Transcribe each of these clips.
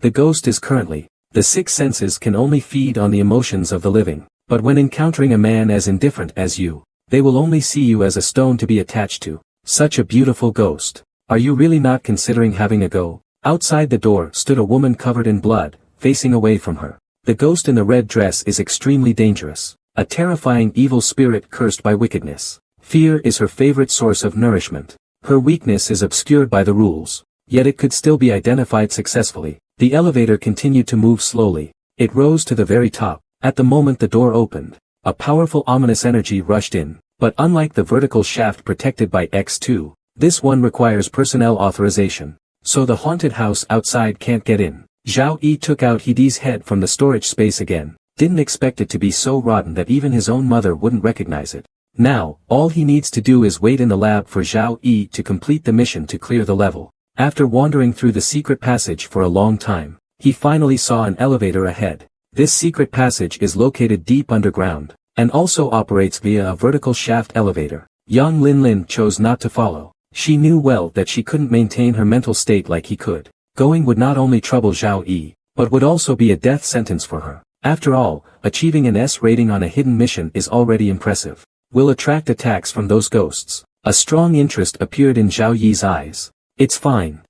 The ghost is currently. The six senses can only feed on the emotions of the living, but when encountering a man as indifferent as you, they will only see you as a stone to be attached to. Such a beautiful ghost. Are you really not considering having a go? Outside the door stood a woman covered in blood, facing away from her. The ghost in the red dress is extremely dangerous. A terrifying evil spirit cursed by wickedness. Fear is her favorite source of nourishment. Her weakness is obscured by the rules, yet it could still be identified successfully. The elevator continued to move slowly. It rose to the very top. At the moment the door opened, a powerful ominous energy rushed in, but unlike the vertical shaft protected by X2, this one requires personnel authorization, so the haunted house outside can't get in. Zhao Yi took out Heedi's head from the storage space again, didn't expect it to be so rotten that even his own mother wouldn't recognize it. Now, all he needs to do is wait in the lab for Zhao Yi to complete the mission to clear the level. After wandering through the secret passage for a long time, he finally saw an elevator ahead. This secret passage is located deep underground, and also operates via a vertical shaft elevator. Young Lin chose not to follow. She knew well that she couldn't maintain her mental state like he could. Going would not only trouble Zhao Yi, but would also be a death sentence for her. After all, achieving an S rating on a hidden mission is already impressive. Will attract attacks from those ghosts. A strong interest appeared in Zhao Yi's eyes. It's fine.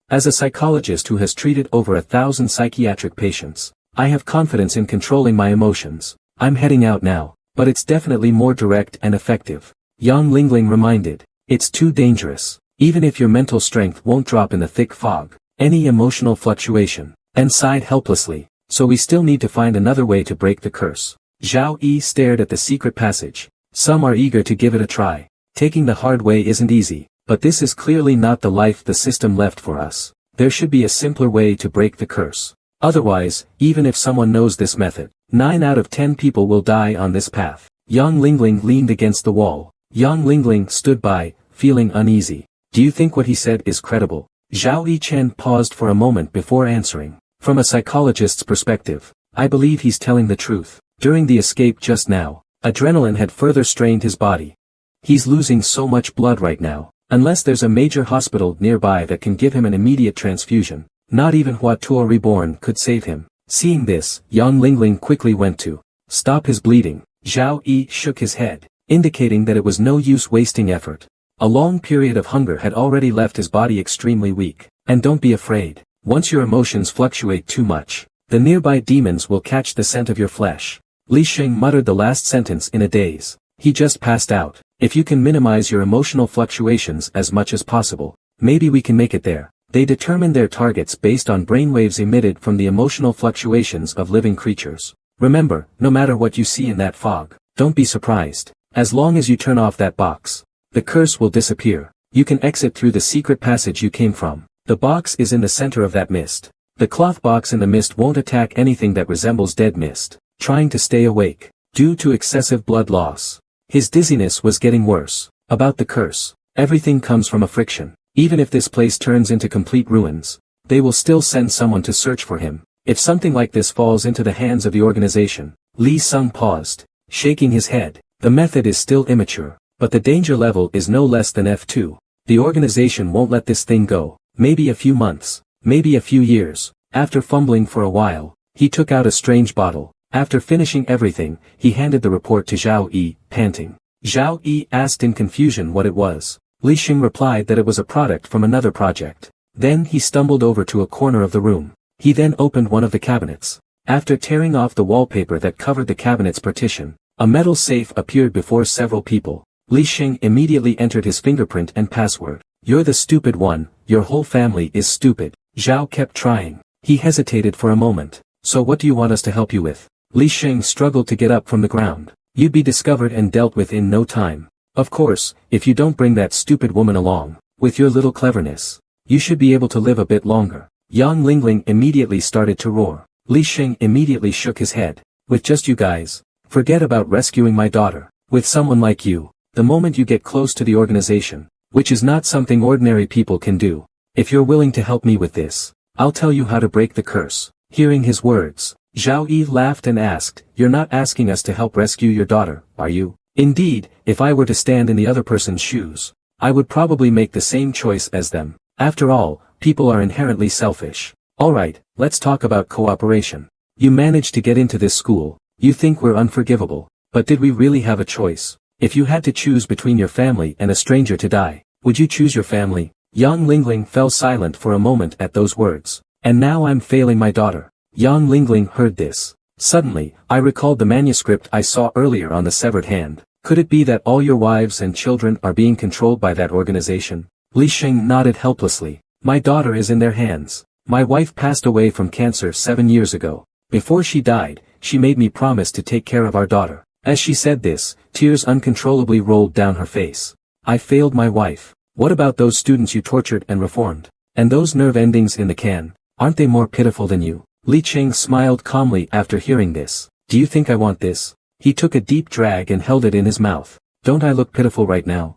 As a psychologist who has treated over 1,000 psychiatric patients, I have confidence in controlling my emotions. I'm heading out now, but it's definitely more direct and effective. Yang Lingling reminded. It's too dangerous. Even if your mental strength won't drop in the thick fog, any emotional fluctuation, and sighed helplessly, so we still need to find another way to break the curse. Zhao Yi stared at the secret passage. Some are eager to give it a try. Taking the hard way isn't easy, but this is clearly not the life the system left for us. There should be a simpler way to break the curse. Otherwise, even if someone knows this method, 9 out of 10 people will die on this path. Yang Lingling leaned against the wall. Yang Lingling stood by, feeling uneasy. Do you think what he said is credible? Zhao Yichen paused for a moment before answering. From a psychologist's perspective, I believe he's telling the truth. During the escape just now, adrenaline had further strained his body. He's losing so much blood right now. Unless there's a major hospital nearby that can give him an immediate transfusion, not even Hua Tuo Reborn could save him. Seeing this, Yang Lingling quickly went to stop his bleeding. Zhao Yi shook his head, indicating that it was no use wasting effort. A long period of hunger had already left his body extremely weak. And don't be afraid. Once your emotions fluctuate too much, the nearby demons will catch the scent of your flesh. Li Sheng muttered the last sentence in a daze. He just passed out. If you can minimize your emotional fluctuations as much as possible, maybe we can make it there. They determine their targets based on brainwaves emitted from the emotional fluctuations of living creatures. Remember, no matter what you see in that fog, don't be surprised. As long as you turn off that box, the curse will disappear. You can exit through the secret passage you came from. The box is in the center of that mist. The cloth box in the mist won't attack anything that resembles dead mist. Trying to stay awake, due to excessive blood loss. His dizziness was getting worse. About the curse, everything comes from a friction. Even if this place turns into complete ruins, they will still send someone to search for him. If something like this falls into the hands of the organization. Li Sung paused, shaking his head. The method is still immature, but the danger level is no less than F2. The organization won't let this thing go. Maybe a few months, maybe a few years. After fumbling for a while, he took out a strange bottle. After finishing everything, he handed the report to Zhao Yi, panting. Zhao Yi asked in confusion what it was. Li Xing replied that it was a product from another project. Then he stumbled over to a corner of the room. He then opened one of the cabinets. After tearing off the wallpaper that covered the cabinet's partition, a metal safe appeared before several people. Li Xing immediately entered his fingerprint and password. You're the stupid one, your whole family is stupid. Zhao kept trying. He hesitated for a moment. So what do you want us to help you with? Li Xing struggled to get up from the ground. You'd be discovered and dealt with in no time. Of course, if you don't bring that stupid woman along, with your little cleverness, you should be able to live a bit longer. Yang Lingling immediately started to roar. Li Xing immediately shook his head. With just you guys, forget about rescuing my daughter. With someone like you, the moment you get close to the organization, which is not something ordinary people can do, if you're willing to help me with this, I'll tell you how to break the curse. Hearing his words, Zhao Yi laughed and asked, You're not asking us to help rescue your daughter, are you? Indeed, if I were to stand in the other person's shoes, I would probably make the same choice as them. After all, people are inherently selfish. Alright, let's talk about cooperation. You managed to get into this school, you think we're unforgivable, but did we really have a choice? If you had to choose between your family and a stranger to die, would you choose your family? Yang Lingling fell silent for a moment at those words. And now I'm failing my daughter. Yang Lingling heard this. Suddenly, I recalled the manuscript I saw earlier on the severed hand. Could it be that all your wives and children are being controlled by that organization? Li Sheng nodded helplessly. My daughter is in their hands. My wife passed away from cancer 7 years ago. Before she died, she made me promise to take care of our daughter. As she said this, tears uncontrollably rolled down her face. I failed my wife. What about those students you tortured and reformed? And those nerve endings in the can, aren't they more pitiful than you? Li Cheng smiled calmly after hearing this. Do you think I want this? He took a deep drag and held it in his mouth. Don't I look pitiful right now?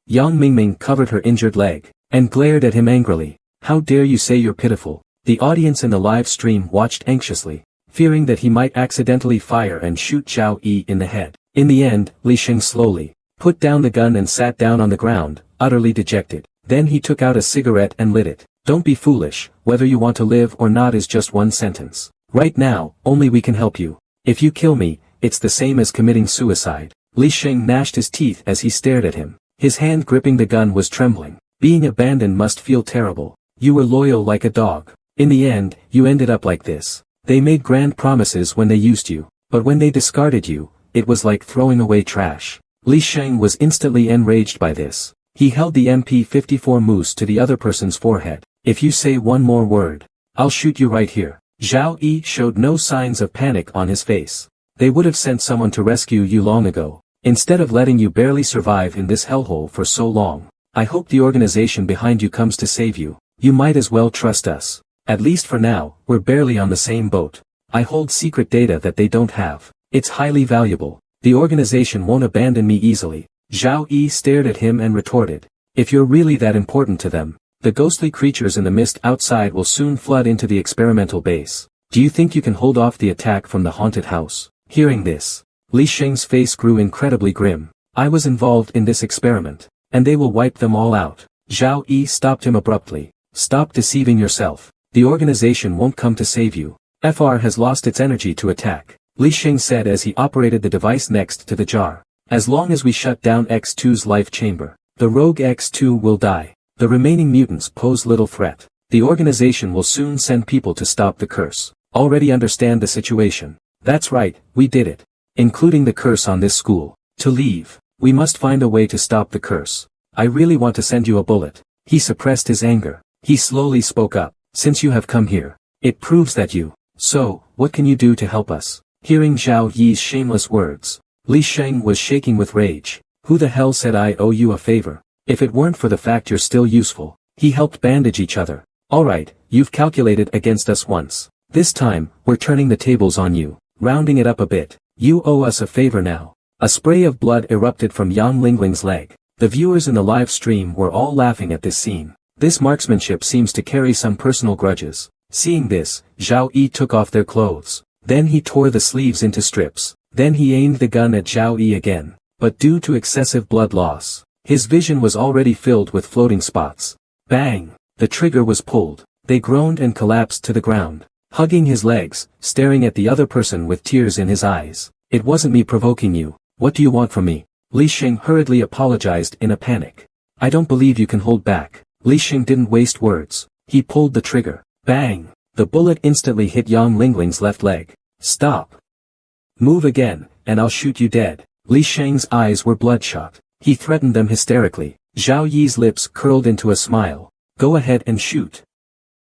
Yang Mingming covered her injured leg, and glared at him angrily. How dare you say you're pitiful? The audience in the live stream watched anxiously, fearing that he might accidentally fire and shoot Zhao Yi in the head. In the end, Li Sheng slowly put down the gun and sat down on the ground, utterly dejected. Then he took out a cigarette and lit it. Don't be foolish, whether you want to live or not is just one sentence. Right now, only we can help you. If you kill me, it's the same as committing suicide. Li Sheng gnashed his teeth as he stared at him. His hand gripping the gun was trembling. Being abandoned must feel terrible. You were loyal like a dog. In the end, you ended up like this. They made grand promises when they used you, but when they discarded you, it was like throwing away trash. Li Sheng was instantly enraged by this. He held the MP-54 moose to the other person's forehead. If you say one more word, I'll shoot you right here. Zhao Yi showed no signs of panic on his face. They would have sent someone to rescue you long ago. Instead of letting you barely survive in this hellhole for so long, I hope the organization behind you comes to save you. You might as well trust us. At least for now, we're barely on the same boat. I hold secret data that they don't have. It's highly valuable. The organization won't abandon me easily. Zhao Yi stared at him and retorted. If you're really that important to them, the ghostly creatures in the mist outside will soon flood into the experimental base. Do you think you can hold off the attack from the haunted house? Hearing this, Li Sheng's face grew incredibly grim. I was involved in this experiment, and they will wipe them all out. Zhao Yi stopped him abruptly. Stop deceiving yourself. The organization won't come to save you. FR has lost its energy to attack, Li Sheng said as he operated the device next to the jar. As long as we shut down X2's life chamber, the rogue X2 will die. The remaining mutants pose little threat. The organization will soon send people to stop the curse. Already understand the situation. That's right, we did it. Including the curse on this school. To leave, we must find a way to stop the curse. I really want to send you a bullet. He suppressed his anger. He slowly spoke up. Since you have come here, it proves that you. So, what can you do to help us? Hearing Zhao Yi's shameless words, Li Sheng was shaking with rage. Who the hell said I owe you a favor? If it weren't for the fact you're still useful. He helped bandage each other. Alright, you've calculated against us once. This time, we're turning the tables on you. Rounding it up a bit, you owe us a favor now. A spray of blood erupted from Yang Lingling's leg. The viewers in the live stream were all laughing at this scene. This marksmanship seems to carry some personal grudges. Seeing this, Zhao Yi took off their clothes. Then he tore the sleeves into strips. Then he aimed the gun at Zhao Yi again. But due to excessive blood loss, his vision was already filled with floating spots. Bang! The trigger was pulled. They groaned and collapsed to the ground. Hugging his legs, staring at the other person with tears in his eyes. It wasn't me provoking you. What do you want from me? Li Sheng hurriedly apologized in a panic. I don't believe you can hold back. Li Sheng didn't waste words. He pulled the trigger. Bang! The bullet instantly hit Yang Lingling's left leg. Stop! Move again, and I'll shoot you dead. Li Sheng's eyes were bloodshot. He threatened them hysterically. Zhao Yi's lips curled into a smile. Go ahead and shoot.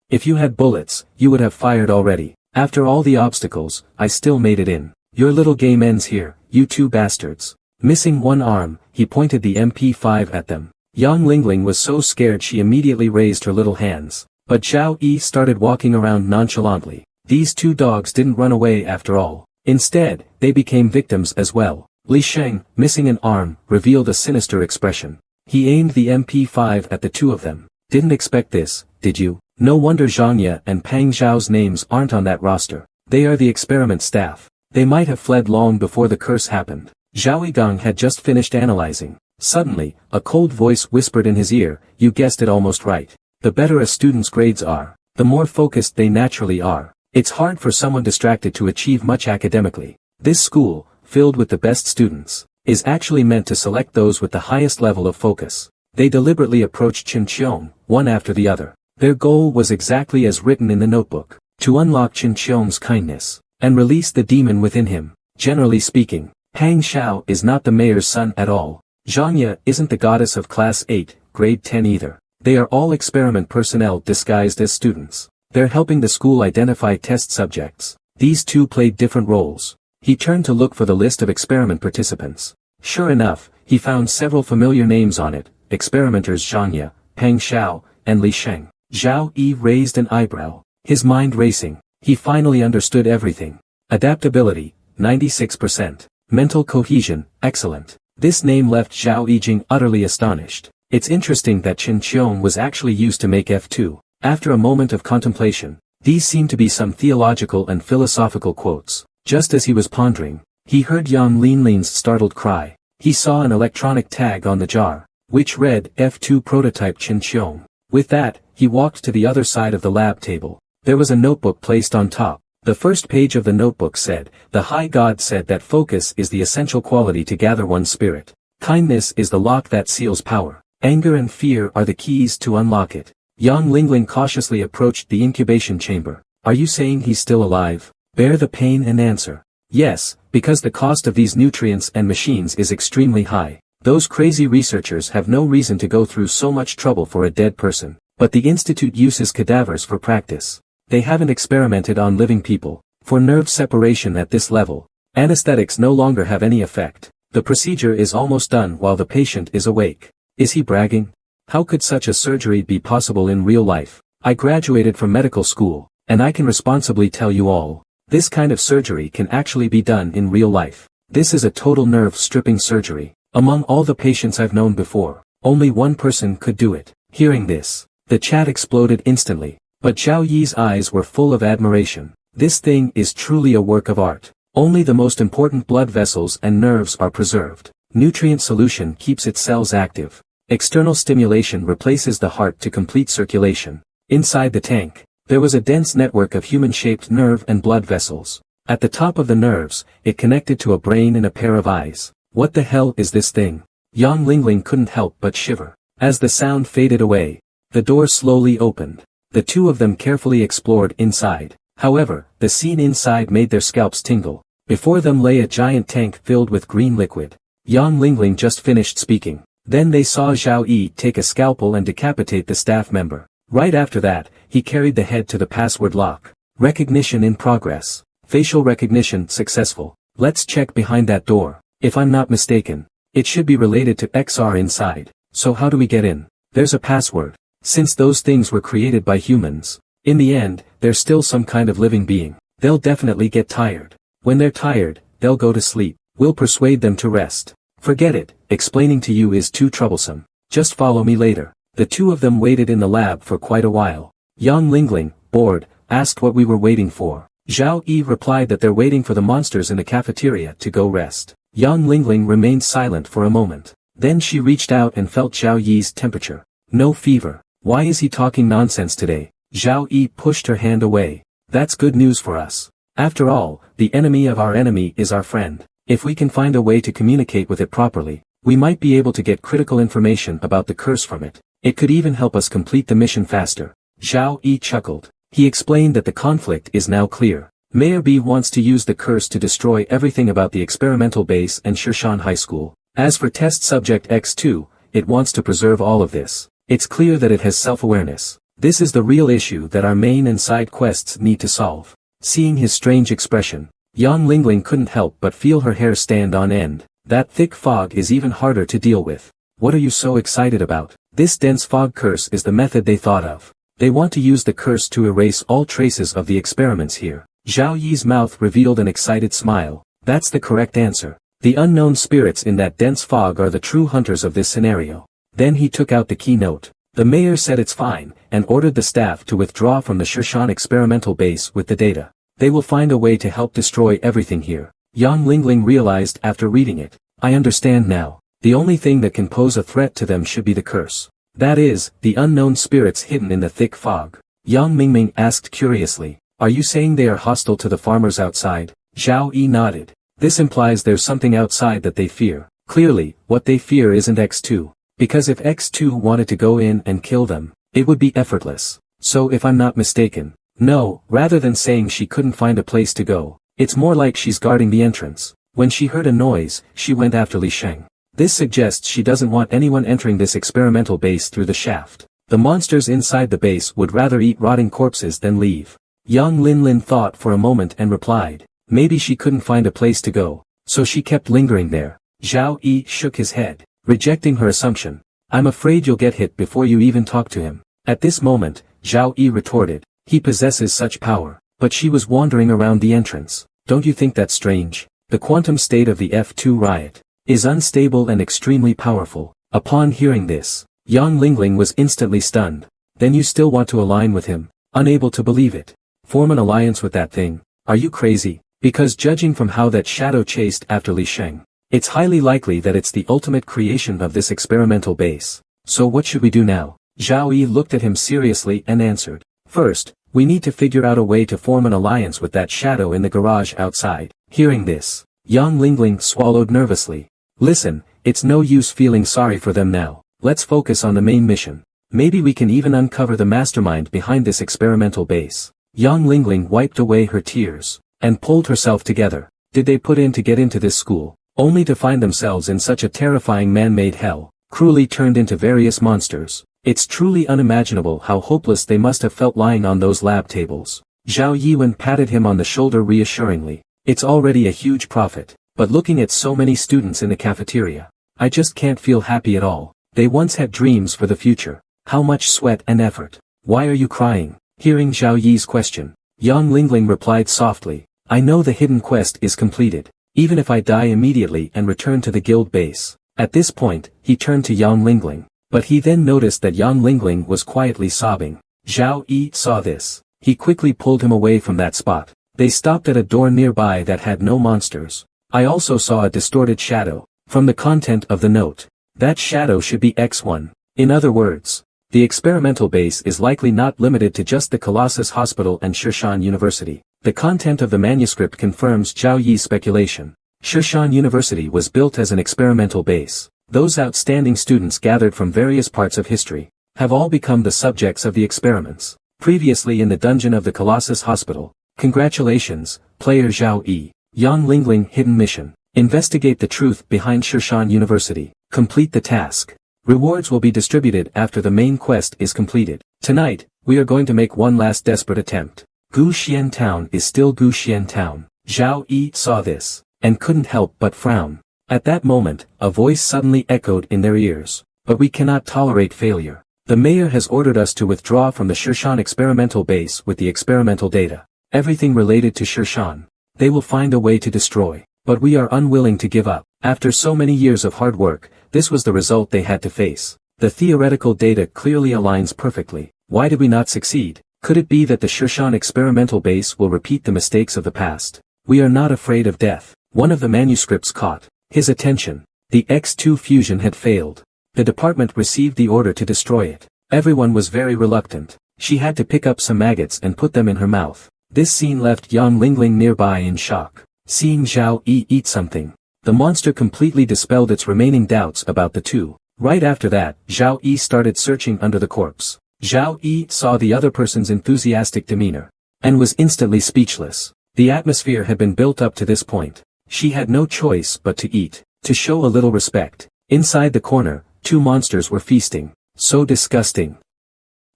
If you had bullets, you would have fired already. After all the obstacles, I still made it in. Your little game ends here, you two bastards. Missing one arm, he pointed the MP5 at them. Yang Lingling was so scared she immediately raised her little hands. But Zhao Yi started walking around nonchalantly. These two dogs didn't run away after all. Instead, they became victims as well. Li Sheng, missing an arm, revealed a sinister expression. He aimed the MP5 at the two of them. Didn't expect this, did you? No wonder Zhang Ye and Pang Zhao's names aren't on that roster. They are the experiment staff. They might have fled long before the curse happened. Zhao Yigang had just finished analyzing. Suddenly, a cold voice whispered in his ear, you guessed it almost right. The better a student's grades are, the more focused they naturally are. It's hard for someone distracted to achieve much academically. This school, filled with the best students, is actually meant to select those with the highest level of focus. They deliberately approached Chincheon, one after the other. Their goal was exactly as written in the notebook, to unlock Chincheon's kindness, and release the demon within him. Generally speaking, Pang Xiao is not the mayor's son at all. Zhanya isn't the goddess of Class 8, Grade 10 either. They are all experiment personnel disguised as students. They're helping the school identify test subjects. These two played different roles. He turned to look for the list of experiment participants. Sure enough, he found several familiar names on it, experimenters Zhanya, Pang Xiao, and Li Sheng. Zhao Yi raised an eyebrow, his mind racing. He finally understood everything. Adaptability, 96%. Mental cohesion, excellent. This name left Zhao Yijing utterly astonished. It's interesting that Chincheon was actually used to make F2. After a moment of contemplation, these seemed to be some theological and philosophical quotes. Just as he was pondering, he heard Yang Linlin's startled cry. He saw an electronic tag on the jar, which read F2 prototype Chincheon. With that, he walked to the other side of the lab table. There was a notebook placed on top. The first page of the notebook said, "The High God said that focus is the essential quality to gather one's spirit. Kindness is the lock that seals power. Anger and fear are the keys to unlock it." Yang Lingling cautiously approached the incubation chamber. "Are you saying he's still alive?" Bear the pain and answer. "Yes, because the cost of these nutrients and machines is extremely high. Those crazy researchers have no reason to go through so much trouble for a dead person. But the institute uses cadavers for practice. They haven't experimented on living people. For nerve separation at this level, anesthetics no longer have any effect. The procedure is almost done while the patient is awake." Is he bragging? How could such a surgery be possible in real life? I graduated from medical school, and I can responsibly tell you all. This kind of surgery can actually be done in real life. This is a total nerve-stripping surgery. Among all the patients I've known before, only one person could do it. Hearing this, the chat exploded instantly, but Zhao Yi's eyes were full of admiration. This thing is truly a work of art. Only the most important blood vessels and nerves are preserved. Nutrient solution keeps its cells active. External stimulation replaces the heart to complete circulation. Inside the tank, there was a dense network of human-shaped nerve and blood vessels. At the top of the nerves, it connected to a brain and a pair of eyes. What the hell is this thing? Yang Lingling couldn't help but shiver. As the sound faded away, the door slowly opened. The two of them carefully explored inside. However, the scene inside made their scalps tingle. Before them lay a giant tank filled with green liquid. Yang Lingling just finished speaking. Then they saw Zhao Yi take a scalpel and decapitate the staff member. Right after that, he carried the head to the password lock. Recognition in progress. Facial recognition successful. Let's check behind that door. If I'm not mistaken, it should be related to XR inside. So how do we get in? There's a password. Since those things were created by humans, in the end, they're still some kind of living being. They'll definitely get tired. When they're tired, they'll go to sleep. We'll persuade them to rest. Forget it, explaining to you is too troublesome. Just follow me later. The two of them waited in the lab for quite a while. Yang Lingling, bored, asked what we were waiting for. Zhao Yi replied that they're waiting for the monsters in the cafeteria to go rest. Yang Lingling remained silent for a moment. Then she reached out and felt Zhao Yi's temperature. No fever. Why is he talking nonsense today? Zhao Yi pushed her hand away. That's good news for us. After all, the enemy of our enemy is our friend. If we can find a way to communicate with it properly, we might be able to get critical information about the curse from it. It could even help us complete the mission faster. Zhao Yi chuckled. He explained that the conflict is now clear. Mayor B wants to use the curse to destroy everything about the experimental base and Shirshan High School. As for test subject X2, it wants to preserve all of this. It's clear that it has self-awareness. This is the real issue that our main and side quests need to solve. Seeing his strange expression, Yang Lingling couldn't help but feel her hair stand on end. That thick fog is even harder to deal with. What are you so excited about? This dense fog curse is the method they thought of. They want to use the curse to erase all traces of the experiments here. Zhao Yi's mouth revealed an excited smile. That's the correct answer. The unknown spirits in that dense fog are the true hunters of this scenario. Then he took out the keynote. The mayor said it's fine, and ordered the staff to withdraw from the Shirshan experimental base with the data. They will find a way to help destroy everything here. Yang Lingling realized after reading it. I understand now. The only thing that can pose a threat to them should be the curse. That is, the unknown spirits hidden in the thick fog. Yang Mingming asked curiously. Are you saying they are hostile to the farmers outside? Zhao Yi nodded. This implies there's something outside that they fear. Clearly, what they fear isn't X2. Because if X2 wanted to go in and kill them, it would be effortless. So if I'm not mistaken, no, rather than saying she couldn't find a place to go, it's more like she's guarding the entrance. When she heard a noise, she went after Li Sheng. This suggests she doesn't want anyone entering this experimental base through the shaft. The monsters inside the base would rather eat rotting corpses than leave. Young Lin thought for a moment and replied, maybe she couldn't find a place to go, so she kept lingering there. Zhao Yi shook his head, rejecting her assumption. I'm afraid you'll get hit before you even talk to him. At this moment, Zhao Yi retorted, he possesses such power, but she was wandering around the entrance. Don't you think that's strange? The quantum state of the F2 riot is unstable and extremely powerful. Upon hearing this, Yang Lingling was instantly stunned. Then you still want to align with him? Unable to believe it. Form an alliance with that thing? Are you crazy? Because judging from how that shadow chased after Li Sheng, it's highly likely that it's the ultimate creation of this experimental base. So what should we do now? Zhao Yi looked at him seriously and answered. First, we need to figure out a way to form an alliance with that shadow in the garage outside. Hearing this, Yang Lingling swallowed nervously. Listen, it's no use feeling sorry for them now. Let's focus on the main mission. Maybe we can even uncover the mastermind behind this experimental base. Yang Lingling wiped away her tears, and pulled herself together. Did they put in to get into this school, only to find themselves in such a terrifying man-made hell, cruelly turned into various monsters? It's truly unimaginable how hopeless they must have felt lying on those lab tables. Zhao Yiwen patted him on the shoulder reassuringly. It's already a huge profit, but looking at so many students in the cafeteria, I just can't feel happy at all. They once had dreams for the future. How much sweat and effort. Why are you crying? Hearing Zhao Yi's question, Yang Lingling replied softly, I know the hidden quest is completed, even if I die immediately and return to the guild base. At this point, he turned to Yang Lingling, but he then noticed that Yang Lingling was quietly sobbing. Zhao Yi saw this. He quickly pulled him away from that spot. They stopped at a door nearby that had no monsters. I also saw a distorted shadow. From the content of the note, that shadow should be X1. In other words, the experimental base is likely not limited to just the Colossus Hospital and Shushan University. The content of the manuscript confirms Zhao Yi's speculation. Shushan University was built as an experimental base. Those outstanding students gathered from various parts of history have all become the subjects of the experiments. Previously in the dungeon of the Colossus Hospital. Congratulations, player Zhao Yi. Yang Lingling hidden mission. Investigate the truth behind Shushan University. Complete the task. Rewards will be distributed after the main quest is completed. Tonight, we are going to make one last desperate attempt. Guxian Town is still Guxian Town. Zhao Yi saw this, and couldn't help but frown. At that moment, a voice suddenly echoed in their ears. But we cannot tolerate failure. The mayor has ordered us to withdraw from the Shushan experimental base with the experimental data. Everything related to Shushan. They will find a way to destroy. But we are unwilling to give up. After so many years of hard work, this was the result they had to face. The theoretical data clearly aligns perfectly. Why did we not succeed? Could it be that the Shushan experimental base will repeat the mistakes of the past? We are not afraid of death. One of the manuscripts caught his attention. The X2 fusion had failed. The department received the order to destroy it. Everyone was very reluctant. She had to pick up some maggots and put them in her mouth. This scene left Yang Lingling nearby in shock. Seeing Zhao Yi eat something, the monster completely dispelled its remaining doubts about the two. Right after that, Zhao Yi started searching under the corpse. Zhao Yi saw the other person's enthusiastic demeanor, and was instantly speechless. The atmosphere had been built up to this point. She had no choice but to eat, to show a little respect. Inside the corner, two monsters were feasting. So disgusting.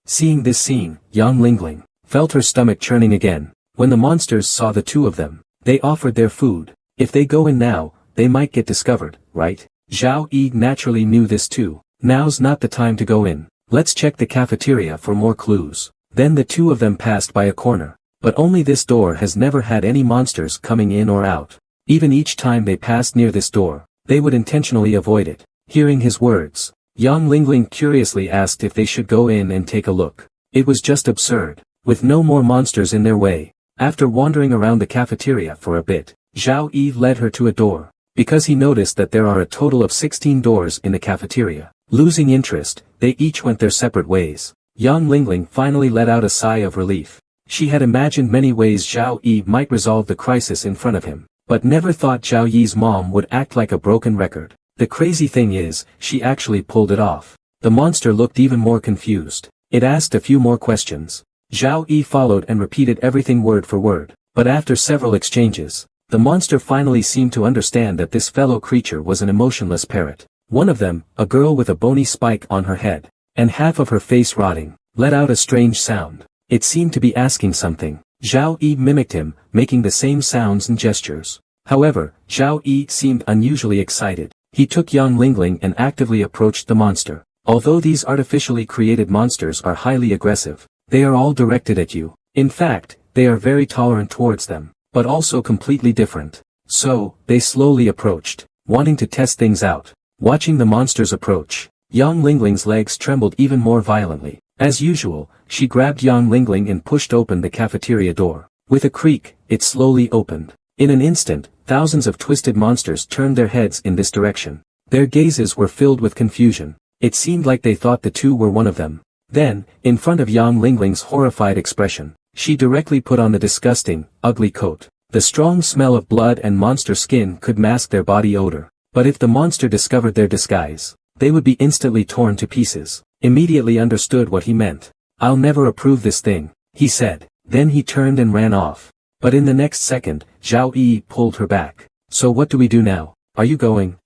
Seeing this scene, Yang Lingling felt her stomach churning again. When the monsters saw the two of them, they offered their food. If they go in now, they might get discovered, right? Zhao Yi naturally knew this too. Now's not the time to go in. Let's check the cafeteria for more clues. Then the two of them passed by a corner. But only this door has never had any monsters coming in or out. Even each time they passed near this door, they would intentionally avoid it. Hearing his words, Yang Lingling curiously asked if they should go in and take a look. It was just absurd. With no more monsters in their way. After wandering around the cafeteria for a bit, Zhao Yi led her to a door, because he noticed that there are a total of 16 doors in the cafeteria. Losing interest, they each went their separate ways. Yang Lingling finally let out a sigh of relief. She had imagined many ways Zhao Yi might resolve the crisis in front of him, but never thought Zhao Yi's mom would act like a broken record. The crazy thing is, she actually pulled it off. The monster looked even more confused. It asked a few more questions. Zhao Yi followed and repeated everything word for word, but after several exchanges, the monster finally seemed to understand that this fellow creature was an emotionless parrot. One of them, a girl with a bony spike on her head, and half of her face rotting, let out a strange sound. It seemed to be asking something. Zhao Yi mimicked him, making the same sounds and gestures. However, Zhao Yi seemed unusually excited. He took Yang Lingling and actively approached the monster. Although these artificially created monsters are highly aggressive, they are all directed at you. In fact, they are very tolerant towards them, but also completely different. So, they slowly approached, wanting to test things out. Watching the monsters approach, Yang Lingling's legs trembled even more violently. As usual, she grabbed Yang Lingling and pushed open the cafeteria door. With a creak, it slowly opened. In an instant, thousands of twisted monsters turned their heads in this direction. Their gazes were filled with confusion. It seemed like they thought the two were one of them. Then, in front of Yang Lingling's horrified expression, she directly put on the disgusting, ugly coat. The strong smell of blood and monster skin could mask their body odor. But if the monster discovered their disguise, they would be instantly torn to pieces. Immediately understood what he meant. "I'll never approve this thing," he said. Then he turned and ran off. But in the next second, Zhao Yi pulled her back. "So what do we do now? Are you going?"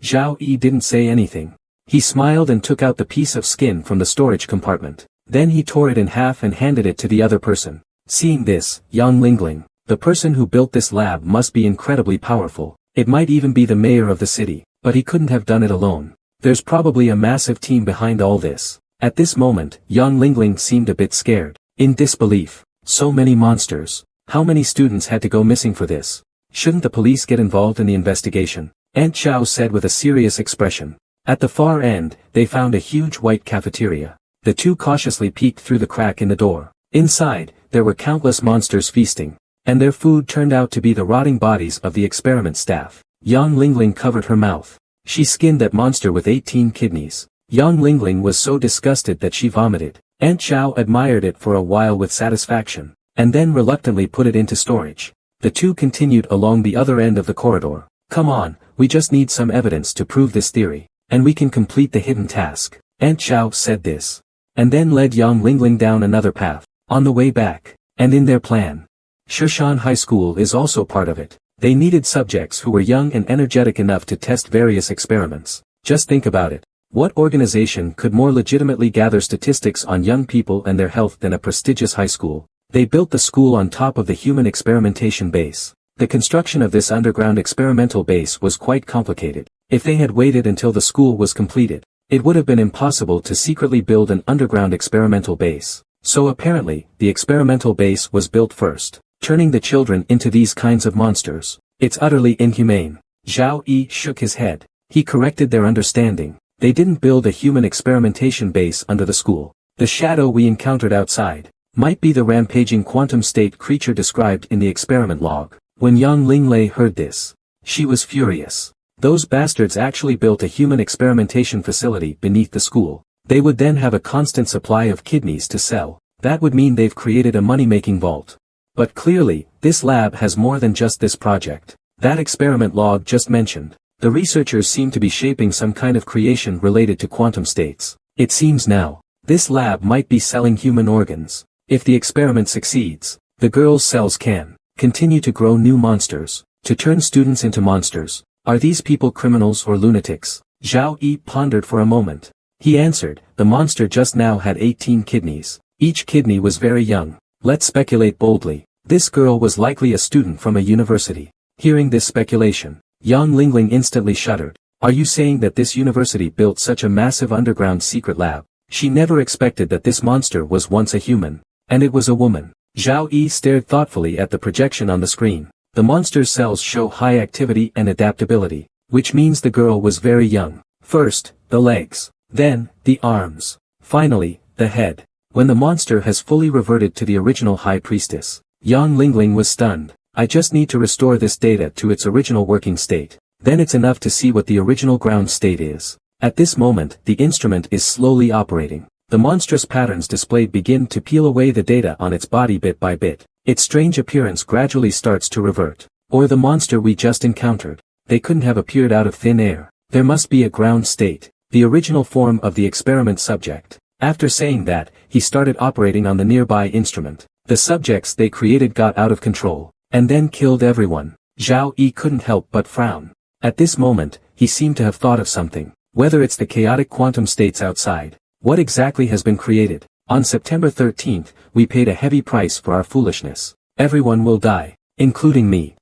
Zhao Yi didn't say anything. He smiled and took out the piece of skin from the storage compartment. Then he tore it in half and handed it to the other person. Seeing this, Yang Lingling, the person who built this lab, must be incredibly powerful. It might even be the mayor of the city, but he couldn't have done it alone. There's probably a massive team behind all this. At this moment, Yang Lingling seemed a bit scared, in disbelief. So many monsters. How many students had to go missing for this? Shouldn't the police get involved in the investigation? Aunt Chow said with a serious expression. At the far end, they found a huge white cafeteria. The two cautiously peeked through the crack in the door. Inside, there were countless monsters feasting. And their food turned out to be the rotting bodies of the experiment staff. Yang Lingling covered her mouth. She skinned that monster with 18 kidneys. Yang Lingling was so disgusted that she vomited. Aunt Chow admired it for a while with satisfaction, and then reluctantly put it into storage. The two continued along the other end of the corridor. "Come on, we just need some evidence to prove this theory, and we can complete the hidden task." Aunt Chow said this, and then led Yang Lingling down another path. On the way back, and in their plan, Shushan High School is also part of it. They needed subjects who were young and energetic enough to test various experiments. Just think about it. What organization could more legitimately gather statistics on young people and their health than a prestigious high school? They built the school on top of the human experimentation base. The construction of this underground experimental base was quite complicated. If they had waited until the school was completed, it would have been impossible to secretly build an underground experimental base. So apparently, the experimental base was built first, turning the children into these kinds of monsters. It's utterly inhumane. Zhao Yi shook his head. He corrected their understanding. They didn't build a human experimentation base under the school. The shadow we encountered outside might be the rampaging quantum state creature described in the experiment log. When Yang Linglei heard this, she was furious. Those bastards actually built a human experimentation facility beneath the school. They would then have a constant supply of kidneys to sell. That would mean they've created a money-making vault. But clearly, this lab has more than just this project. That experiment log just mentioned. The researchers seem to be shaping some kind of creation related to quantum states. It seems now, this lab might be selling human organs. If the experiment succeeds, the girls' cells can continue to grow new monsters, to turn students into monsters. Are these people criminals or lunatics? Zhao Yi pondered for a moment. He answered, the monster just now had 18 kidneys. Each kidney was very young. Let's speculate boldly. This girl was likely a student from a university. Hearing this speculation, Yang Lingling instantly shuddered. Are you saying that this university built such a massive underground secret lab? She never expected that this monster was once a human. And it was a woman. Zhao Yi stared thoughtfully at the projection on the screen. The monster's cells show high activity and adaptability, which means the girl was very young. First, the legs. Then, the arms. Finally, the head. When the monster has fully reverted to the original high priestess, Yang Lingling was stunned. I just need to restore this data to its original working state. Then it's enough to see what the original ground state is. At this moment, the instrument is slowly operating. The monstrous patterns displayed begin to peel away the data on its body bit by bit. Its strange appearance gradually starts to revert. Or the monster we just encountered. They couldn't have appeared out of thin air. There must be a ground state, the original form of the experiment subject. After saying that, he started operating on the nearby instrument. The subjects they created got out of control, and then killed everyone. Zhao Yi couldn't help but frown. At this moment, he seemed to have thought of something. Whether it's the chaotic quantum states outside. What exactly has been created? On September 13th, we paid a heavy price for our foolishness. Everyone will die, including me.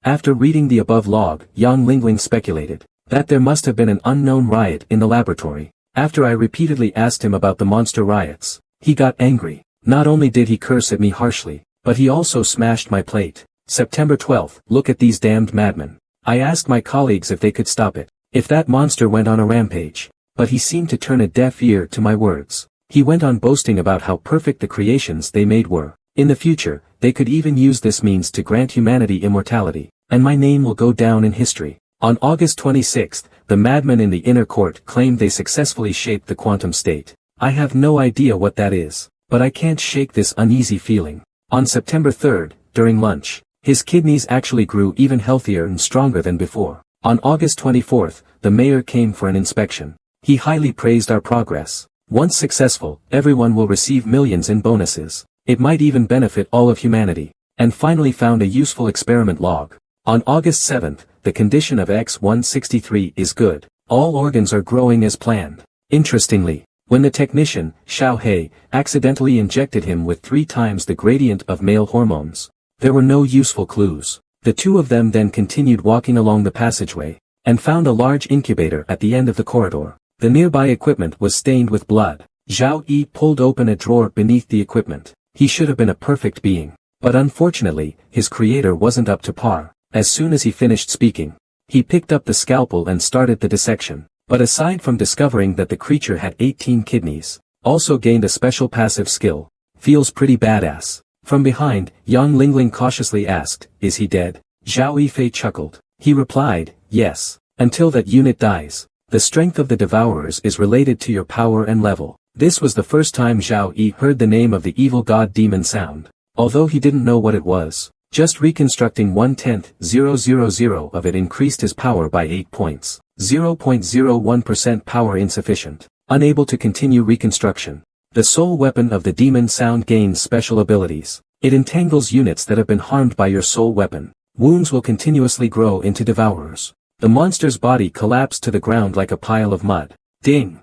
After reading the above log, Yang Lingling speculated that there must have been an unknown riot in the laboratory. After I repeatedly asked him about the monster riots, he got angry. Not only did he curse at me harshly, but he also smashed my plate. September 12th, look at these damned madmen. I asked my colleagues if they could stop it, if that monster went on a rampage. But he seemed to turn a deaf ear to my words. He went on boasting about how perfect the creations they made were. In the future, they could even use this means to grant humanity immortality, and my name will go down in history. On August 26th, the madmen in the inner court claimed they successfully shaped the quantum state. I have no idea what that is, but I can't shake this uneasy feeling. On September 3rd, during lunch, his kidneys actually grew even healthier and stronger than before. On August 24th, the mayor came for an inspection. He highly praised our progress. Once successful, everyone will receive millions in bonuses. It might even benefit all of humanity. And finally found a useful experiment log. On August 7th, the condition of X-163 is good. All organs are growing as planned. Interestingly, when the technician, Xiao He, accidentally injected him with 3 times the gradient of male hormones, there were no useful clues. The two of them then continued walking along the passageway, and found a large incubator at the end of the corridor. The nearby equipment was stained with blood. Zhao Yi pulled open a drawer beneath the equipment. He should have been a perfect being. But unfortunately, his creator wasn't up to par. As soon as he finished speaking, he picked up the scalpel and started the dissection. But aside from discovering that the creature had 18 kidneys, also gained a special passive skill. Feels pretty badass. From behind, Yang Lingling cautiously asked, is he dead? Zhao Yifei chuckled. He replied, yes. Until that unit dies. The strength of the devourers is related to your power and level. This was the first time Zhao Yi heard the name of the evil god demon sound. Although he didn't know what it was, just reconstructing 1/10,000 of it increased his power by 8 points. 0.01% power insufficient. Unable to continue reconstruction. The soul weapon of the demon sound gains special abilities. It entangles units that have been harmed by your soul weapon. Wounds will continuously grow into devourers. The monster's body collapsed to the ground like a pile of mud. Ding!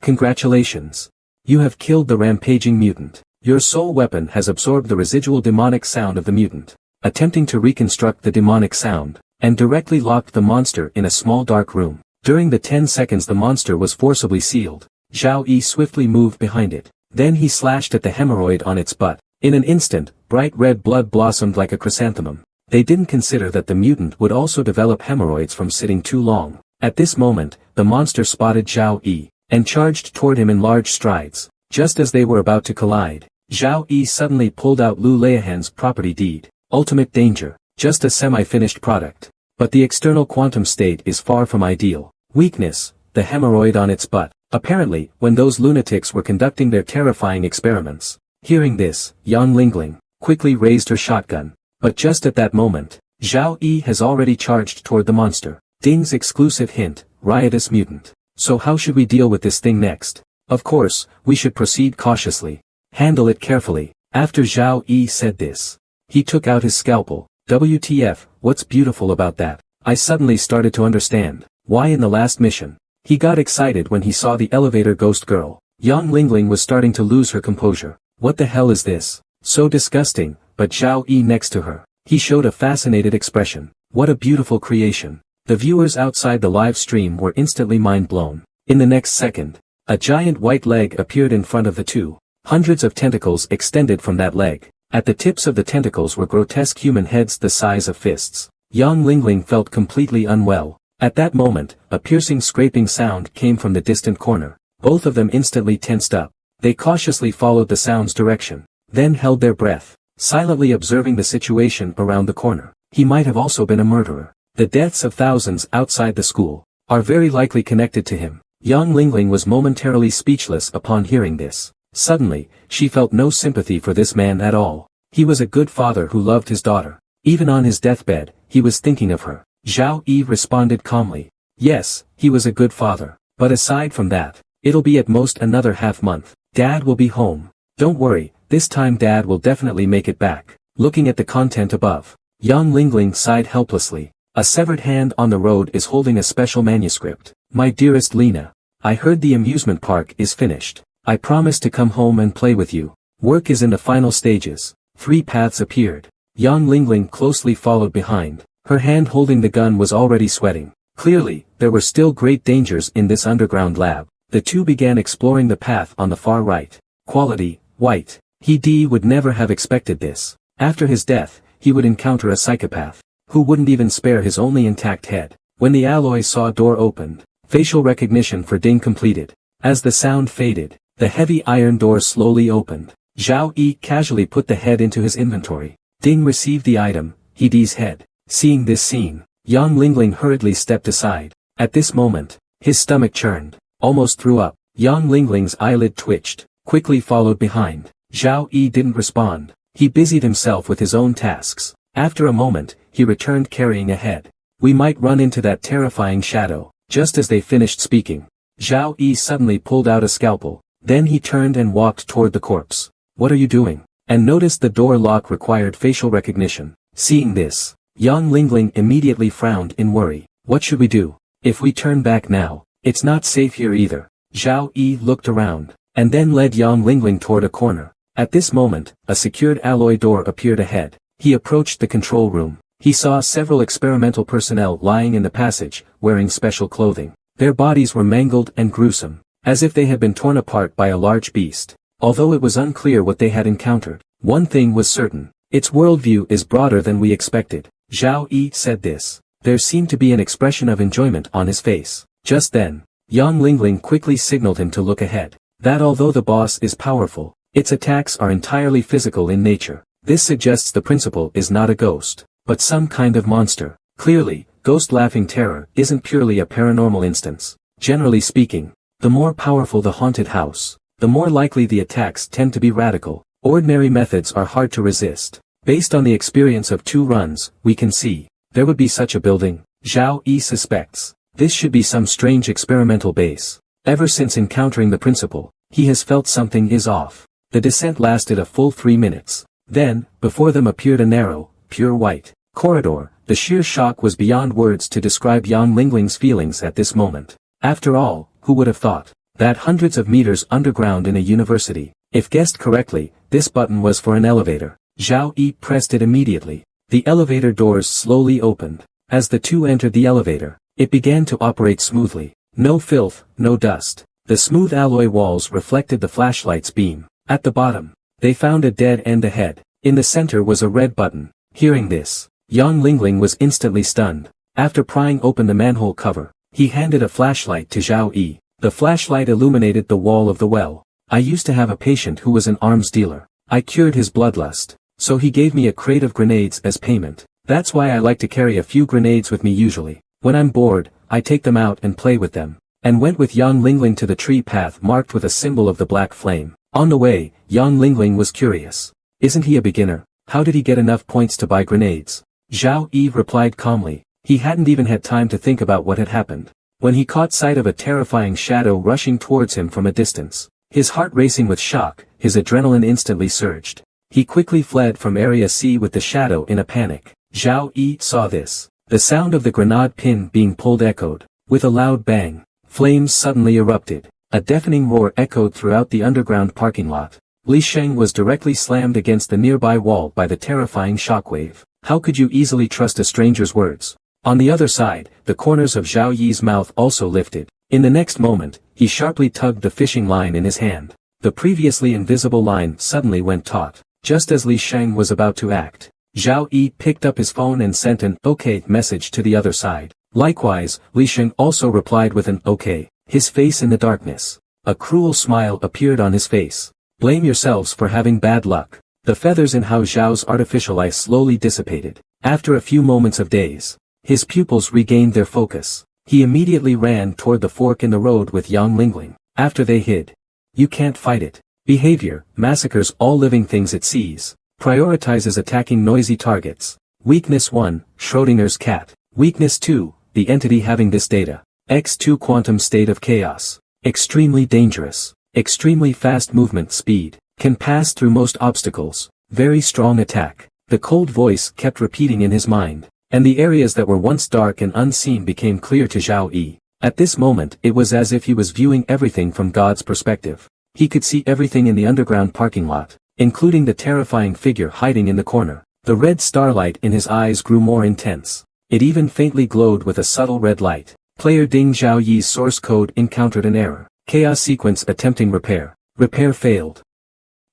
Congratulations! You have killed the rampaging mutant. Your soul weapon has absorbed the residual demonic sound of the mutant, attempting to reconstruct the demonic sound, and directly locked the monster in a small dark room. During the 10 seconds the monster was forcibly sealed, Zhao Yi swiftly moved behind it. Then he slashed at the hemorrhoid on its butt. In an instant, bright red blood blossomed like a chrysanthemum. They didn't consider that the mutant would also develop hemorrhoids from sitting too long. At this moment, the monster spotted Zhao Yi, and charged toward him in large strides. Just as they were about to collide, Zhao Yi suddenly pulled out Lu Leihan's property deed. Ultimate danger, just a semi-finished product. But the external quantum state is far from ideal. Weakness, the hemorrhoid on its butt. Apparently, when those lunatics were conducting their terrifying experiments. Hearing this, Yang Lingling quickly raised her shotgun. But just at that moment, Zhao Yi has already charged toward the monster. Ding's exclusive hint, riotous mutant. So how should we deal with this thing next? Of course, we should proceed cautiously. Handle it carefully. After Zhao Yi said this, he took out his scalpel. WTF, what's beautiful about that? I suddenly started to understand why in the last mission. He got excited when he saw the elevator ghost girl. Yang Lingling was starting to lose her composure. What the hell is this? So disgusting, but Zhao Yi next to her. He showed a fascinated expression. What a beautiful creation. The viewers outside the live stream were instantly mind blown. In the next second, a giant white leg appeared in front of the two. Hundreds of tentacles extended from that leg. At the tips of the tentacles were grotesque human heads the size of fists. Yang Lingling felt completely unwell. At that moment, a piercing scraping sound came from the distant corner. Both of them instantly tensed up. They cautiously followed the sound's direction, then held their breath, silently observing the situation around the corner. He might have also been a murderer. The deaths of thousands outside the school are very likely connected to him. Yang Lingling was momentarily speechless upon hearing this. Suddenly, she felt no sympathy for this man at all. He was a good father who loved his daughter. Even on his deathbed, he was thinking of her. Zhao Yi responded calmly. Yes, he was a good father. But aside from that, it'll be at most another half-month. Dad will be home. Don't worry, this time Dad will definitely make it back. Looking at the content above, Yang Lingling sighed helplessly. A severed hand on the road is holding a special manuscript. My dearest Lena, I heard the amusement park is finished. I promise to come home and play with you. Work is in the final stages. 3 paths appeared. Yang Lingling closely followed behind. Her hand holding the gun was already sweating. Clearly, there were still great dangers in this underground lab. The two began exploring the path on the far right. Quality, white. He would never have expected this. After his death, he would encounter a psychopath, who wouldn't even spare his only intact head. When the alloy saw a door opened, facial recognition for Ding completed. As the sound faded, the heavy iron door slowly opened. Zhao Yi casually put the head into his inventory. Ding received the item, He's head. Seeing this scene, Yang Lingling hurriedly stepped aside. At this moment, his stomach churned, almost threw up. Yang Lingling's eyelid twitched, quickly followed behind. Zhao Yi didn't respond. He busied himself with his own tasks. After a moment, he returned carrying a head. We might run into that terrifying shadow. Just as they finished speaking, Zhao Yi suddenly pulled out a scalpel. Then he turned and walked toward the corpse. What are you doing? And noticed the door lock required facial recognition. Seeing this, Yang Lingling immediately frowned in worry. What should we do? If we turn back now, it's not safe here either. Zhao Yi looked around, and then led Yang Lingling toward a corner. At this moment, a secured alloy door appeared ahead. He approached the control room. He saw several experimental personnel lying in the passage, wearing special clothing. Their bodies were mangled and gruesome, as if they had been torn apart by a large beast. Although it was unclear what they had encountered, one thing was certain. Its worldview is broader than we expected. Zhao Yi said this. There seemed to be an expression of enjoyment on his face. Just then, Yang Lingling quickly signaled him to look ahead. That although the boss is powerful, its attacks are entirely physical in nature. This suggests the principal is not a ghost, but some kind of monster. Clearly, ghost laughing terror isn't purely a paranormal instance. Generally speaking, the more powerful the haunted house, the more likely the attacks tend to be radical. Ordinary methods are hard to resist. Based on the experience of 2 runs, we can see, there would be such a building. Zhao Yi suspects, this should be some strange experimental base. Ever since encountering the principal, he has felt something is off. The descent lasted a full 3 minutes. Then, before them appeared a narrow, pure white corridor. The sheer shock was beyond words to describe Yang Lingling's feelings at this moment. After all, who would have thought that hundreds of meters underground in a university, if guessed correctly, this button was for an elevator. Zhao Yi pressed it immediately. The elevator doors slowly opened. As the two entered the elevator, it began to operate smoothly. No filth, no dust. The smooth alloy walls reflected the flashlight's beam. At the bottom, they found a dead end ahead. In the center was a red button. Hearing this, Yang Lingling was instantly stunned. After prying open the manhole cover, he handed a flashlight to Zhao Yi. The flashlight illuminated the wall of the well. I used to have a patient who was an arms dealer. I cured his bloodlust, so he gave me a crate of grenades as payment. That's why I like to carry a few grenades with me usually. When I'm bored, I take them out and play with them. And went with Yang Lingling to the tree path marked with a symbol of the black flame. On the way, Yang Lingling was curious. Isn't he a beginner? How did he get enough points to buy grenades? Zhao Yi replied calmly. He hadn't even had time to think about what had happened, when he caught sight of a terrifying shadow rushing towards him from a distance. His heart racing with shock, his adrenaline instantly surged. He quickly fled from Area C with the shadow in a panic. Zhao Yi saw this. The sound of the grenade pin being pulled echoed. With a loud bang, flames suddenly erupted. A deafening roar echoed throughout the underground parking lot. Li Sheng was directly slammed against the nearby wall by the terrifying shockwave. How could you easily trust a stranger's words? On the other side, the corners of Zhao Yi's mouth also lifted. In the next moment, he sharply tugged the fishing line in his hand. The previously invisible line suddenly went taut. Just as Li Sheng was about to act, Zhao Yi picked up his phone and sent an "OK" message to the other side. Likewise, Li Sheng also replied with an "OK." His face in the darkness. A cruel smile appeared on his face. Blame yourselves for having bad luck. The feathers in Hao Zhao's artificial eye slowly dissipated. After a few moments of daze, his pupils regained their focus. He immediately ran toward the fork in the road with Yang Lingling. After they hid. You can't fight it. Behavior, massacres all living things it sees. Prioritizes attacking noisy targets. Weakness 1, Schrödinger's cat. Weakness 2, the entity having this data. X2 quantum state of chaos. Extremely dangerous. Extremely fast movement speed. Can pass through most obstacles. Very strong attack. The cold voice kept repeating in his mind. And the areas that were once dark and unseen became clear to Zhao Yi. At this moment it was as if he was viewing everything from God's perspective. He could see everything in the underground parking lot, including the terrifying figure hiding in the corner. The red starlight in his eyes grew more intense. It even faintly glowed with a subtle red light. Player Ding Zhao Yi's source code encountered an error. Chaos sequence attempting repair. Repair failed.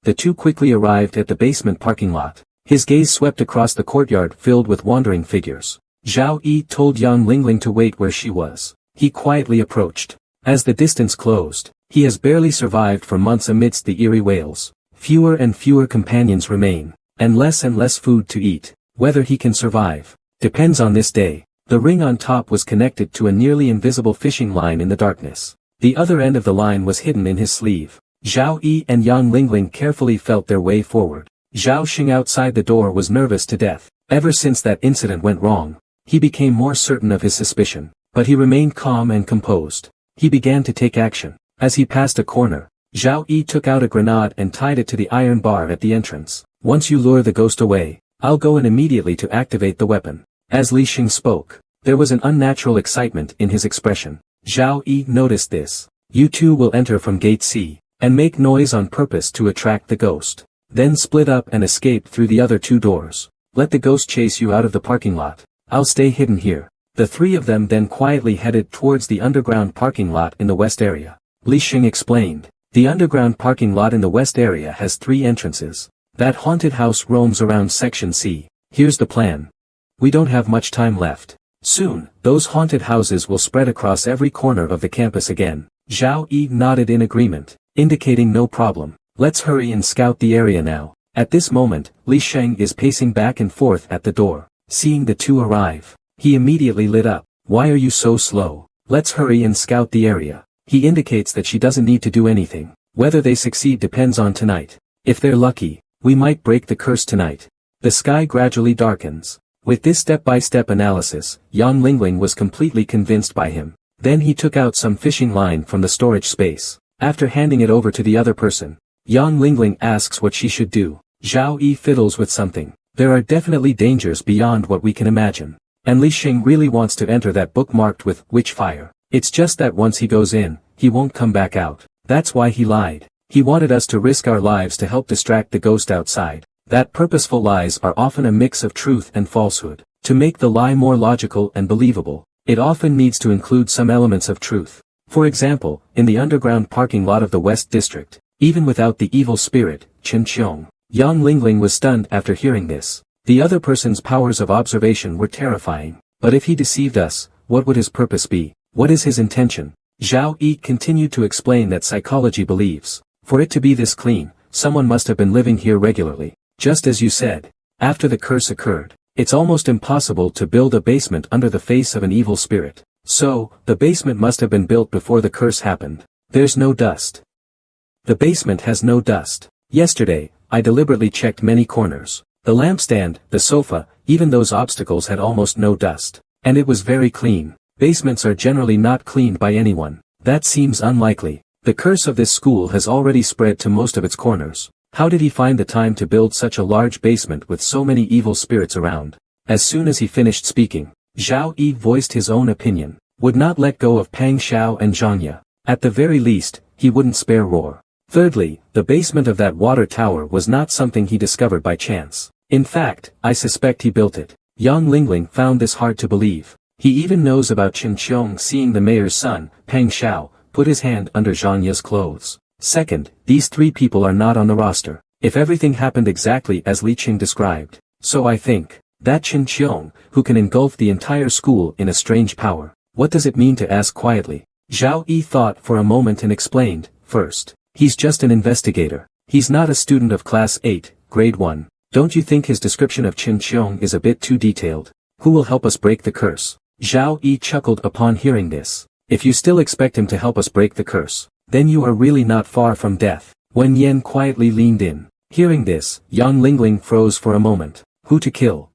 The two quickly arrived at the basement parking lot. His gaze swept across the courtyard filled with wandering figures. Zhao Yi told Yang Lingling to wait where she was. He quietly approached. As the distance closed, he has barely survived for months amidst the eerie wails. Fewer and fewer companions remain, and less food to eat. Whether he can survive depends on this day. The ring on top was connected to a nearly invisible fishing line in the darkness. The other end of the line was hidden in his sleeve. Zhao Yi and Yang Lingling carefully felt their way forward. Zhao Xing outside the door was nervous to death. Ever since that incident went wrong, he became more certain of his suspicion. But he remained calm and composed. He began to take action. As he passed a corner, Zhao Yi took out a grenade and tied it to the iron bar at the entrance. Once you lure the ghost away, I'll go in immediately to activate the weapon. As Li Xing spoke, there was an unnatural excitement in his expression. Zhao Yi noticed this. You two will enter from gate C, and make noise on purpose to attract the ghost. Then split up and escape through the other two doors. Let the ghost chase you out of the parking lot. I'll stay hidden here. The three of them then quietly headed towards the underground parking lot in the west area. Li Xing explained. The underground parking lot in the west area has 3 entrances. That haunted house roams around section C. Here's the plan. We don't have much time left. Soon, those haunted houses will spread across every corner of the campus again. Zhao Yi nodded in agreement, indicating no problem. Let's hurry and scout the area now. At this moment, Li Sheng is pacing back and forth at the door. Seeing the two arrive, he immediately lit up. Why are you so slow? Let's hurry and scout the area. He indicates that she doesn't need to do anything. Whether they succeed depends on tonight. If they're lucky, we might break the curse tonight. The sky gradually darkens. With this step-by-step analysis, Yang Lingling was completely convinced by him. Then he took out some fishing line from the storage space. After handing it over to the other person, Yang Lingling asks what she should do. Zhao Yi fiddles with something. There are definitely dangers beyond what we can imagine. And Li Xing really wants to enter that book marked with witch fire. It's just that once he goes in, he won't come back out. That's why he lied. He wanted us to risk our lives to help distract the ghost outside. That purposeful lies are often a mix of truth and falsehood. To make the lie more logical and believable, it often needs to include some elements of truth. For example, in the underground parking lot of the West District, even without the evil spirit, Chen Qiong, Yang Lingling was stunned after hearing this. The other person's powers of observation were terrifying. But if he deceived us, what would his purpose be? What is his intention? Zhao Yi continued to explain that psychology believes, for it to be this clean, someone must have been living here regularly. Just as you said, after the curse occurred, it's almost impossible to build a basement under the face of an evil spirit. So, the basement must have been built before the curse happened. There's no dust. The basement has no dust. Yesterday, I deliberately checked many corners. The lampstand, the sofa, even those obstacles had almost no dust. And it was very clean. Basements are generally not cleaned by anyone. That seems unlikely. The curse of this school has already spread to most of its corners. How did he find the time to build such a large basement with so many evil spirits around? As soon as he finished speaking, Zhao Yi voiced his own opinion. Would not let go of Pang Xiao and Zhangya. At the very least, he wouldn't spare Roar. Thirdly, the basement of that water tower was not something he discovered by chance. In fact, I suspect he built it. Yang Lingling found this hard to believe. He even knows about Chen Qiong seeing the mayor's son, Pang Xiao, put his hand under Zhangya's clothes. Second, these 3 people are not on the roster. If everything happened exactly as Li Qing described, so I think, that Chen Qiong, who can engulf the entire school in a strange power. What does it mean to ask quietly? Zhao Yi thought for a moment and explained, first, he's just an investigator. He's not a student of class 8, grade 1. Don't you think his description of Chen Qiong is a bit too detailed? Who will help us break the curse? Zhao Yi chuckled upon hearing this. If you still expect him to help us break the curse, then you are really not far from death. Wen Yan quietly leaned in. Hearing this, Yang Lingling froze for a moment. Who to kill?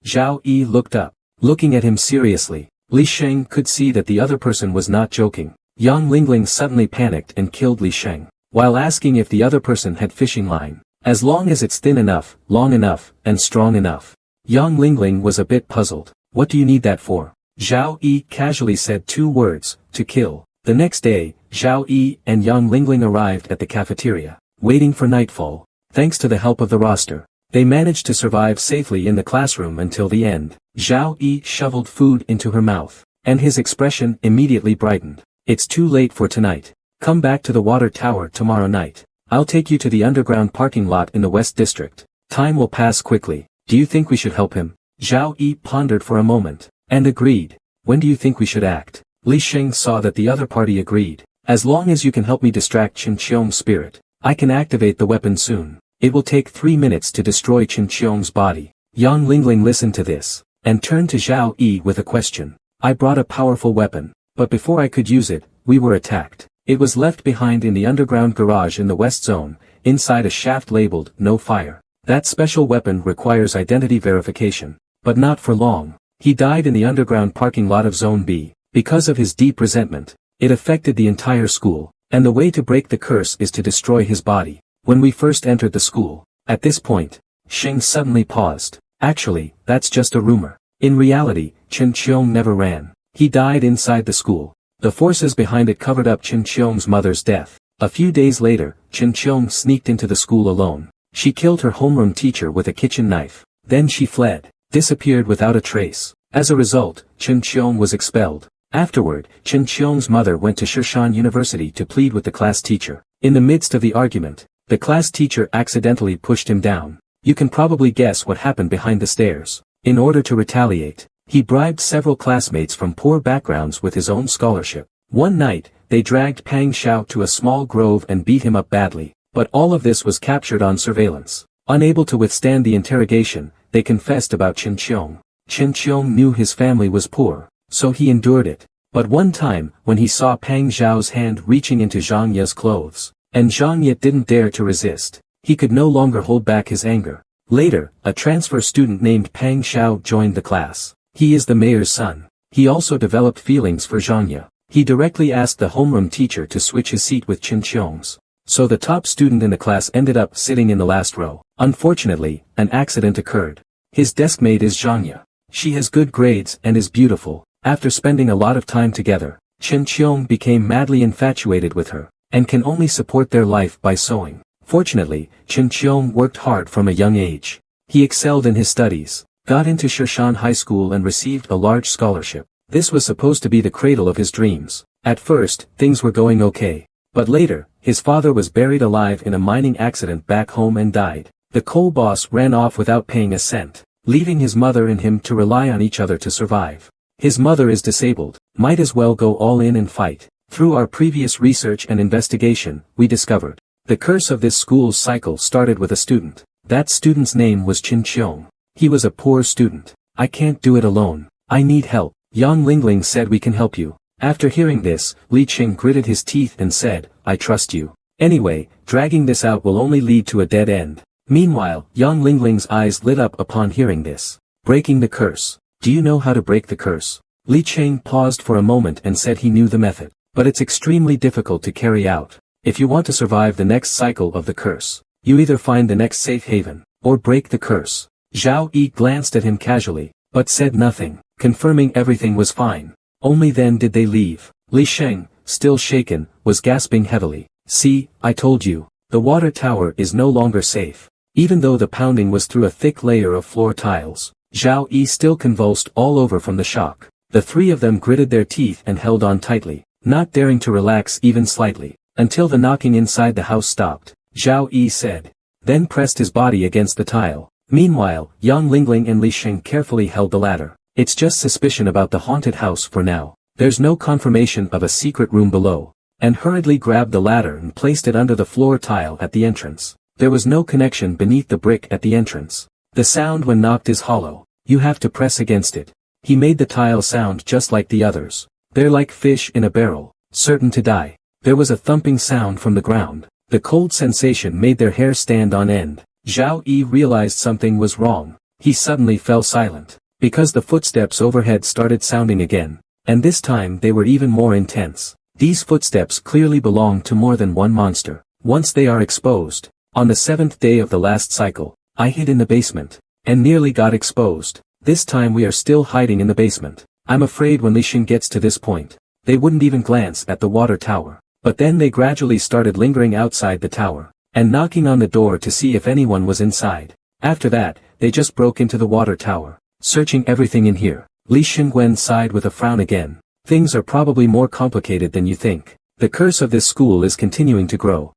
Zhao Yi looked up. Looking at him seriously, Li Sheng could see that the other person was not joking. Yang Lingling suddenly panicked and killed Li Sheng, while asking if the other person had fishing line. As long as it's thin enough, long enough, and strong enough. Yang Lingling was a bit puzzled. What do you need that for? Zhao Yi casually said 2 words, to kill. The next day, Zhao Yi and Yang Lingling arrived at the cafeteria, waiting for nightfall. Thanks to the help of the roster, they managed to survive safely in the classroom until the end. Zhao Yi shoveled food into her mouth, and his expression immediately brightened. It's too late for tonight. Come back to the water tower tomorrow night. I'll take you to the underground parking lot in the West District. Time will pass quickly. Do you think we should help him? Zhao Yi pondered for a moment, and agreed. When do you think we should act? Li Sheng saw that the other party agreed. As long as you can help me distract Qin Qiong's spirit, I can activate the weapon soon. It will take 3 minutes to destroy Qin Qiong's body. Yang Lingling listened to this, and turned to Zhao Yi with a question. I brought a powerful weapon, but before I could use it, we were attacked. It was left behind in the underground garage in the West Zone, inside a shaft labeled, No Fire. That special weapon requires identity verification, but not for long. He died in the underground parking lot of Zone B. Because of his deep resentment, it affected the entire school, and the way to break the curse is to destroy his body. When we first entered the school, at this point, Sheng suddenly paused. Actually, that's just a rumor. In reality, Qin Qiong never ran. He died inside the school. The forces behind it covered up Qin Qiong's mother's death. A few days later, Qin Qiong sneaked into the school alone. She killed her homeroom teacher with a kitchen knife. Then she fled, disappeared without a trace. As a result, Qin Qiong was expelled. Afterward, Qin Qiong's mother went to Shishan University to plead with the class teacher. In the midst of the argument, the class teacher accidentally pushed him down. You can probably guess what happened behind the stairs. In order to retaliate, he bribed several classmates from poor backgrounds with his own scholarship. One night, they dragged Pang Xiao to a small grove and beat him up badly, but all of this was captured on surveillance. Unable to withstand the interrogation, they confessed about Qin Qiong. Qin Qiong knew his family was poor, so he endured it. But one time, when he saw Pang Xiao's hand reaching into Zhang Ye's clothes, and Zhang Ye didn't dare to resist, he could no longer hold back his anger. Later, a transfer student named Pang Xiao joined the class. He is the mayor's son. He also developed feelings for Zhang Ye. He directly asked the homeroom teacher to switch his seat with Qin Qiong's. So the top student in the class ended up sitting in the last row. Unfortunately, an accident occurred. His deskmate is Zhang Ye. She has good grades and is beautiful. After spending a lot of time together, Qin Qiong became madly infatuated with her, and can only support their life by sewing. Fortunately, Qin Qiong worked hard from a young age. He excelled in his studies, got into Shishan High School and received a large scholarship. This was supposed to be the cradle of his dreams. At first, things were going okay. But later, his father was buried alive in a mining accident back home and died. The coal boss ran off without paying a cent, leaving his mother and him to rely on each other to survive. His mother is disabled, might as well go all in and fight. Through our previous research and investigation, we discovered the curse of this school's cycle started with a student. That student's name was Qin Qiong. He was a poor student. I can't do it alone. I need help. Yang Lingling said we can help you. After hearing this, Li Qing gritted his teeth and said, I trust you. Anyway, dragging this out will only lead to a dead end. Meanwhile, Yang Lingling's eyes lit up upon hearing this. Breaking the curse. Do you know how to break the curse? Li Qing paused for a moment and said he knew the method. But it's extremely difficult to carry out. If you want to survive the next cycle of the curse, you either find the next safe haven, or break the curse. Zhao Yi glanced at him casually, but said nothing, confirming everything was fine. Only then did they leave. Li Sheng, still shaken, was gasping heavily. See, I told you, the water tower is no longer safe. Even though the pounding was through a thick layer of floor tiles, Zhao Yi still convulsed all over from the shock. The three of them gritted their teeth and held on tightly, not daring to relax even slightly, until the knocking inside the house stopped. Zhao Yi said, then pressed his body against the tile. Meanwhile, Yang Lingling and Li Sheng carefully held the ladder. It's just suspicion about the haunted house for now. There's no confirmation of a secret room below. And hurriedly grabbed the ladder and placed it under the floor tile at the entrance. There was no connection beneath the brick at the entrance. The sound when knocked is hollow. You have to press against it. He made the tile sound just like the others. They're like fish in a barrel, certain to die. There was a thumping sound from the ground. The cold sensation made their hair stand on end. Zhao Yi realized something was wrong. He suddenly fell silent, because the footsteps overhead started sounding again, and this time they were even more intense. These footsteps clearly belong to more than one monster. Once they are exposed, on the 7th day of the last cycle, I hid in the basement, and nearly got exposed. This time we are still hiding in the basement. I'm afraid when Li Xin gets to this point, they wouldn't even glance at the water tower. But then they gradually started lingering outside the tower, and knocking on the door to see if anyone was inside. After that, they just broke into the water tower, searching everything in here. Li Xingwen sighed with a frown again. Things are probably more complicated than you think. The curse of this school is continuing to grow.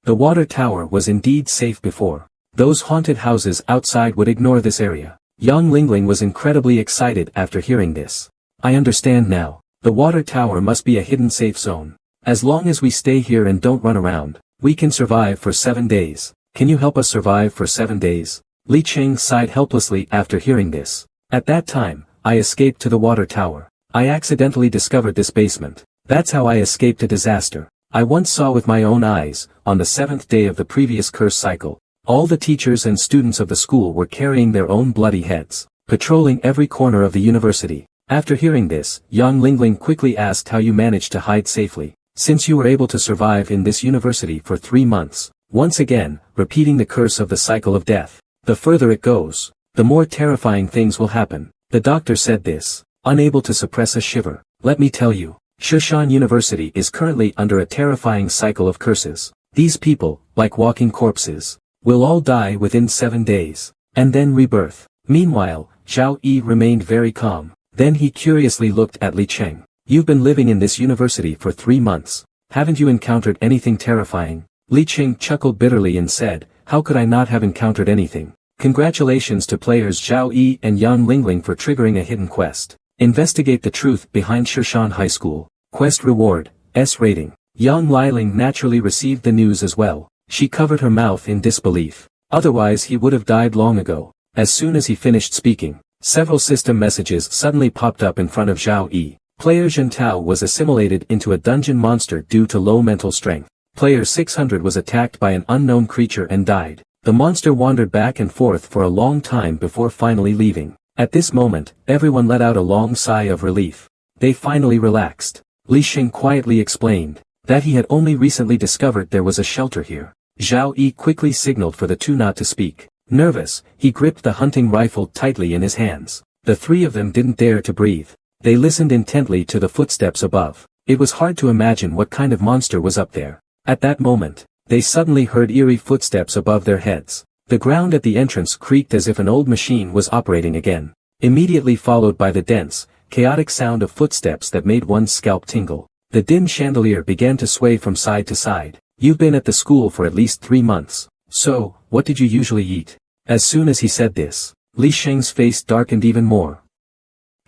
The water tower was indeed safe before. Those haunted houses outside would ignore this area. Yang Lingling was incredibly excited after hearing this. I understand now. The water tower must be a hidden safe zone. As long as we stay here and don't run around, we can survive for 7 days. Can you help us survive for 7 days? Li Qing sighed helplessly after hearing this. At that time, I escaped to the water tower. I accidentally discovered this basement. That's how I escaped a disaster. I once saw with my own eyes, on the 7th day of the previous curse cycle, all the teachers and students of the school were carrying their own bloody heads, patrolling every corner of the university. After hearing this, Yang Lingling quickly asked how you managed to hide safely, since you were able to survive in this university for 3 months. Once again, repeating the curse of the cycle of death. The further it goes, the more terrifying things will happen. The doctor said this, unable to suppress a shiver. Let me tell you, Shushan University is currently under a terrifying cycle of curses. These people, like walking corpses, will all die within 7 days, and then rebirth. Meanwhile, Zhao Yi remained very calm. Then he curiously looked at Li Cheng. You've been living in this university for 3 months. Haven't you encountered anything terrifying? Li Cheng chuckled bitterly and said, how could I not have encountered anything? Congratulations to players Zhao Yi and Yang Lingling for triggering a hidden quest. Investigate the truth behind Shushan High School. Quest reward, S rating. Yang Liling naturally received the news as well. She covered her mouth in disbelief. Otherwise he would have died long ago. As soon as he finished speaking, several system messages suddenly popped up in front of Zhao Yi. Player Zhentao was assimilated into a dungeon monster due to low mental strength. Player 600 was attacked by an unknown creature and died. The monster wandered back and forth for a long time before finally leaving. At this moment, everyone let out a long sigh of relief. They finally relaxed. Li Xing quietly explained that he had only recently discovered there was a shelter here. Zhao Yi quickly signaled for the two not to speak. Nervous, he gripped the hunting rifle tightly in his hands. The 3 of them didn't dare to breathe. They listened intently to the footsteps above. It was hard to imagine what kind of monster was up there. At that moment, they suddenly heard eerie footsteps above their heads. The ground at the entrance creaked as if an old machine was operating again, immediately followed by the dense, chaotic sound of footsteps that made one's scalp tingle. The dim chandelier began to sway from side to side. You've been at the school for at least 3 months. So, what did you usually eat? As soon as he said this, Li Sheng's face darkened even more.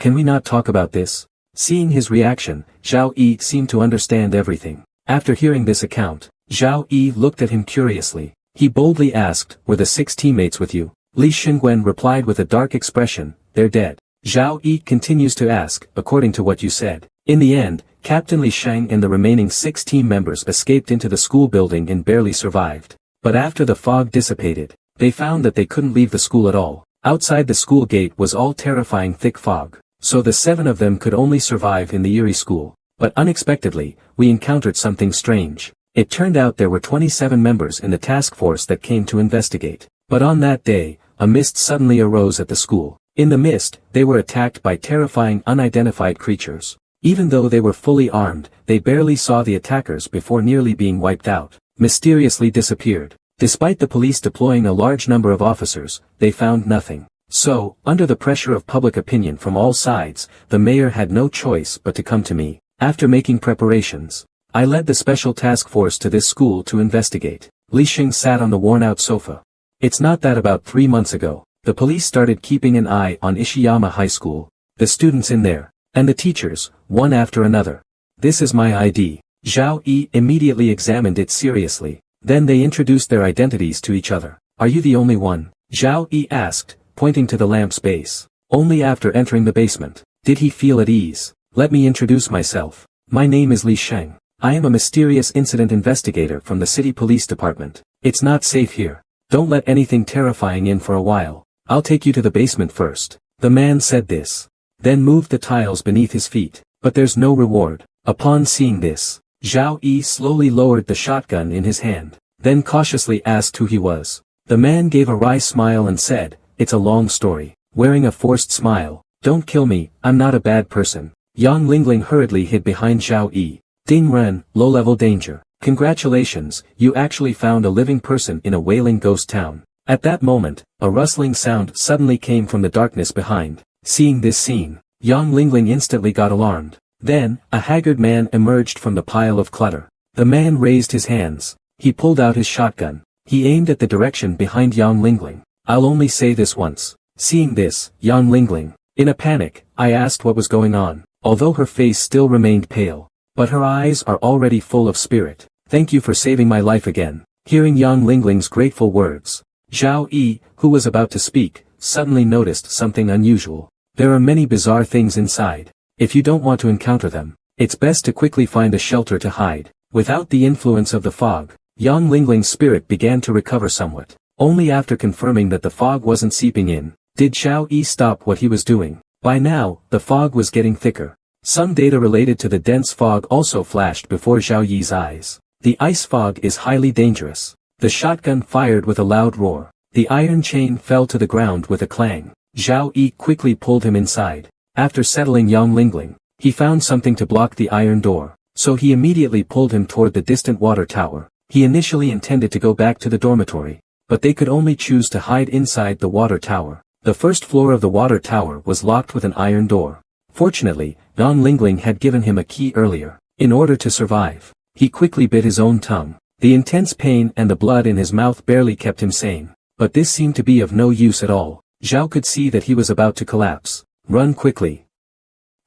Can we not talk about this? Seeing his reaction, Zhao Yi seemed to understand everything. After hearing this account, Zhao Yi looked at him curiously. He boldly asked, were the 6 teammates with you? Li Xingwen replied with a dark expression, they're dead. Zhao Yi continues to ask, according to what you said. In the end, Captain Li Sheng and the remaining 6 team members escaped into the school building and barely survived. But after the fog dissipated, they found that they couldn't leave the school at all. Outside the school gate was all terrifying thick fog. So the 7 of them could only survive in the eerie school. But unexpectedly, we encountered something strange. It turned out there were 27 members in the task force that came to investigate. But on that day, a mist suddenly arose at the school. In the mist, they were attacked by terrifying unidentified creatures. Even though they were fully armed, they barely saw the attackers before nearly being wiped out. Mysteriously disappeared. Despite the police deploying a large number of officers, they found nothing. So, under the pressure of public opinion from all sides, the mayor had no choice but to come to me. After making preparations, I led the special task force to this school to investigate. Li Xing sat on the worn-out sofa. It's not that about 3 months ago, the police started keeping an eye on Ishiyama High School, the students in there, and the teachers, one after another. This is my ID. Zhao Yi immediately examined it seriously. Then they introduced their identities to each other. Are you the only one? Zhao Yi asked, pointing to the lamp's base. Only after entering the basement did he feel at ease. Let me introduce myself. My name is Li Sheng. I am a mysterious incident investigator from the city police department. It's not safe here. Don't let anything terrifying in for a while. I'll take you to the basement first. The man said this. Then moved the tiles beneath his feet. But there's no reward. Upon seeing this, Zhao Yi slowly lowered the shotgun in his hand, then cautiously asked who he was. The man gave a wry smile and said, "It's a long story." Wearing a forced smile, "Don't kill me, I'm not a bad person." Yang Lingling hurriedly hid behind Zhao Yi. Ding Ren, low-level danger. Congratulations, you actually found a living person in a wailing ghost town. At that moment, a rustling sound suddenly came from the darkness behind. Seeing this scene, Yang Lingling instantly got alarmed. Then, a haggard man emerged from the pile of clutter. The man raised his hands. He pulled out his shotgun. He aimed at the direction behind Yang Lingling. I'll only say this once. Seeing this, Yang Lingling, in a panic, I asked what was going on, although her face still remained pale. But her eyes are already full of spirit. Thank you for saving my life again. Hearing Yang Lingling's grateful words, Zhao Yi, who was about to speak, suddenly noticed something unusual. There are many bizarre things inside. If you don't want to encounter them, it's best to quickly find a shelter to hide. Without the influence of the fog, Yang Lingling's spirit began to recover somewhat. Only after confirming that the fog wasn't seeping in, did Zhao Yi stop what he was doing. By now, the fog was getting thicker. Some data related to the dense fog also flashed before Zhao Yi's eyes. The ice fog is highly dangerous. The shotgun fired with a loud roar. The iron chain fell to the ground with a clang. Zhao Yi quickly pulled him inside. After settling Yang Lingling, he found something to block the iron door, so he immediately pulled him toward the distant water tower. He initially intended to go back to the dormitory, but they could only choose to hide inside the water tower. The first floor of the water tower was locked with an iron door. Fortunately, Yang Lingling had given him a key earlier. In order to survive, he quickly bit his own tongue. The intense pain and the blood in his mouth barely kept him sane. But this seemed to be of no use at all. Zhao could see that he was about to collapse. Run quickly.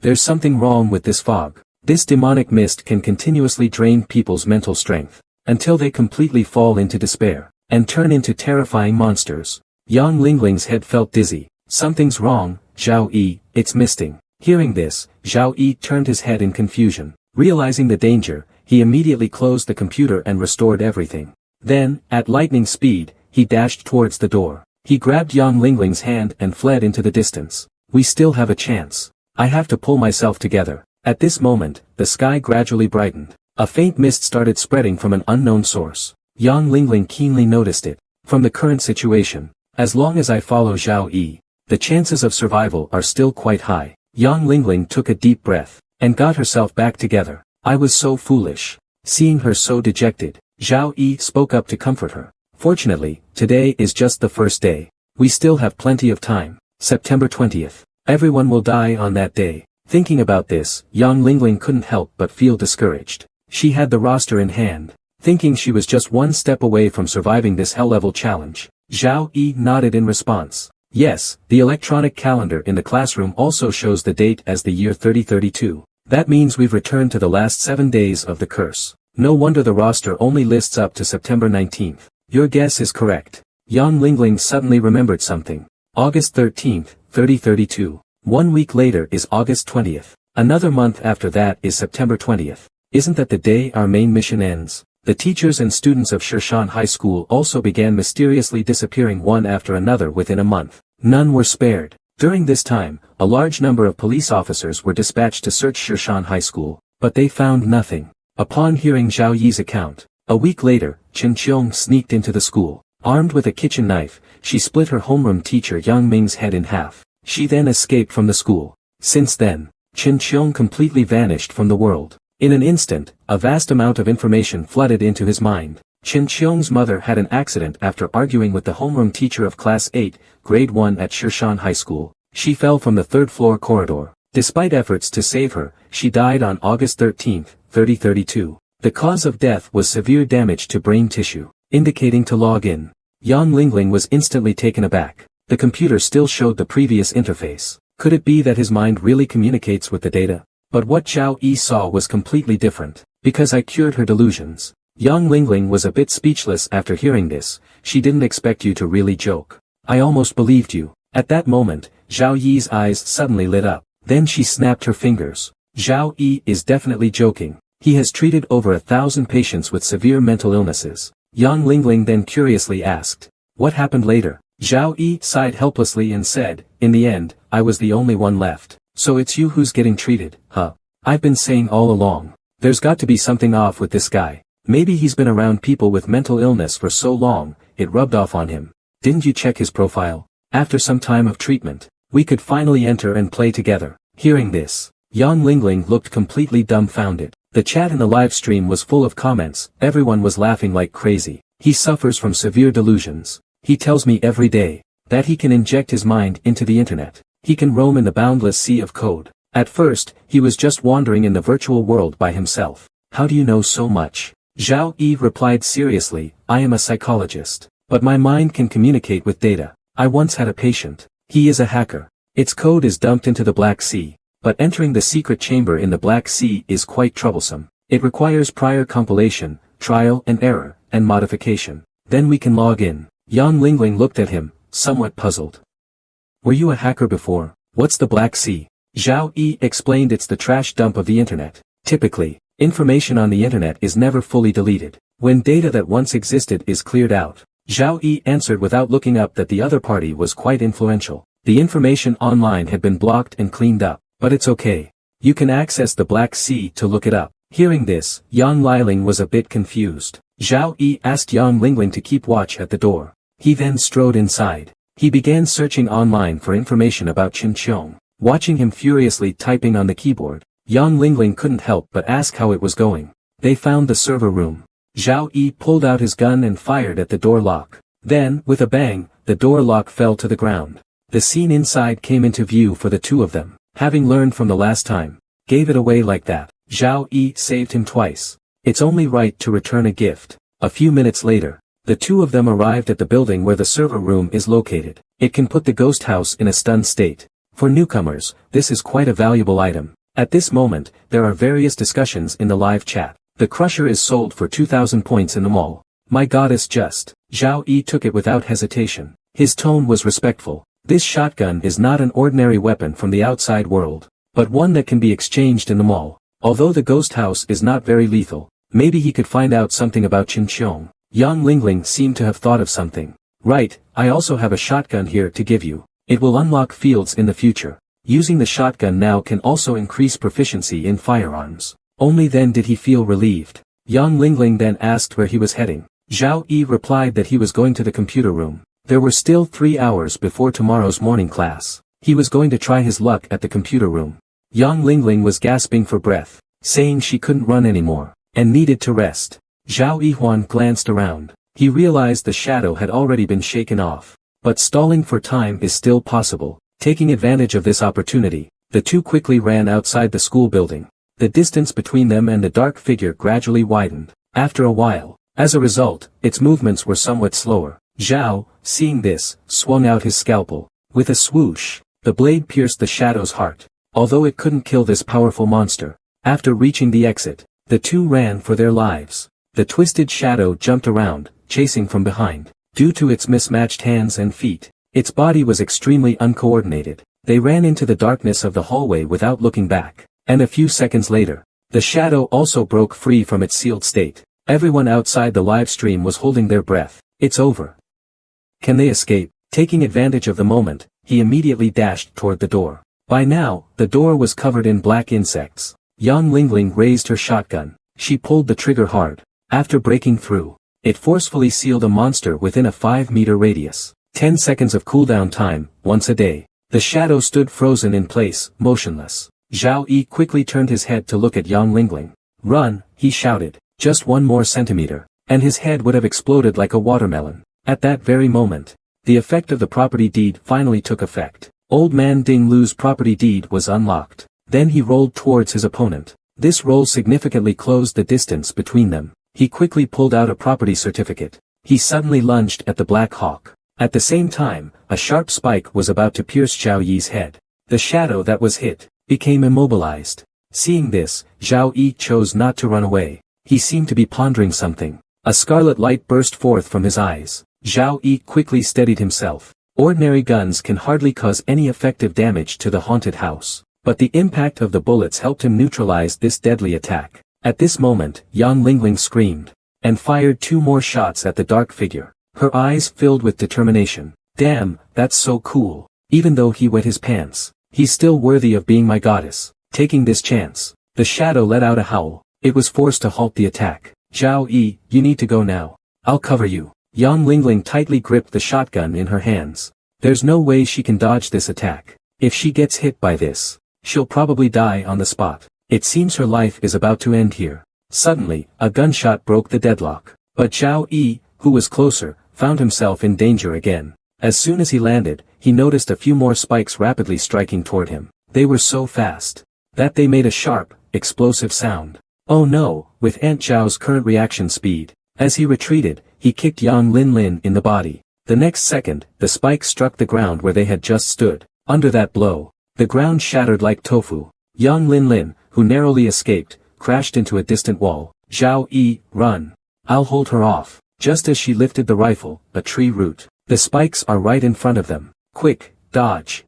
There's something wrong with this fog. This demonic mist can continuously drain people's mental strength, until they completely fall into despair, and turn into terrifying monsters. Yang Lingling's head felt dizzy. Something's wrong, Zhao Yi, it's misting. Hearing this, Zhao Yi turned his head in confusion. Realizing the danger, he immediately closed the computer and restored everything. Then, at lightning speed, he dashed towards the door. He grabbed Yang Lingling's hand and fled into the distance. We still have a chance. I have to pull myself together. At this moment, the sky gradually brightened. A faint mist started spreading from an unknown source. Yang Lingling keenly noticed it. From the current situation, as long as I follow Zhao Yi, the chances of survival are still quite high. Yang Lingling took a deep breath, and got herself back together. I was so foolish. Seeing her so dejected, Zhao Yi spoke up to comfort her. Fortunately, today is just the first day. We still have plenty of time. September 20th. Everyone will die on that day. Thinking about this, Yang Lingling couldn't help but feel discouraged. She had the roster in hand, thinking she was just one step away from surviving this hell-level challenge. Zhao Yi nodded in response. Yes, the electronic calendar in the classroom also shows the date as the year 3032. That means we've returned to the last 7 days of the curse. No wonder the roster only lists up to September 19th. Your guess is correct. Yang Lingling suddenly remembered something. August 13th, 3032. 1 week later is August 20th. Another month after that is September 20th. Isn't that the day our main mission ends? The teachers and students of Shirshan High School also began mysteriously disappearing one after another within a month. None were spared. During this time, a large number of police officers were dispatched to search Shirshan High School, but they found nothing. Upon hearing Zhao Yi's account, a week later, Chen Qiong sneaked into the school. Armed with a kitchen knife, she split her homeroom teacher Yang Ming's head in half. She then escaped from the school. Since then, Chen Qiong completely vanished from the world. In an instant, a vast amount of information flooded into his mind. Chen Qiong's mother had an accident after arguing with the homeroom teacher of Class 8, Grade 1 at Shirshan High School. She fell from the third-floor corridor. Despite efforts to save her, she died on August 13, 3032. The cause of death was severe damage to brain tissue, indicating to log in. Yang Lingling was instantly taken aback. The computer still showed the previous interface. Could it be that his mind really communicates with the data? But what Zhao Yi saw was completely different. Because I cured her delusions. Yang Lingling was a bit speechless after hearing this. She didn't expect you to really joke. I almost believed you. At that moment, Zhao Yi's eyes suddenly lit up. Then she snapped her fingers. Zhao Yi is definitely joking. He has treated over 1,000 patients with severe mental illnesses. Yang Lingling then curiously asked, "What happened later?" Zhao Yi sighed helplessly and said, "In the end, I was the only one left. So it's you who's getting treated, huh? I've been saying all along. There's got to be something off with this guy. Maybe he's been around people with mental illness for so long, it rubbed off on him. Didn't you check his profile? After some time of treatment, we could finally enter and play together." Hearing this, Yang Lingling looked completely dumbfounded. The chat in the live stream was full of comments, everyone was laughing like crazy. He suffers from severe delusions. He tells me every day that he can inject his mind into the internet. He can roam in the boundless sea of code. At first, he was just wandering in the virtual world by himself. "How do you know so much?" Zhao Yi replied seriously, "I am a psychologist. But my mind can communicate with data. I once had a patient. He is a hacker. Its code is dumped into the Black Sea. But entering the secret chamber in the Black Sea is quite troublesome. It requires prior compilation, trial and error, and modification. Then we can log in." Yang Lingling looked at him, somewhat puzzled. "Were you a hacker before? What's the Black Sea?" Zhao Yi explained, "It's the trash dump of the internet. Typically, information on the internet is never fully deleted. When data that once existed is cleared out." Zhao Yi answered without looking up that the other party was quite influential. The information online had been blocked and cleaned up. "But it's okay. You can access the Black Sea to look it up." Hearing this, Yang Lingling was a bit confused. Zhao Yi asked Yang Lingling to keep watch at the door. He then strode inside. He began searching online for information about Qin Qiong. Watching him furiously typing on the keyboard, Yang Lingling couldn't help but ask how it was going. They found the server room. Zhao Yi pulled out his gun and fired at the door lock. Then, with a bang, the door lock fell to the ground. The scene inside came into view for the two of them. Having learned from the last time, gave it away like that. Zhao Yi saved him twice. It's only right to return a gift. A few minutes later, the two of them arrived at the building where the server room is located. It can put the ghost house in a stunned state. For newcomers, this is quite a valuable item. At this moment, there are various discussions in the live chat. The crusher is sold for 2,000 points in the mall. My goddess just. Zhao Yi took it without hesitation. His tone was respectful. This shotgun is not an ordinary weapon from the outside world, but one that can be exchanged in the mall. Although the ghost house is not very lethal, maybe he could find out something about Qin Qiong. Yang Lingling seemed to have thought of something. "Right, I also have a shotgun here to give you. It will unlock fields in the future. Using the shotgun now can also increase proficiency in firearms." Only then did he feel relieved. Yang Lingling then asked where he was heading. Zhao Yi replied that he was going to the computer room. There were still 3 hours before tomorrow's morning class. He was going to try his luck at the computer room. Yang Lingling was gasping for breath, saying she couldn't run anymore, and needed to rest. Zhao Yihuan glanced around. He realized the shadow had already been shaken off. But stalling for time is still possible. Taking advantage of this opportunity, the two quickly ran outside the school building. The distance between them and the dark figure gradually widened. After a while, as a result, its movements were somewhat slower. Zhao, seeing this, swung out his scalpel. With a swoosh, the blade pierced the shadow's heart. Although it couldn't kill this powerful monster. After reaching the exit, the two ran for their lives. The twisted shadow jumped around, chasing from behind. Due to its mismatched hands and feet, its body was extremely uncoordinated. They ran into the darkness of the hallway without looking back. And a few seconds later, the shadow also broke free from its sealed state. Everyone outside the live stream was holding their breath. It's over. Can they escape? Taking advantage of the moment, he immediately dashed toward the door. By now, the door was covered in black insects. Yang Lingling raised her shotgun. She pulled the trigger hard. After breaking through, it forcefully sealed a monster within a 5-meter radius. 10 seconds of cooldown time, once a day. The shadow stood frozen in place, motionless. Zhao Yi quickly turned his head to look at Yang Lingling. "Run," he shouted. "Just 1 more centimeter, and his head would have exploded like a watermelon." At that very moment, the effect of the property deed finally took effect. Old Man Ding Lu's property deed was unlocked. Then he rolled towards his opponent. This roll significantly closed the distance between them. He quickly pulled out a property certificate. He suddenly lunged at the Black Hawk. At the same time, a sharp spike was about to pierce Zhao Yi's head. The shadow that was hit became immobilized. Seeing this, Zhao Yi chose not to run away. He seemed to be pondering something. A scarlet light burst forth from his eyes. Zhao Yi quickly steadied himself. Ordinary guns can hardly cause any effective damage to the haunted house, but the impact of the bullets helped him neutralize this deadly attack. At this moment, Yang Lingling screamed, and fired 2 more shots at the dark figure, her eyes filled with determination. Damn, that's so cool. Even though he wet his pants, he's still worthy of being my goddess. Taking this chance, the shadow let out a howl. It was forced to halt the attack. Zhao Yi, you need to go now. I'll cover you. Yang Lingling tightly gripped the shotgun in her hands. There's no way she can dodge this attack. If she gets hit by this, she'll probably die on the spot. It seems her life is about to end here. Suddenly, a gunshot broke the deadlock. But Zhao Yi, who was closer, found himself in danger again. As soon as he landed, he noticed a few more spikes rapidly striking toward him. They were so fast that they made a sharp, explosive sound. Oh no, with Aunt Zhao's current reaction speed. As he retreated, he kicked Yang Linlin in the body. The next second, the spikes struck the ground where they had just stood. Under that blow, the ground shattered like tofu. Yang Linlin, who narrowly escaped, crashed into a distant wall. Zhao Yi, run. I'll hold her off. Just as she lifted the rifle, a tree root. The spikes are right in front of them. Quick, dodge.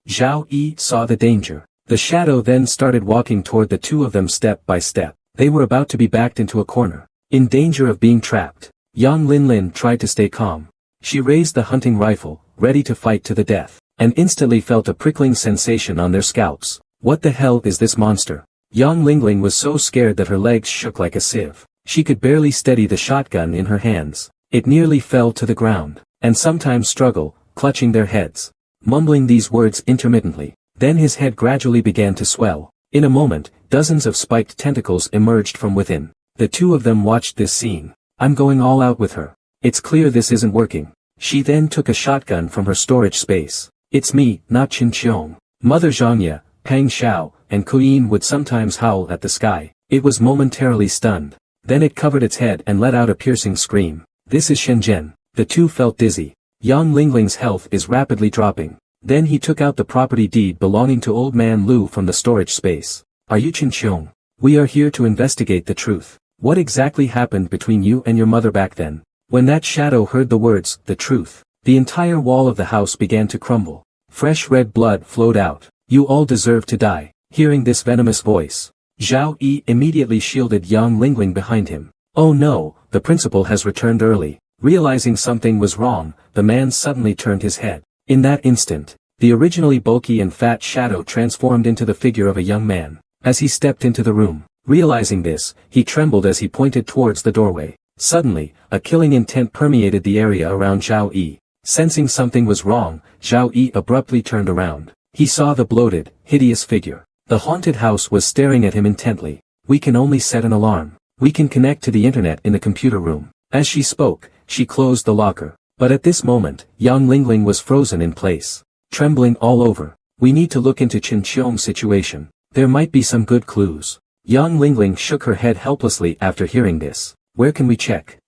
Zhao Yi saw the danger. The shadow then started walking toward the 2 of them step by step. They were about to be backed into a corner, in danger of being trapped. Yang Linlin tried to stay calm. She raised the hunting rifle, ready to fight to the death, and instantly felt a prickling sensation on their scalps. What the hell is this monster? Yang Lingling was so scared that her legs shook like a sieve. She could barely steady the shotgun in her hands. It nearly fell to the ground, and sometimes struggle, clutching their heads, mumbling these words intermittently. Then his head gradually began to swell. In a moment, dozens of spiked tentacles emerged from within. The 2 of them watched this scene. I'm going all out with her. It's clear this isn't working. She then took a shotgun from her storage space. It's me, not Qin Qiong. Mother Zhangya, Pang Xiao, and Kuyin would sometimes howl at the sky. It was momentarily stunned. Then it covered its head and let out a piercing scream. This is Shenzhen. The 2 felt dizzy. Yang Lingling's health is rapidly dropping. Then he took out the property deed belonging to old man Lu from the storage space. Are you Qin Qiong? We are here to investigate the truth. What exactly happened between you and your mother back then? When that shadow heard the words, the truth, the entire wall of the house began to crumble. Fresh red blood flowed out. You all deserve to die. Hearing this venomous voice, Zhao Yi immediately shielded Yang Lingling behind him. Oh no, the principal has returned early. Realizing something was wrong, the man suddenly turned his head. In that instant, the originally bulky and fat shadow transformed into the figure of a young man. As he stepped into the room, realizing this, he trembled as he pointed towards the doorway. Suddenly, a killing intent permeated the area around Zhao Yi. Sensing something was wrong, Zhao Yi abruptly turned around. He saw the bloated, hideous figure. The haunted house was staring at him intently. We can only set an alarm. We can connect to the internet in the computer room. As she spoke, she closed the locker. But at this moment, Yang Lingling was frozen in place, trembling all over. We need to look into Qin Qiong's situation. There might be some good clues. Yang Lingling shook her head helplessly after hearing this. Where can we check?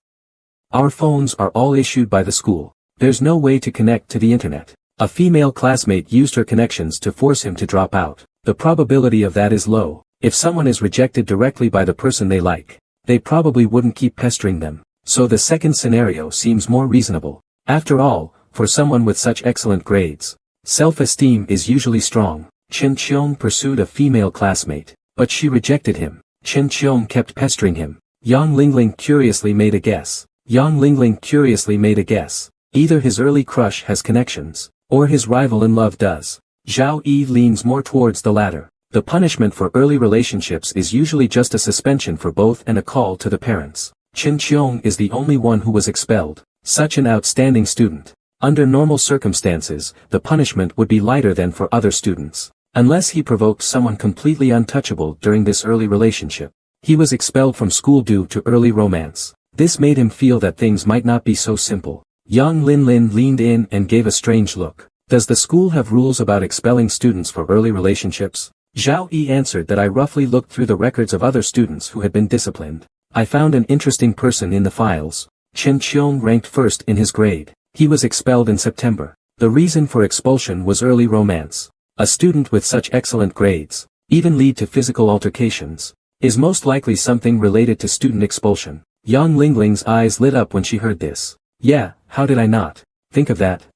Our phones are all issued by the school. There's no way to connect to the internet. A female classmate used her connections to force him to drop out. The probability of that is low. If someone is rejected directly by the person they like, they probably wouldn't keep pestering them. So the second scenario seems more reasonable. After all, for someone with such excellent grades, self-esteem is usually strong. Qin Qiong pursued a female classmate, but she rejected him. Qin Qiong kept pestering him. Yang Lingling curiously made a guess. Either his early crush has connections, or his rival in love does. Zhao Yi leans more towards the latter. The punishment for early relationships is usually just a suspension for both and a call to the parents. Qin Qiong is the only one who was expelled. Such an outstanding student. Under normal circumstances, the punishment would be lighter than for other students. Unless he provoked someone completely untouchable during this early relationship. He was expelled from school due to early romance. This made him feel that things might not be so simple. Yang Linlin leaned in and gave a strange look. Does the school have rules about expelling students for early relationships? Zhao Yi answered that I roughly looked through the records of other students who had been disciplined. I found an interesting person in the files. Qin Qiong ranked first in his grade. He was expelled in September. The reason for expulsion was early romance. A student with such excellent grades, even lead to physical altercations, is most likely something related to student expulsion. Yang Lingling's eyes lit up when she heard this. Yeah, how did I not think of that?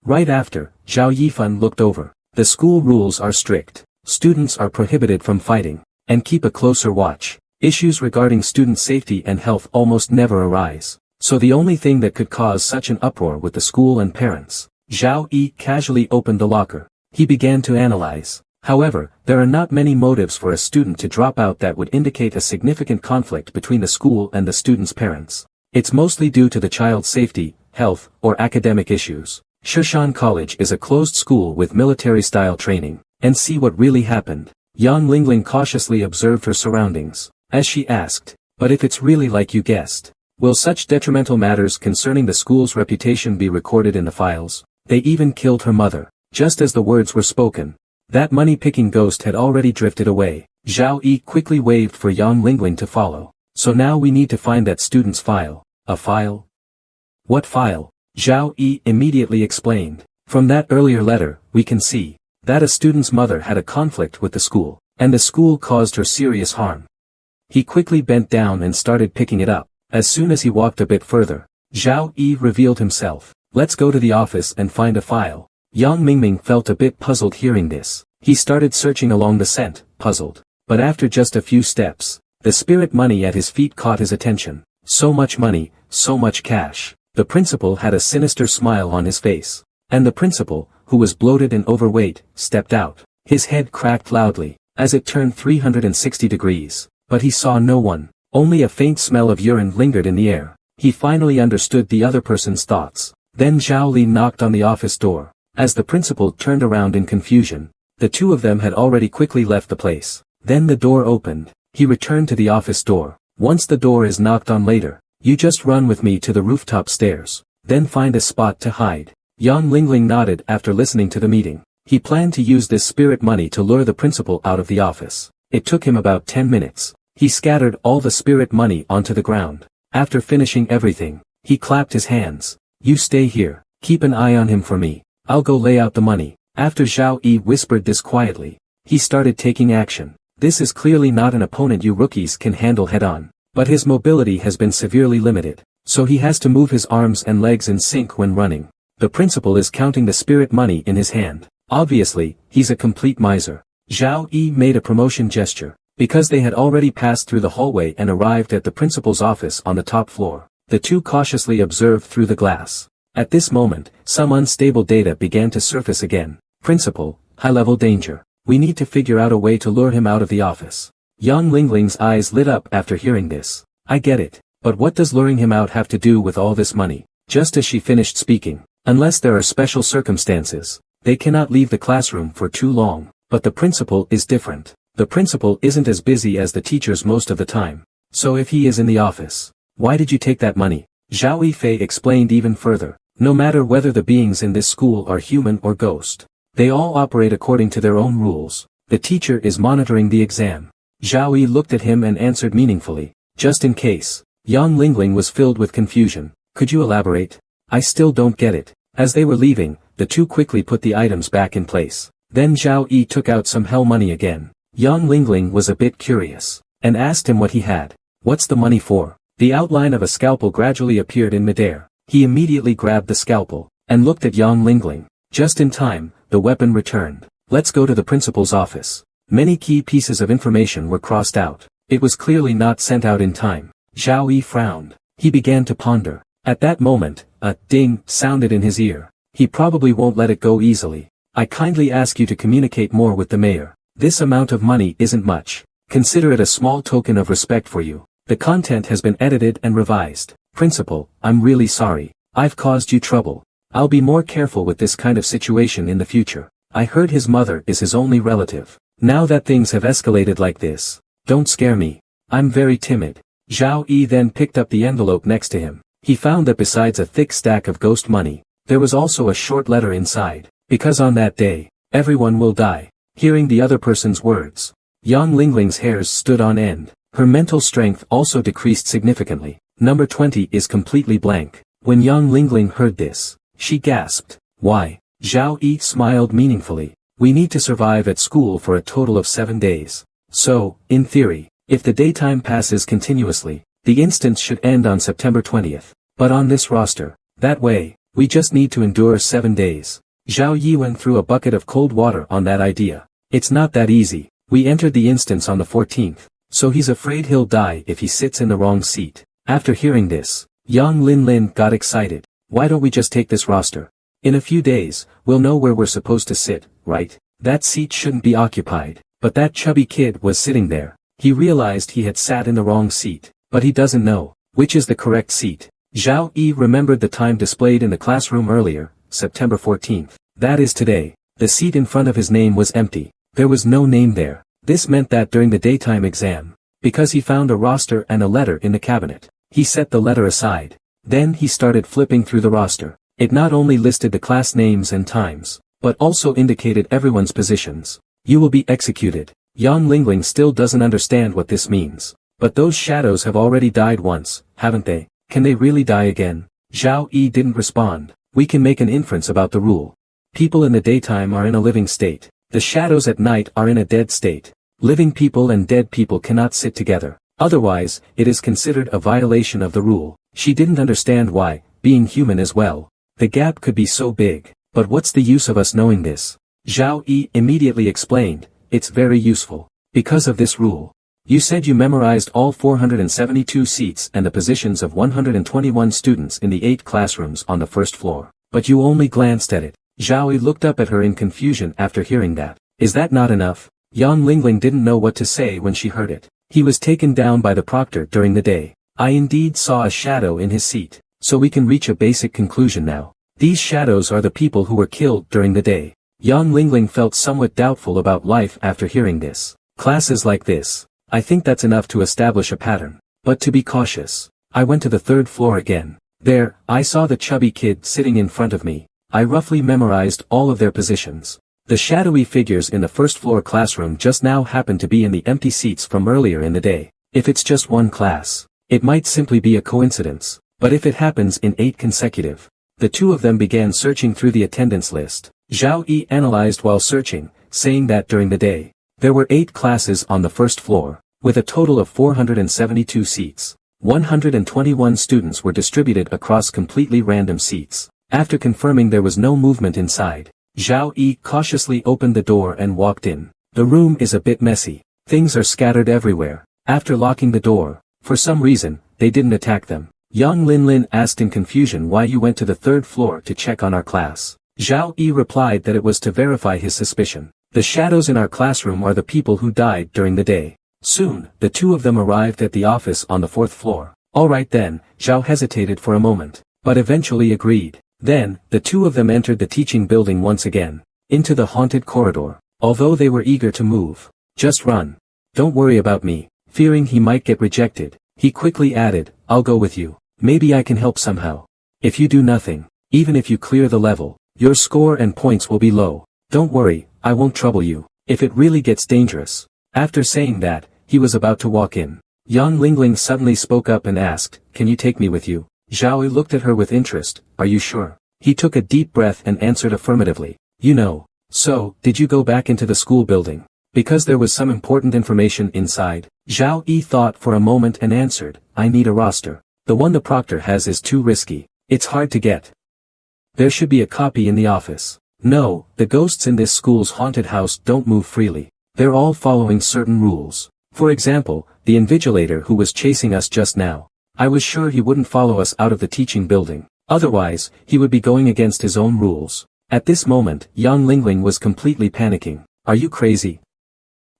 Right after, Zhao Yifan looked over. The school rules are strict. Students are prohibited from fighting. And keep a closer watch. Issues regarding student safety and health almost never arise. So the only thing that could cause such an uproar with the school and parents. Zhao Yi casually opened the locker. He began to analyze. However, there are not many motives for a student to drop out that would indicate a significant conflict between the school and the student's parents. It's mostly due to the child's safety, health, or academic issues. Shushan College is a closed school with military-style training. And see what really happened. Yang Lingling cautiously observed her surroundings, as she asked, but if it's really like you guessed, will such detrimental matters concerning the school's reputation be recorded in the files? They even killed her mother. Just as the words were spoken, that money-picking ghost had already drifted away. Zhao Yi quickly waved for Yang Lingling to follow. So now we need to find that student's file. A file? What file? Zhao Yi immediately explained. From that earlier letter, we can see that a student's mother had a conflict with the school, and the school caused her serious harm. He quickly bent down and started picking it up. As soon as he walked a bit further, Zhao Yi revealed himself. Let's go to the office and find a file. Yang Mingming felt a bit puzzled hearing this. He started searching along the scent, puzzled. But after just a few steps, the spirit money at his feet caught his attention. So much money, so much cash. The principal had a sinister smile on his face. And the principal, who was bloated and overweight, stepped out. His head cracked loudly, as it turned 360 degrees. But he saw no one. Only a faint smell of urine lingered in the air. He finally understood the other person's thoughts. Then Zhao Li knocked on the office door. As the principal turned around in confusion, the two of them had already quickly left the place. Then the door opened. He returned to the office door. Once the door is knocked on later, you just run with me to the rooftop stairs. Then find a spot to hide. Yang Lingling nodded after listening to the meeting. He planned to use this spirit money to lure the principal out of the office. It took him about 10 minutes. He scattered all the spirit money onto the ground. After finishing everything, he clapped his hands. You stay here. Keep an eye on him for me. I'll go lay out the money. After Zhao Yi whispered this quietly, he started taking action. This is clearly not an opponent you rookies can handle head-on. But his mobility has been severely limited, so he has to move his arms and legs in sync when running. The principal is counting the spirit money in his hand. Obviously, he's a complete miser. Zhao Yi made a promotion gesture. Because they had already passed through the hallway and arrived at the principal's office on the top floor, the two cautiously observed through the glass. At this moment, some unstable data began to surface again. Principal, high-level danger. We need to figure out a way to lure him out of the office. Yang Lingling's eyes lit up after hearing this. I get it, but what does luring him out have to do with all this money? Just as she finished speaking, unless there are special circumstances, they cannot leave the classroom for too long. But the principal is different. The principal isn't as busy as the teachers most of the time. So if he is in the office, why did you take that money? Zhao Yifei explained even further. No matter whether the beings in this school are human or ghost, they all operate according to their own rules. The teacher is monitoring the exam. Zhao Yi looked at him and answered meaningfully. Just in case. Yang Lingling was filled with confusion. Could you elaborate? I still don't get it. As they were leaving, the two quickly put the items back in place. Then Zhao Yi took out some hell money again. Yang Lingling was a bit curious, and asked him what he had. What's the money for? The outline of a scalpel gradually appeared in midair. He immediately grabbed the scalpel, and looked at Yang Lingling. Just in time, the weapon returned. Let's go to the principal's office. Many key pieces of information were crossed out. It was clearly not sent out in time. Zhao Yi frowned. He began to ponder. At that moment, a ding sounded in his ear. He probably won't let it go easily. I kindly ask you to communicate more with the mayor. This amount of money isn't much. Consider it a small token of respect for you. The content has been edited and revised. Principal, I'm really sorry. I've caused you trouble. I'll be more careful with this kind of situation in the future. I heard his mother is his only relative. Now that things have escalated like this, don't scare me. I'm very timid. Zhao Yi then picked up the envelope next to him. He found that besides a thick stack of ghost money, there was also a short letter inside. Because on that day, everyone will die. Hearing the other person's words, Yang Lingling's hairs stood on end. Her mental strength also decreased significantly. Number 20 is completely blank. When Yang Lingling heard this, she gasped. Why? Zhao Yi smiled meaningfully. We need to survive at school for a total of 7 days. So, in theory, if the daytime passes continuously, the instance should end on September 20th. But on this roster, that way, We just need to endure 7 days. Zhao Yiwen threw a bucket of cold water on that idea. It's not that easy. We entered the instance on the 14th, so he's afraid he'll die if he sits in the wrong seat. After hearing this, Yang Linlin got excited. Why don't we just take this roster? In a few days, we'll know where we're supposed to sit, right? That seat shouldn't be occupied. But that chubby kid was sitting there. He realized he had sat in the wrong seat, but he doesn't know which is the correct seat. Zhao Yi remembered the time displayed in the classroom earlier, September 14th. That is today. The seat in front of his name was empty. There was no name there. This meant that during the daytime exam, because he found a roster and a letter in the cabinet, he set the letter aside. Then he started flipping through the roster. It not only listed the class names and times, but also indicated everyone's positions. You will be executed. Yang Lingling still doesn't understand what this means. But those shadows have already died once, haven't they? Can they really die again? Zhao Yi didn't respond. We can make an inference about the rule. People in the daytime are in a living state. The shadows at night are in a dead state. Living people and dead people cannot sit together. Otherwise, it is considered a violation of the rule. She didn't understand why, being human as well, the gap could be so big. But what's the use of us knowing this? Zhao Yi immediately explained, it's very useful. Because of this rule. You said you memorized all 472 seats and the positions of 121 students in the 8 classrooms on the first floor. But you only glanced at it. Zhao Yi looked up at her in confusion after hearing that. Is that not enough? Yang Lingling didn't know what to say when she heard it. He was taken down by the proctor during the day. I indeed saw a shadow in his seat. So we can reach a basic conclusion now. These shadows are the people who were killed during the day. Yang Lingling felt somewhat doubtful about life after hearing this. Classes like this. I think that's enough to establish a pattern. But to be cautious, I went to the 3rd floor again. There, I saw the chubby kid sitting in front of me. I roughly memorized all of their positions. The shadowy figures in the 1st floor classroom just now happen to be in the empty seats from earlier in the day. If it's just one class, it might simply be a coincidence. But if it happens in 8 consecutive, the two of them began searching through the attendance list. Zhao Yi analyzed while searching, saying that during the day, there were 8 classes on the 1st floor, with a total of 472 seats. 121 students were distributed across completely random seats. After confirming there was no movement inside, Zhao Yi cautiously opened the door and walked in. The room is a bit messy. Things are scattered everywhere. After locking the door, for some reason, they didn't attack them. Yang Linlin asked in confusion why you went to the 3rd floor to check on our class. Zhao Yi replied that it was to verify his suspicion. The shadows in our classroom are the people who died during the day. Soon, the two of them arrived at the office on the 4th floor. Alright then, Zhao hesitated for a moment, but eventually agreed. Then, the two of them entered the teaching building once again, into the haunted corridor. Although they were eager to move, just run. Don't worry about me. Fearing he might get rejected, he quickly added, I'll go with you. Maybe I can help somehow. If you do nothing, even if you clear the level, your score and points will be low. Don't worry, I won't trouble you, if it really gets dangerous. After saying that, he was about to walk in. Yang Lingling suddenly spoke up and asked, can you take me with you? Zhao Yi looked at her with interest, are you sure? He took a deep breath and answered affirmatively. You know. So, did you go back into the school building? Because there was some important information inside. Zhao Yi thought for a moment and answered, I need a roster. The one the proctor has is too risky. It's hard to get. There should be a copy in the office. No, the ghosts in this school's haunted house don't move freely. They're all following certain rules. For example, the invigilator who was chasing us just now. I was sure he wouldn't follow us out of the teaching building. Otherwise, he would be going against his own rules. At this moment, Yang Lingling was completely panicking. Are you crazy?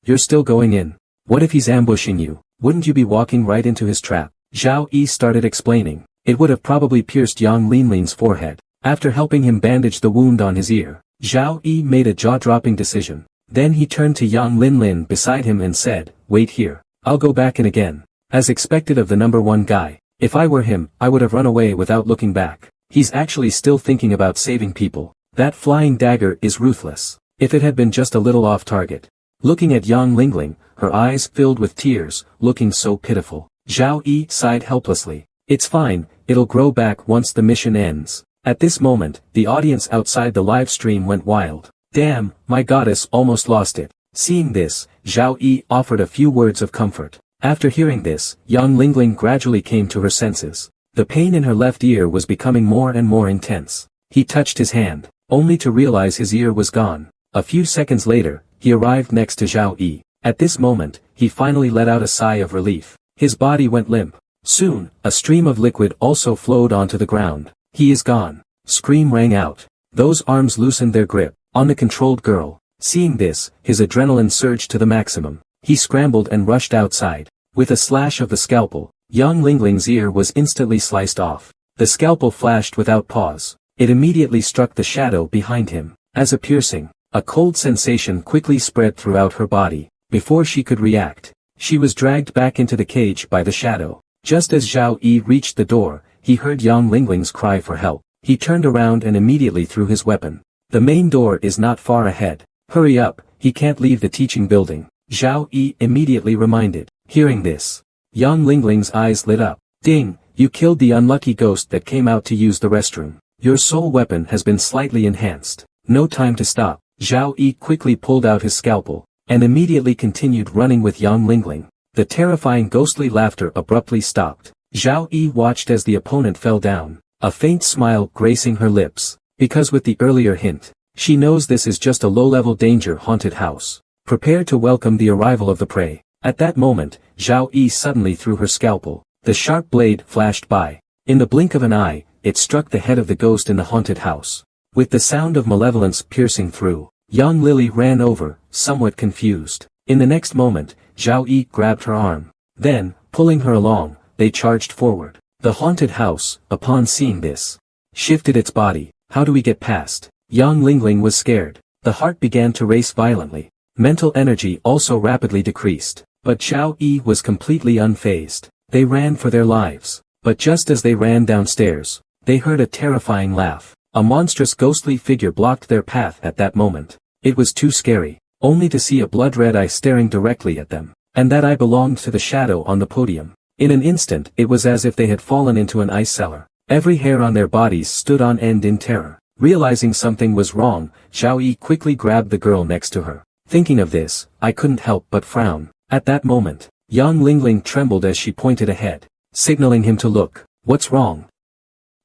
You're still going in. What if he's ambushing you? Wouldn't you be walking right into his trap? Zhao Yi started explaining. It would have probably pierced Yang Linling's forehead. After helping him bandage the wound on his ear, Zhao Yi made a jaw-dropping decision. Then he turned to Yang Linlin beside him and said, wait here. I'll go back in again. As expected of the number 1 guy. If I were him, I would have run away without looking back. He's actually still thinking about saving people. That flying dagger is ruthless. If it had been just a little off target. Looking at Yang Lingling, her eyes filled with tears, looking so pitiful. Zhao Yi sighed helplessly. It's fine, it'll grow back once the mission ends. At this moment, the audience outside the live stream went wild. Damn, my goddess almost lost it. Seeing this, Zhao Yi offered a few words of comfort. After hearing this, Yang Lingling gradually came to her senses. The pain in her left ear was becoming more and more intense. He touched his hand, only to realize his ear was gone. A few seconds later, he arrived next to Zhao Yi. At this moment, he finally let out a sigh of relief. His body went limp. Soon, a stream of liquid also flowed onto the ground. He is gone. Scream rang out. Those arms loosened their grip on the controlled girl. Seeing this, his adrenaline surged to the maximum. He scrambled and rushed outside. With a slash of the scalpel, young Lingling's ear was instantly sliced off. The scalpel flashed without pause. It immediately struck the shadow behind him. As a piercing, a cold sensation quickly spread throughout her body. Before she could react, she was dragged back into the cage by the shadow. Just as Zhao Yi reached the door, he heard Yang Lingling's cry for help. He turned around and immediately threw his weapon. The main door is not far ahead. Hurry up, he can't leave the teaching building. Zhao Yi immediately reminded. Hearing this, Yang Lingling's eyes lit up. Ding, you killed the unlucky ghost that came out to use the restroom. Your soul weapon has been slightly enhanced. No time to stop. Zhao Yi quickly pulled out his scalpel, and immediately continued running with Yang Lingling. The terrifying ghostly laughter abruptly stopped. Zhao Yi watched as the opponent fell down, a faint smile gracing her lips, because with the earlier hint, she knows this is just a low-level danger-haunted house. Prepare to welcome the arrival of the prey. At that moment, Zhao Yi suddenly threw her scalpel. The sharp blade flashed by. In the blink of an eye, it struck the head of the ghost in the haunted house. With the sound of malevolence piercing through, young Lily ran over, somewhat confused. In the next moment, Zhao Yi grabbed her arm. Then, pulling her along, they charged forward. The haunted house, upon seeing this, shifted its body. How do we get past? Yang Lingling was scared. The heart began to race violently. Mental energy also rapidly decreased. But Zhao Yi was completely unfazed. They ran for their lives. But just as they ran downstairs, they heard a terrifying laugh. A monstrous ghostly figure blocked their path at that moment. It was too scary, only to see a blood-red eye staring directly at them. And that eye belonged to the shadow on the podium. In an instant it was as if they had fallen into an ice cellar. Every hair on their bodies stood on end in terror. Realizing something was wrong, Zhao Yi quickly grabbed the girl next to her. Thinking of this, I couldn't help but frown. At that moment, Yang Lingling trembled as she pointed ahead, signaling him to look. What's wrong?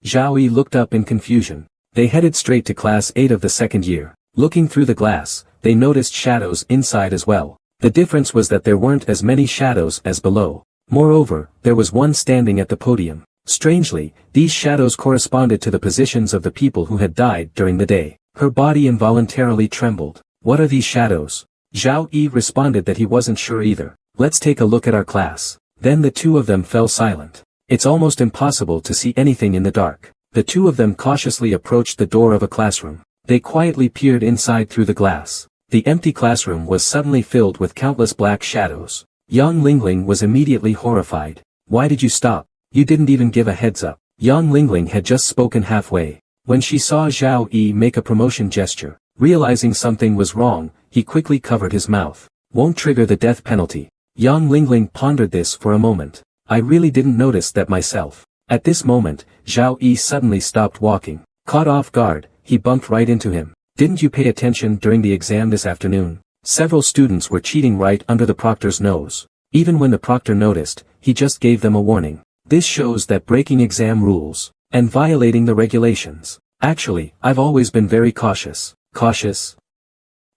Zhao Yi looked up in confusion. They headed straight to class 8 of the second year. Looking through the glass, they noticed shadows inside as well. The difference was that there weren't as many shadows as below. Moreover, there was one standing at the podium. Strangely, these shadows corresponded to the positions of the people who had died during the day. Her body involuntarily trembled. What are these shadows? Zhao Yi responded that he wasn't sure either. Let's take a look at our class. Then the two of them fell silent. It's almost impossible to see anything in the dark. The two of them cautiously approached the door of a classroom. They quietly peered inside through the glass. The empty classroom was suddenly filled with countless black shadows. Yang Lingling was immediately horrified. Why did you stop? You didn't even give a heads up. Yang Lingling had just spoken halfway. When she saw Zhao Yi make a promotion gesture, realizing something was wrong, he quickly covered his mouth. Won't trigger the death penalty. Yang Lingling pondered this for a moment. I really didn't notice that myself. At this moment, Zhao Yi suddenly stopped walking. Caught off guard, he bumped right into him. Didn't you pay attention during the exam this afternoon? Several students were cheating right under the proctor's nose. Even when the proctor noticed, he just gave them a warning. This shows that breaking exam rules, and violating the regulations. Actually, I've always been very cautious. Cautious?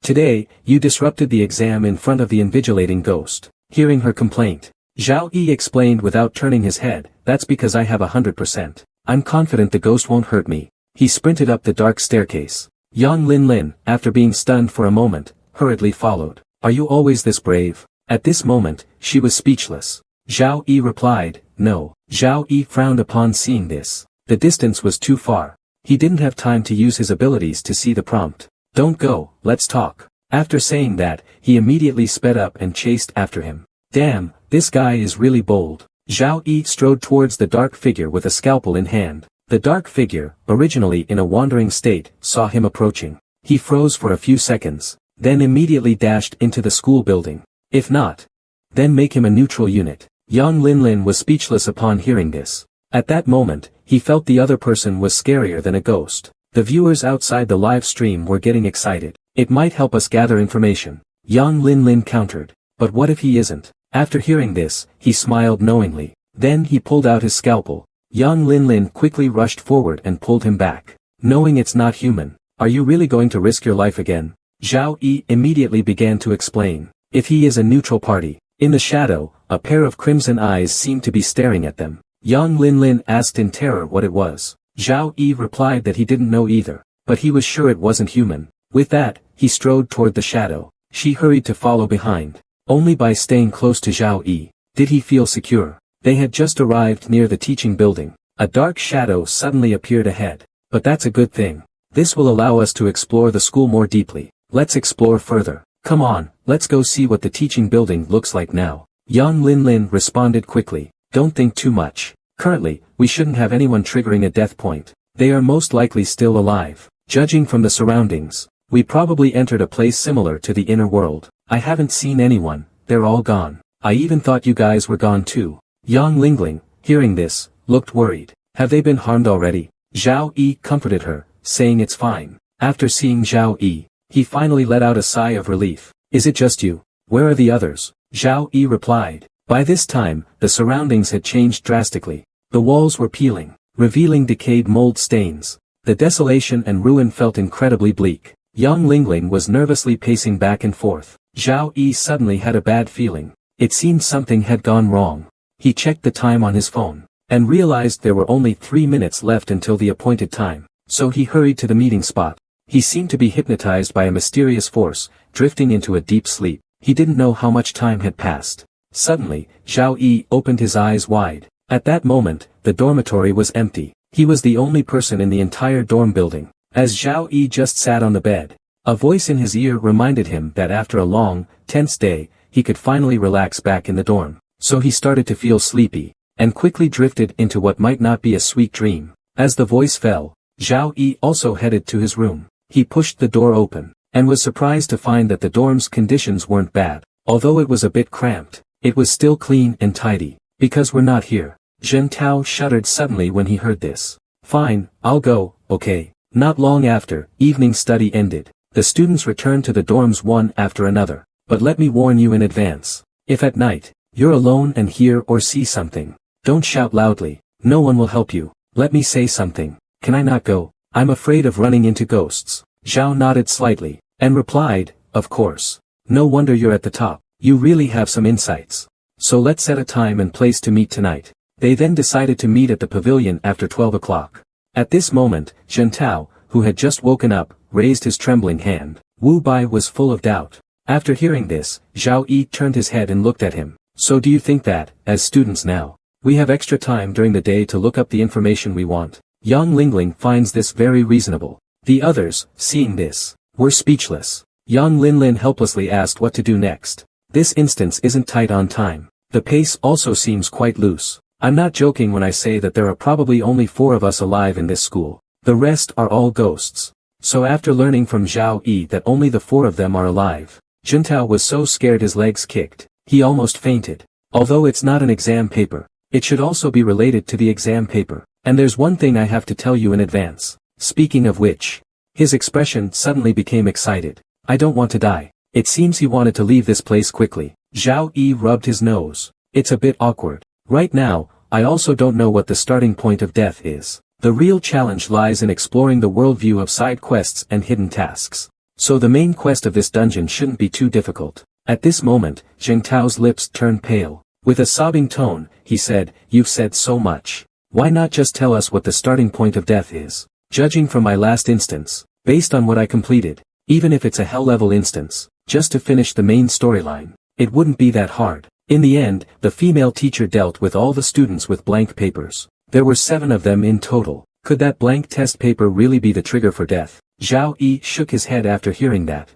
Today, you disrupted the exam in front of the invigilating ghost. Hearing her complaint, Zhao Yi explained without turning his head, that's because I have 100%. I'm confident the ghost won't hurt me. He sprinted up the dark staircase. Yang Lin, after being stunned for a moment, hurriedly followed. Are you always this brave? At this moment, she was speechless. Zhao Yi replied, no. Zhao Yi frowned upon seeing this. The distance was too far. He didn't have time to use his abilities to see the prompt. Don't go, let's talk. After saying that, he immediately sped up and chased after him. Damn, this guy is really bold. Zhao Yi strode towards the dark figure with a scalpel in hand. The dark figure, originally in a wandering state, saw him approaching. He froze for a few seconds, then immediately dashed into the school building. If not, then make him a neutral unit. Yang Lin was speechless upon hearing this. At that moment, he felt the other person was scarier than a ghost. The viewers outside the live stream were getting excited. It might help us gather information. Yang Lin countered. But what if he isn't? After hearing this, he smiled knowingly. Then he pulled out his scalpel. Yang Linlin quickly rushed forward and pulled him back. Knowing it's not human, are you really going to risk your life again? Zhao Yi immediately began to explain. If he is a neutral party. In the shadow, a pair of crimson eyes seemed to be staring at them. Yang Linlin asked in terror what it was. Zhao Yi replied that he didn't know either, but he was sure it wasn't human. With that, he strode toward the shadow. She hurried to follow behind. Only by staying close to Zhao Yi did he feel secure. They had just arrived near the teaching building. A dark shadow suddenly appeared ahead. But that's a good thing. This will allow us to explore the school more deeply. Let's explore further. Come on, let's go see what the teaching building looks like now. Yang Linlin responded quickly. Don't think too much. Currently, we shouldn't have anyone triggering a death point. They are most likely still alive. Judging from the surroundings, we probably entered a place similar to the inner world. I haven't seen anyone, they're all gone. I even thought you guys were gone too. Yang Lingling, hearing this, looked worried. Have they been harmed already? Zhao Yi comforted her, saying it's fine. After seeing Zhao Yi, he finally let out a sigh of relief. Is it just you? Where are the others? Zhao Yi replied. By this time, the surroundings had changed drastically. The walls were peeling, revealing decayed mold stains. The desolation and ruin felt incredibly bleak. Yang Lingling was nervously pacing back and forth. Zhao Yi suddenly had a bad feeling. It seemed something had gone wrong. He checked the time on his phone, and realized there were only 3 minutes left until the appointed time. So he hurried to the meeting spot. He seemed to be hypnotized by a mysterious force, drifting into a deep sleep. He didn't know how much time had passed. Suddenly, Zhao Yi opened his eyes wide. At that moment, the dormitory was empty. He was the only person in the entire dorm building. As Zhao Yi just sat on the bed, a voice in his ear reminded him that after a long, tense day, he could finally relax back in the dorm. So he started to feel sleepy, and quickly drifted into what might not be a sweet dream. As the voice fell, Zhao Yi also headed to his room. He pushed the door open, and was surprised to find that the dorm's conditions weren't bad. Although it was a bit cramped, it was still clean and tidy. Because we're not here. Zhen Tao shuddered suddenly when he heard this. Fine, I'll go, okay. Not long after, evening study ended. The students returned to the dorms one after another. But let me warn you in advance. If at night, you're alone and hear or see something, don't shout loudly. No one will help you. Let me say something. Can I not go? I'm afraid of running into ghosts. Zhao nodded slightly, and replied, of course. No wonder you're at the top. You really have some insights. So let's set a time and place to meet tonight. They then decided to meet at the pavilion after 12 o'clock. At this moment, Zhen Tao, who had just woken up, raised his trembling hand. Wu Bai was full of doubt. After hearing this, Zhao Yi turned his head and looked at him. So do you think that, as students now, we have extra time during the day to look up the information we want? Yang Lingling finds this very reasonable. The others, seeing this, were speechless. Yang Linlin helplessly asked what to do next. This instance isn't tight on time. The pace also seems quite loose. I'm not joking when I say that there are probably only 4 of us alive in this school. The rest are all ghosts. So after learning from Zhao Yi that only the 4 of them are alive, Juntao was so scared his legs kicked, he almost fainted. Although it's not an exam paper, it should also be related to the exam paper. And there's one thing I have to tell you in advance. Speaking of which, his expression suddenly became excited. I don't want to die. It seems he wanted to leave this place quickly. Zhao Yi rubbed his nose. It's a bit awkward. Right now, I also don't know what the starting point of death is. The real challenge lies in exploring the worldview of side quests and hidden tasks. So the main quest of this dungeon shouldn't be too difficult. At this moment, Zheng Tao's lips turned pale. With a sobbing tone, he said, You've said so much. Why not just tell us what the starting point of death is? Judging from my last instance, based on what I completed, even if it's a hell-level instance, just to finish the main storyline, it wouldn't be that hard. In the end, the female teacher dealt with all the students with blank papers. There were 7 of them in total. Could that blank test paper really be the trigger for death? Zhao Yi shook his head after hearing that.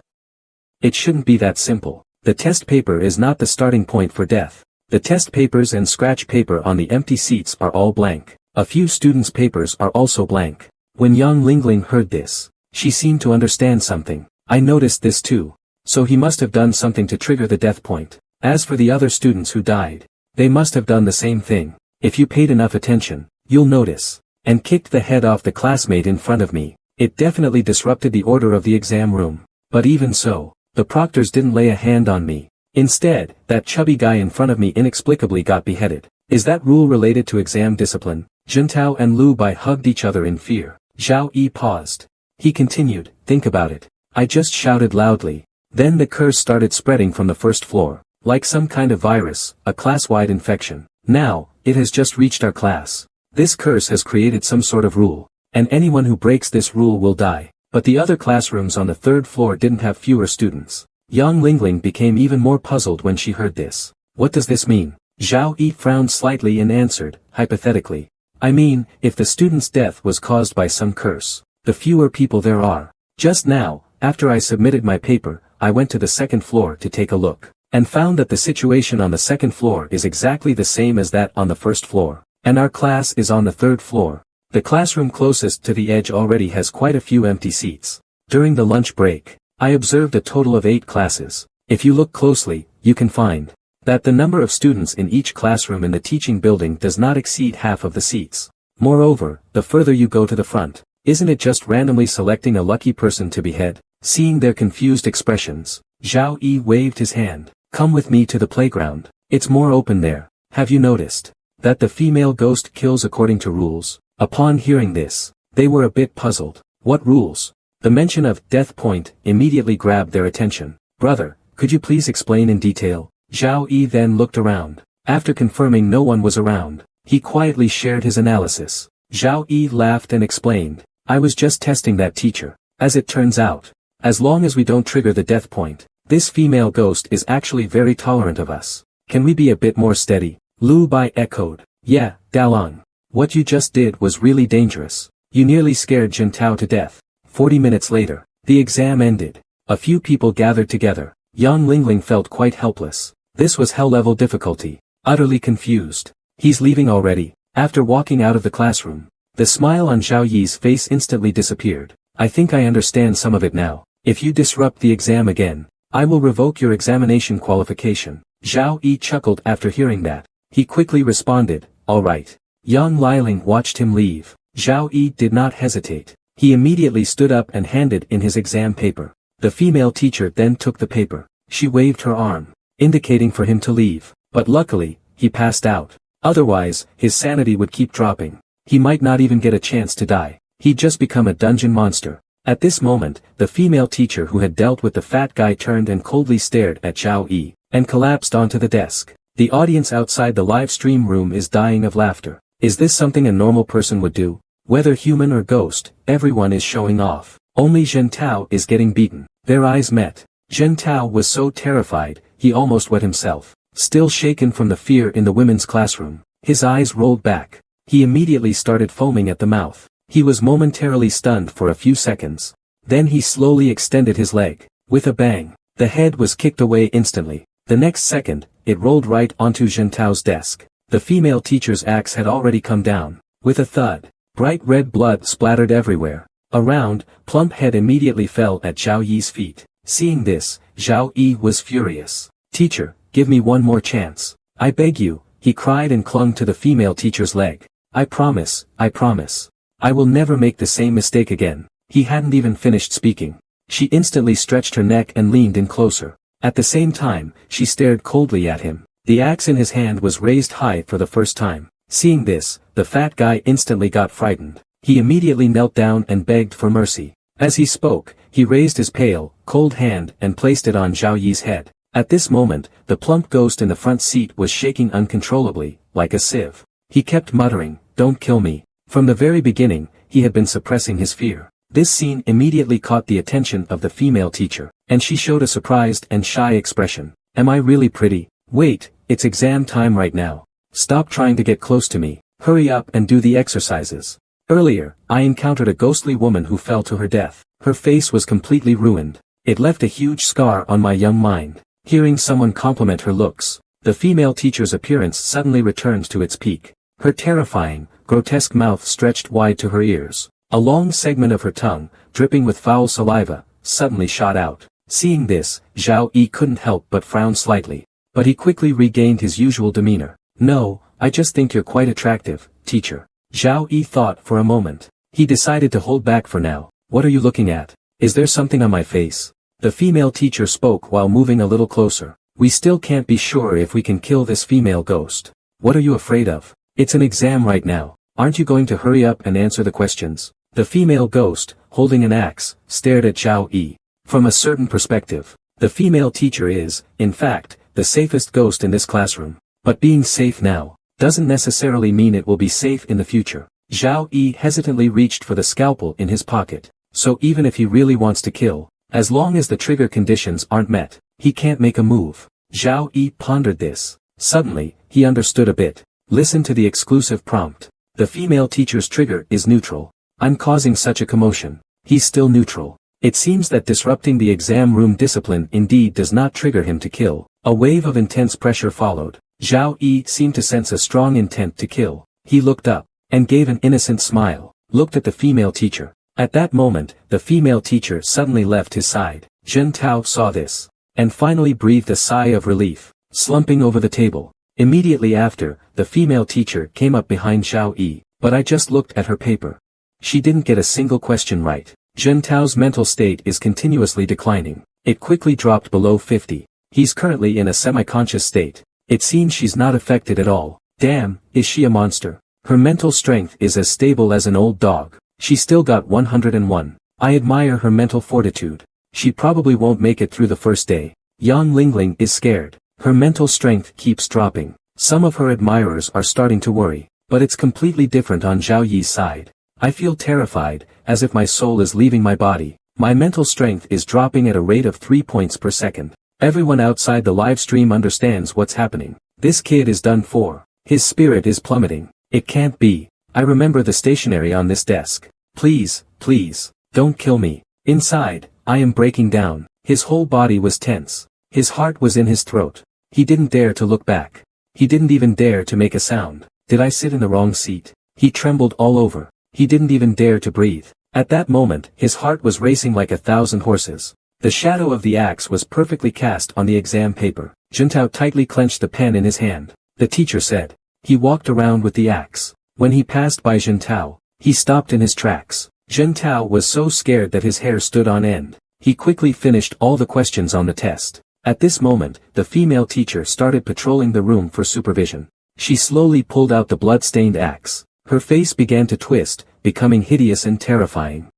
It shouldn't be that simple. The test paper is not the starting point for death. The test papers and scratch paper on the empty seats are all blank. A few students' papers are also blank. When Yang Lingling heard this, she seemed to understand something. I noticed this too. So he must have done something to trigger the death point. As for the other students who died, they must have done the same thing. If you paid enough attention, you'll notice. And kicked the head off the classmate in front of me. It definitely disrupted the order of the exam room. But even so, the proctors didn't lay a hand on me. Instead, that chubby guy in front of me inexplicably got beheaded. Is that rule related to exam discipline? Juntao and Lu Bai hugged each other in fear. Zhao Yi paused. He continued, think about it. I just shouted loudly. Then the curse started spreading from the first floor. Like some kind of virus, a class-wide infection. Now, it has just reached our class. This curse has created some sort of rule. And anyone who breaks this rule will die. But the other classrooms on the third floor didn't have fewer students. Yang Lingling became even more puzzled when she heard this. What does this mean? Zhao Yi frowned slightly and answered, hypothetically. I mean, if the student's death was caused by some curse, the fewer people there are. Just now, after I submitted my paper, I went to the second floor to take a look, and found that the situation on the second floor is exactly the same as that on the first floor, and our class is on the third floor. The classroom closest to the edge already has quite a few empty seats. During the lunch break, I observed a total of 8 classes. If you look closely, you can find that the number of students in each classroom in the teaching building does not exceed half of the seats. Moreover, the further you go to the front, isn't it just randomly selecting a lucky person to behead? Seeing their confused expressions, Zhao Yi waved his hand. Come with me to the playground. It's more open there. Have you noticed that the female ghost kills according to rules? Upon hearing this, they were a bit puzzled. What rules? The mention of death point immediately grabbed their attention. Brother, could you please explain in detail? Zhao Yi then looked around. After confirming no one was around, he quietly shared his analysis. Zhao Yi laughed and explained, I was just testing that teacher. As it turns out, as long as we don't trigger the death point, this female ghost is actually very tolerant of us. Can we be a bit more steady? Lu Bai echoed. Yeah, Dalang. What you just did was really dangerous. You nearly scared Juntao to death. 40 minutes later, the exam ended. A few people gathered together. Yang Lingling felt quite helpless. This was hell-level difficulty. Utterly confused. He's leaving already. After walking out of the classroom, the smile on Zhao Yi's face instantly disappeared. I think I understand some of it now. If you disrupt the exam again, I will revoke your examination qualification. Zhao Yi chuckled after hearing that. He quickly responded, all right. Yang Liling watched him leave. Zhao Yi did not hesitate. He immediately stood up and handed in his exam paper. The female teacher then took the paper. She waved her arm, indicating for him to leave. But luckily, he passed out. Otherwise, his sanity would keep dropping. He might not even get a chance to die. He'd just become a dungeon monster. At this moment, the female teacher who had dealt with the fat guy turned and coldly stared at Zhao Yi, and collapsed onto the desk. The audience outside the live stream room is dying of laughter. Is this something a normal person would do? Whether human or ghost, everyone is showing off. Only Juntao is getting beaten. Their eyes met. Juntao was so terrified, he almost wet himself. Still shaken from the fear in the women's classroom, his eyes rolled back. He immediately started foaming at the mouth. He was momentarily stunned for a few seconds. Then he slowly extended his leg. With a bang, the head was kicked away instantly. The next second, it rolled right onto Juntao desk. The female teacher's axe had already come down. With a thud, bright red blood splattered everywhere. A round, plump head immediately fell at Zhao Yi's feet. Seeing this, Zhao Yi was furious. Teacher, give me one more chance. I beg you, he cried and clung to the female teacher's leg. I promise, I promise. I will never make the same mistake again. He hadn't even finished speaking. She instantly stretched her neck and leaned in closer. At the same time, she stared coldly at him. The axe in his hand was raised high for the first time. Seeing this, the fat guy instantly got frightened. He immediately knelt down and begged for mercy. As he spoke, he raised his pale, cold hand and placed it on Zhao Yi's head. At this moment, the plump ghost in the front seat was shaking uncontrollably, like a sieve. He kept muttering, "Don't kill me." From the very beginning, he had been suppressing his fear. This scene immediately caught the attention of the female teacher, and she showed a surprised and shy expression. Am I really pretty? Wait, it's exam time right now. Stop trying to get close to me. Hurry up and do the exercises. Earlier, I encountered a ghostly woman who fell to her death. Her face was completely ruined. It left a huge scar on my young mind. Hearing someone compliment her looks, the female teacher's appearance suddenly returned to its peak. Her terrifying, grotesque mouth stretched wide to her ears. A long segment of her tongue, dripping with foul saliva, suddenly shot out. Seeing this, Zhao Yi couldn't help but frown slightly. But he quickly regained his usual demeanor. No, I just think you're quite attractive, teacher. Zhao Yi thought for a moment. He decided to hold back for now. What are you looking at? Is there something on my face? The female teacher spoke while moving a little closer. We still can't be sure if we can kill this female ghost. What are you afraid of? It's an exam right now. Aren't you going to hurry up and answer the questions? The female ghost, holding an axe, stared at Zhao Yi. From a certain perspective, the female teacher is, in fact, the safest ghost in this classroom. But being safe now doesn't necessarily mean it will be safe in the future. Zhao Yi hesitantly reached for the scalpel in his pocket. So even if he really wants to kill, as long as the trigger conditions aren't met, he can't make a move. Zhao Yi pondered this. Suddenly, he understood a bit. Listen to the exclusive prompt. The female teacher's trigger is neutral. I'm causing such a commotion. He's still neutral. It seems that disrupting the exam room discipline indeed does not trigger him to kill. A wave of intense pressure followed. Zhao Yi seemed to sense a strong intent to kill. He looked up, and gave an innocent smile, looked at the female teacher. At that moment, the female teacher suddenly left his side. Zhen Tao saw this, and finally breathed a sigh of relief, slumping over the table. Immediately after, the female teacher came up behind Zhao Yi, but I just looked at her paper. She didn't get a single question right. Zhen Tao's mental state is continuously declining. It quickly dropped below 50. He's currently in a semi-conscious state. It seems she's not affected at all. Damn, is she a monster? Her mental strength is as stable as an old dog. She still got 101. I admire her mental fortitude. She probably won't make it through the first day. Yang Lingling is scared. Her mental strength keeps dropping. Some of her admirers are starting to worry, but it's completely different on Zhao Yi's side. I feel terrified, as if my soul is leaving my body. My mental strength is dropping at a rate of 3 points per second. Everyone outside the live stream understands what's happening. This kid is done for. His spirit is plummeting. It can't be. I remember the stationery on this desk. Please, please, don't kill me. Inside, I am breaking down. His whole body was tense. His heart was in his throat. He didn't dare to look back. He didn't even dare to make a sound. Did I sit in the wrong seat? He trembled all over. He didn't even dare to breathe. At that moment, his heart was racing like 1,000 horses. The shadow of the axe was perfectly cast on the exam paper. Juntao tightly clenched the pen in his hand. The teacher said. He walked around with the axe. When he passed by Juntao, he stopped in his tracks. Juntao was so scared that his hair stood on end. He quickly finished all the questions on the test. At this moment, the female teacher started patrolling the room for supervision. She slowly pulled out the blood-stained axe. Her face began to twist, becoming hideous and terrifying.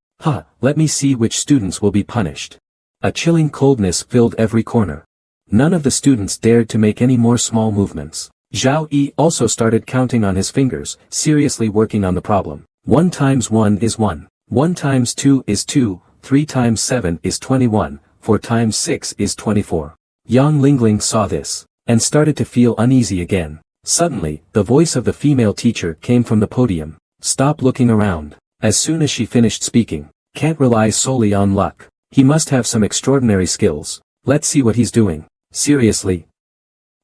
Let me see which students will be punished. A chilling coldness filled every corner. None of the students dared to make any more small movements. Zhao Yi also started counting on his fingers, seriously working on the problem. 1 times 1 is 1. 1 times 2 is 2, 3 times 7 is 21, 4 times 6 is 24. Yang Lingling saw this, and started to feel uneasy again. Suddenly, the voice of the female teacher came from the podium. Stop looking around. As soon as she finished speaking. Can't rely solely on luck. He must have some extraordinary skills. Let's see what he's doing. Seriously?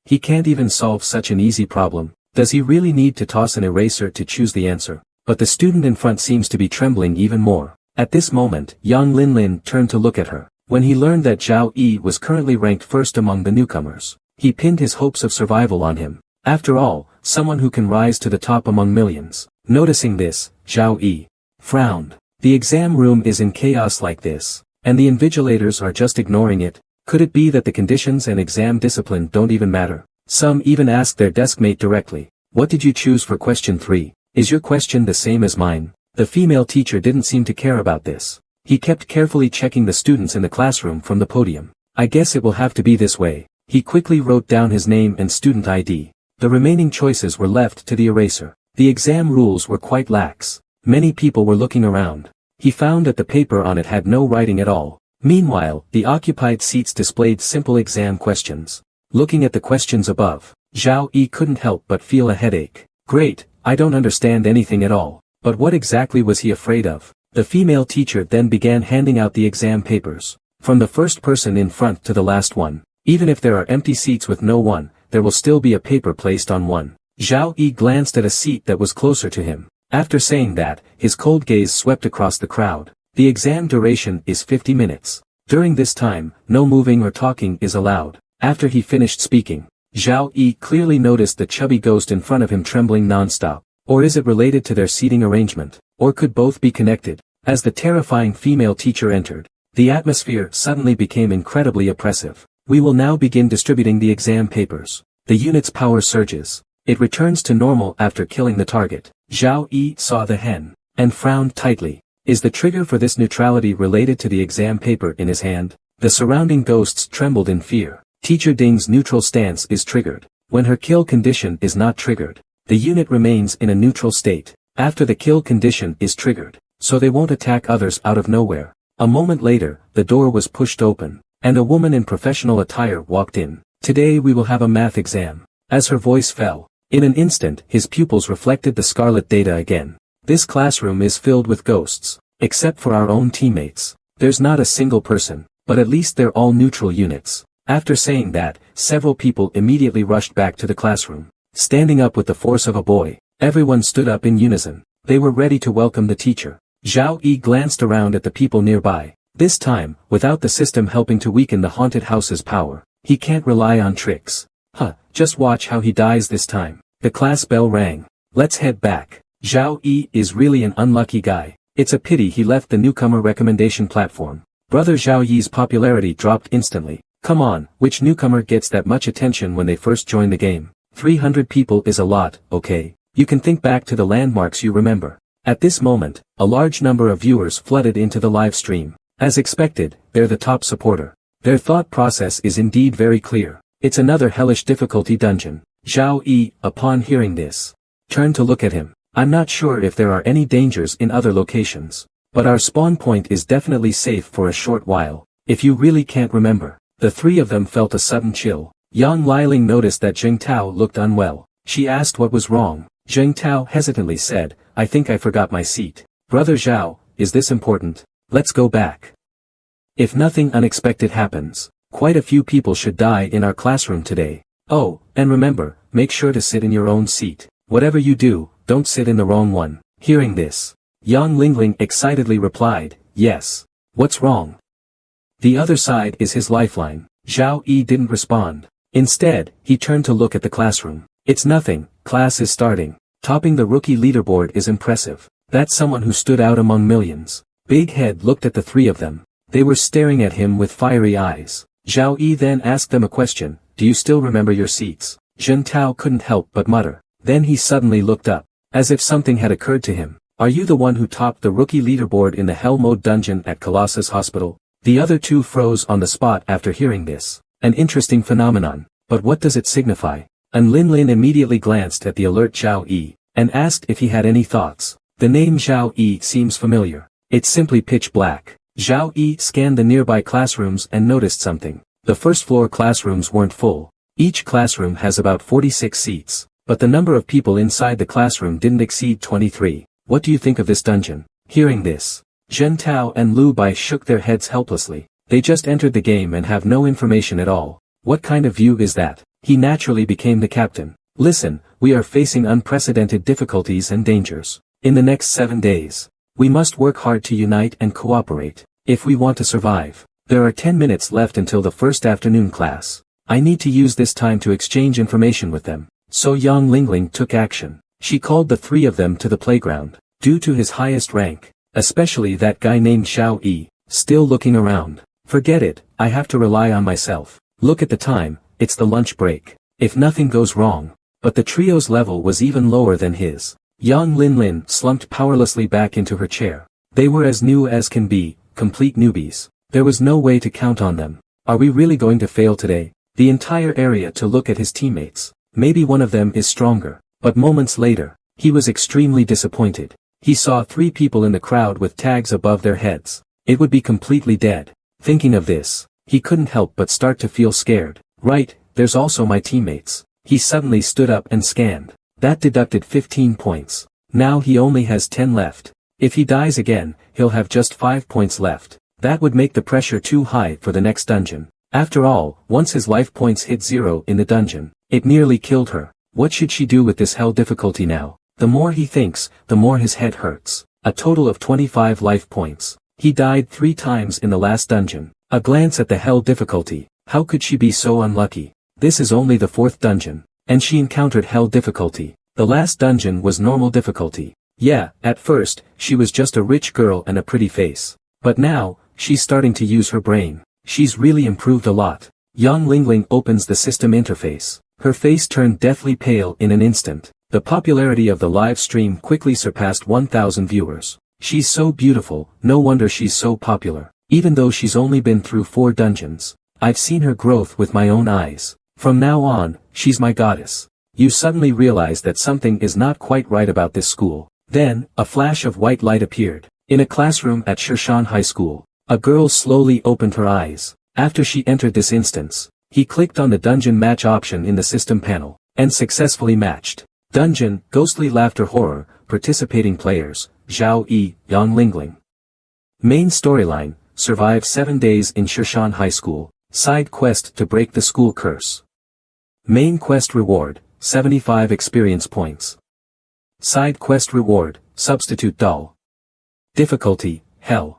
He can't even solve such an easy problem. Does he really need to toss an eraser to choose the answer? But the student in front seems to be trembling even more. At this moment, Yang Linlin turned to look at her. When he learned that Zhao Yi was currently ranked first among the newcomers, he pinned his hopes of survival on him. After all, someone who can rise to the top among millions. Noticing this, Zhao Yi frowned. The exam room is in chaos like this, and the invigilators are just ignoring it. Could it be that the conditions and exam discipline don't even matter? Some even ask their deskmate directly, what did you choose for question 3? Is your question the same as mine? The female teacher didn't seem to care about this. He kept carefully checking the students in the classroom from the podium. I guess it will have to be this way. He quickly wrote down his name and student ID. The remaining choices were left to the eraser. The exam rules were quite lax. Many people were looking around. He found that the paper on it had no writing at all. Meanwhile, the occupied seats displayed simple exam questions. Looking at the questions above, Zhao Yi couldn't help but feel a headache. Great, I don't understand anything at all. But what exactly was he afraid of? The female teacher then began handing out the exam papers. From the first person in front to the last one. Even if there are empty seats with no one, there will still be a paper placed on one. Zhao Yi glanced at a seat that was closer to him. After saying that, his cold gaze swept across the crowd. The exam duration is 50 minutes. During this time, no moving or talking is allowed. After he finished speaking, Zhao Yi clearly noticed the chubby ghost in front of him trembling non-stop. Or is it related to their seating arrangement? Or could both be connected? As the terrifying female teacher entered, the atmosphere suddenly became incredibly oppressive. We will now begin distributing the exam papers. The unit's power surges. It returns to normal after killing the target. Zhao Yi saw the hen, and frowned tightly. Is the trigger for this neutrality related to the exam paper in his hand? The surrounding ghosts trembled in fear. Teacher Ding's neutral stance is triggered. When her kill condition is not triggered, the unit remains in a neutral state. After the kill condition is triggered, so they won't attack others out of nowhere. A moment later, the door was pushed open, and a woman in professional attire walked in. Today we will have a math exam. As her voice fell, in an instant his pupils reflected the scarlet data again. This classroom is filled with ghosts, except for our own teammates. There's not a single person, but at least they're all neutral units. After saying that, several people immediately rushed back to the classroom. Standing up with the force of a boy, everyone stood up in unison. They were ready to welcome the teacher. Zhao Yi glanced around at the people nearby. This time, without the system helping to weaken the haunted house's power, he can't rely on tricks. Just watch how he dies this time. The class bell rang. Let's head back. Zhao Yi is really an unlucky guy. It's a pity he left the newcomer recommendation platform. Brother Zhao Yi's popularity dropped instantly. Come on, which newcomer gets that much attention when they first join the game? 300 people is a lot, okay? You can think back to the landmarks you remember. At this moment, a large number of viewers flooded into the live stream. As expected, they're the top supporter. Their thought process is indeed very clear. It's another hellish difficulty dungeon. Zhao Yi, upon hearing this, turned to look at him. I'm not sure if there are any dangers in other locations, but our spawn point is definitely safe for a short while. If you really can't remember. The three of them felt a sudden chill. Yang Liling noticed that Zheng Tao looked unwell. She asked what was wrong. Zheng Tao hesitantly said, I think I forgot my seat. Brother Zhao, is this important? Let's go back. If nothing unexpected happens, quite a few people should die in our classroom today. Oh, and remember, make sure to sit in your own seat. Whatever you do, don't sit in the wrong one. Hearing this, Yang Lingling excitedly replied, yes. What's wrong? The other side is his lifeline. Zhao Yi didn't respond. Instead, he turned to look at the classroom. It's nothing, class is starting. Topping the rookie leaderboard is impressive. That's someone who stood out among millions. Big Head looked at the three of them. They were staring at him with fiery eyes. Zhao Yi then asked them a question. Do you still remember your seats? Zheng Tao couldn't help but mutter. Then he suddenly looked up, as if something had occurred to him. Are you the one who topped the rookie leaderboard in the Hell Mode dungeon at Colossus Hospital? The other two froze on the spot after hearing this. An interesting phenomenon, but what does it signify? And Lin Lin immediately glanced at the alert Zhao Yi, and asked if he had any thoughts. The name Zhao Yi seems familiar. It's simply pitch black. Zhao Yi scanned the nearby classrooms and noticed something. The first floor classrooms weren't full. Each classroom has about 46 seats, but the number of people inside the classroom didn't exceed 23. What do you think of this dungeon? Hearing this, Zheng Tao and Lu Bai shook their heads helplessly. They just entered the game and have no information at all. What kind of view is that? He naturally became the captain. Listen, we are facing unprecedented difficulties and dangers. In the next 7 days, we must work hard to unite and cooperate, if we want to survive. There are 10 minutes left until the first afternoon class. I need to use this time to exchange information with them. So Yang Lingling took action. She called the three of them to the playground. Due to his highest rank, especially that guy named Zhao Yi, still looking around. Forget it, I have to rely on myself. Look at the time, it's the lunch break. If nothing goes wrong. But the trio's level was even lower than his. Yang Lin slumped powerlessly back into her chair. They were as new as can be, complete newbies. There was no way to count on them. Are we really going to fail today? The entire area to look at his teammates. Maybe one of them is stronger. But moments later, he was extremely disappointed. He saw 3 people in the crowd with tags above their heads. It would be completely dead. Thinking of this, he couldn't help but start to feel scared. Right, there's also my teammates. He suddenly stood up and scanned. That deducted 15 points. Now he only has 10 left. If he dies again, he'll have just 5 points left. That would make the pressure too high for the next dungeon. After all, once his life points hit 0 in the dungeon, it nearly killed her. What should she do with this hell difficulty now? The more he thinks, the more his head hurts. A total of 25 life points. He died 3 times in the last dungeon. A glance at the hell difficulty. How could she be so unlucky? This is only the 4th dungeon. And she encountered hell difficulty. The last dungeon was normal difficulty. Yeah, at first, she was just a rich girl and a pretty face. But now, she's starting to use her brain. She's really improved a lot. Yang Lingling opens the system interface. Her face turned deathly pale in an instant. The popularity of the live stream quickly surpassed 1,000 viewers. She's so beautiful, no wonder she's so popular. Even though she's only been through 4 dungeons, I've seen her growth with my own eyes. From now on, she's my goddess. You suddenly realize that something is not quite right about this school. Then, a flash of white light appeared. In a classroom at Shirshan High School, a girl slowly opened her eyes. After she entered this instance, he clicked on the dungeon match option in the system panel, and successfully matched. Dungeon, ghostly laughter horror, participating players, Zhao Yi, Yang Lingling. Main storyline, survive 7 days in Shirshan High School, side quest to break the school curse. Main quest reward, 75 experience points. Side quest reward, substitute doll. Difficulty, hell.